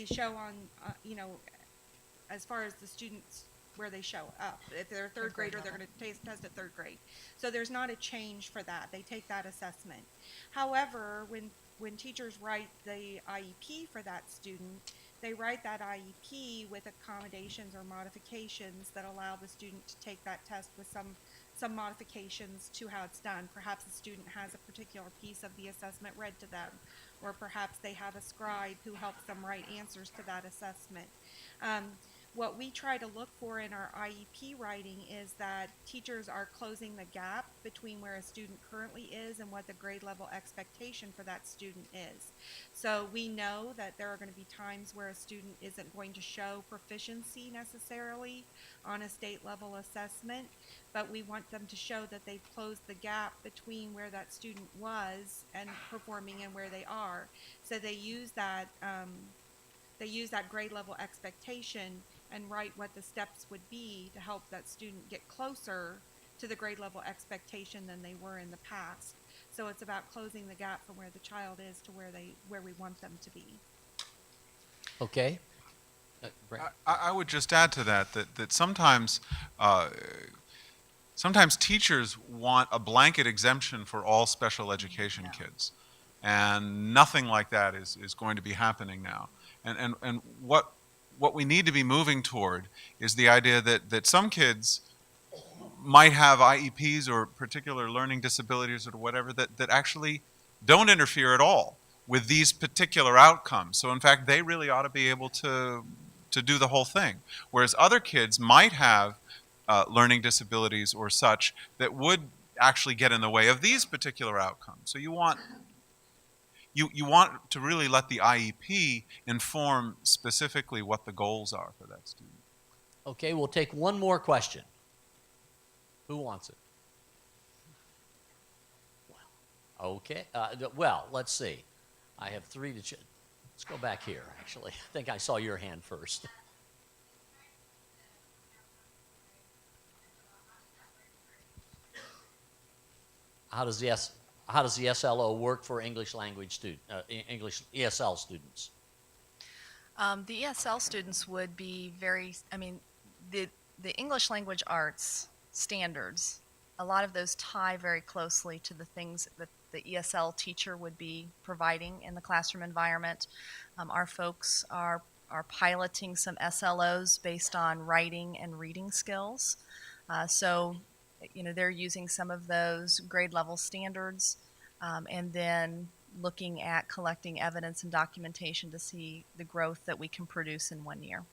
show on, as far as the students where they show up. If they're a third grader, they're going to test at third grade. So there's not a change for that. They take that assessment. However, when teachers write the IEP for that student, they write that IEP with accommodations or modifications that allow the student to take that test with some modifications to how it's done. Perhaps the student has a particular piece of the assessment read to them, or perhaps they have a scribe who helps them write answers to that assessment. what we try to look for in our IEP writing is that teachers are closing the gap between where a student currently is and what the grade level expectation for that student is. So we know that there are going to be times where a student isn't going to show proficiency necessarily on a state level assessment, but we want them to show that they've closed the gap between where that student was and performing and where they are. So they use that grade level expectation and write what the steps would be to help that student get closer to the grade level expectation than they were in the past. So it's about closing the gap from where the child is to where we want them to be. Okay. Brent? I would just add to that sometimes sometimes teachers want a blanket exemption for all special education kids, and nothing like that is going to be happening now. And what we need to be moving toward is the idea that some kids might have IEPs or particular learning disabilities or whatever that actually don't interfere at all with these particular outcomes. So in fact, they really ought to be able to do the whole thing. Whereas other kids might have learning disabilities or such that would actually get in the way of these particular outcomes. So you want to really let the IEP inform specifically what the goals are for that student. Okay, we'll take one more question. Who wants it? Okay, well, let's see. I have three to choose. Let's go back here, actually. I think I saw your hand first. How does the SLO work for English language student, English ESL students? The ESL students would be the English language arts standards, a lot of those tie very closely to the things that the ESL teacher would be providing in the classroom environment. Our folks are piloting some SLOs based on writing and reading skills. So they're using some of those grade level standards and then looking at collecting evidence and documentation to see the growth that we can produce in 1 year.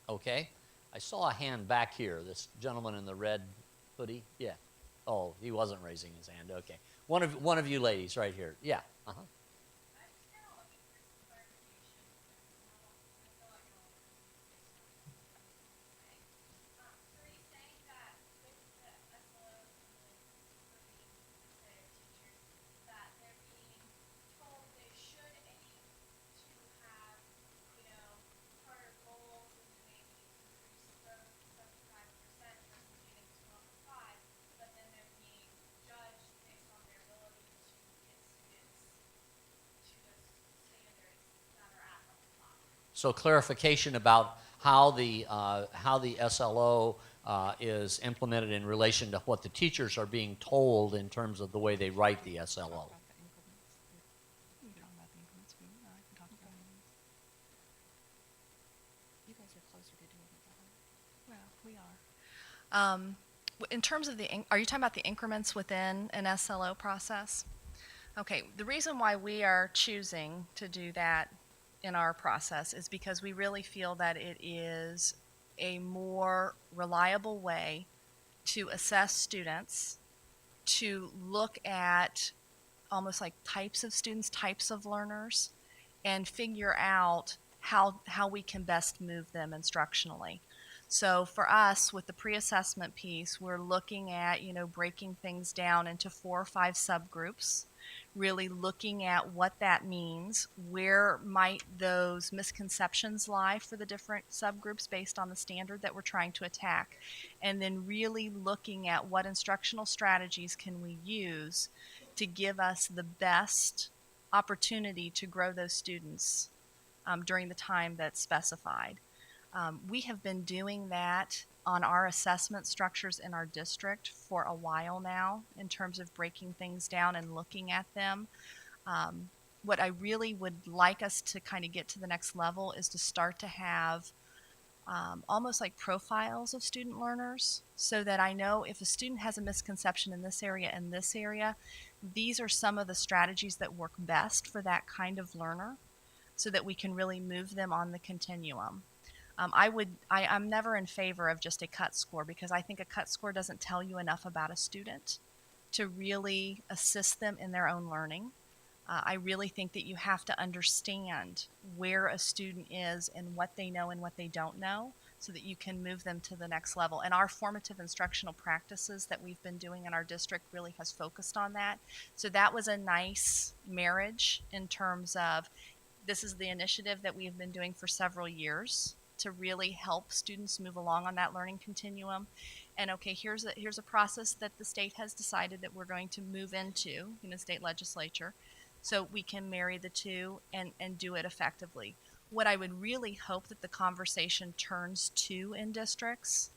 Okay. I saw a hand back here, this gentleman in the red hoodie. Yeah. Oh, he wasn't raising his hand. Okay. One of you ladies right here. Yeah. Uh-huh. So clarification about how the SLO is implemented in relation to what the teachers are being told in terms of the way they write the SLO. In terms of are you talking about the increments within an SLO process? Okay, the reason why we are choosing to do that in our process is because we really feel that it is a more reliable way to assess students, to look at almost like types of students, types of learners, and figure out how we can best move them instructionally. So for us, with the pre-assessment piece, we're looking at, breaking things down into 4 or 5 subgroups, really looking at what that means, where might those misconceptions lie for the different subgroups based on the standard that we're trying to attack, and then really looking at what instructional strategies can we use to give us the best opportunity to grow those students during the time that's specified. We have been doing that on our assessment structures in our district for a while now in terms of breaking things down and looking at them. What I really would like us to kind of get to the next level is to start to have almost like profiles of student learners, so that I know if a student has a misconception in this area and this area, these are some of the strategies that work best for that kind of learner, so that we can really move them on the continuum. I'm never in favor of just a cut score, because I think a cut score doesn't tell you enough about a student to really assist them in their own learning. I really think that you have to understand where a student is and what they know and what they don't know, so that you can move them to the next level. And our formative instructional practices that we've been doing in our district really has focused on that. So that was a nice marriage in terms of, this is the initiative that we've been doing for several years to really help students move along on that learning continuum. And okay, here's a process that the state has decided that we're going to move into in the state legislature, so we can marry the two and do it effectively. What I would really hope that the conversation turns to in districts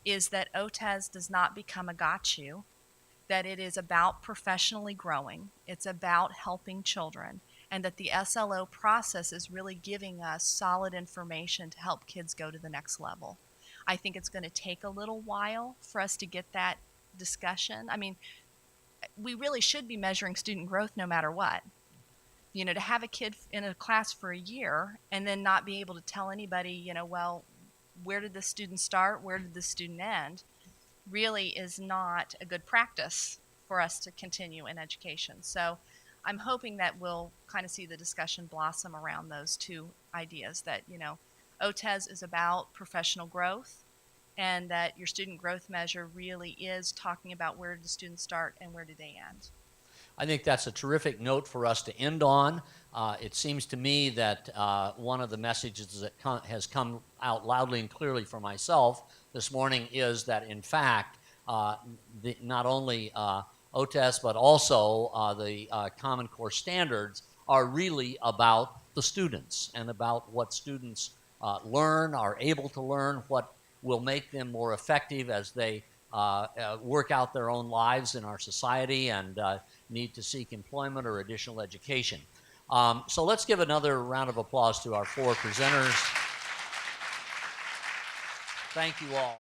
is that OTES does not become a got you, that it is about professionally growing, it's about helping children, and that the SLO process is really giving us solid information to help kids go to the next level. I think it's going to take a little while for us to get that discussion. I mean, we really should be measuring student growth no matter what. You know, to have a kid in a class for a year and then not be able to tell anybody, you know, well, where did the student start, where did the student end, really is not a good practice for us to continue in education. So I'm hoping that we'll kind of see the discussion blossom around those two ideas, that, you know, OTES is about professional growth, and that your student growth measure really is talking about where did the students start and where do they end. I think that's a terrific note for us to end on. It seems to me that one of the messages that has come out loudly and clearly for myself this morning is that, in fact, not only OTES but also the Common Core standards are really about the students and about what students learn, are able to learn, what will make them more effective as they work out their own lives in our society and need to seek employment or additional education. So let's give another round of applause to our four presenters. Thank you all.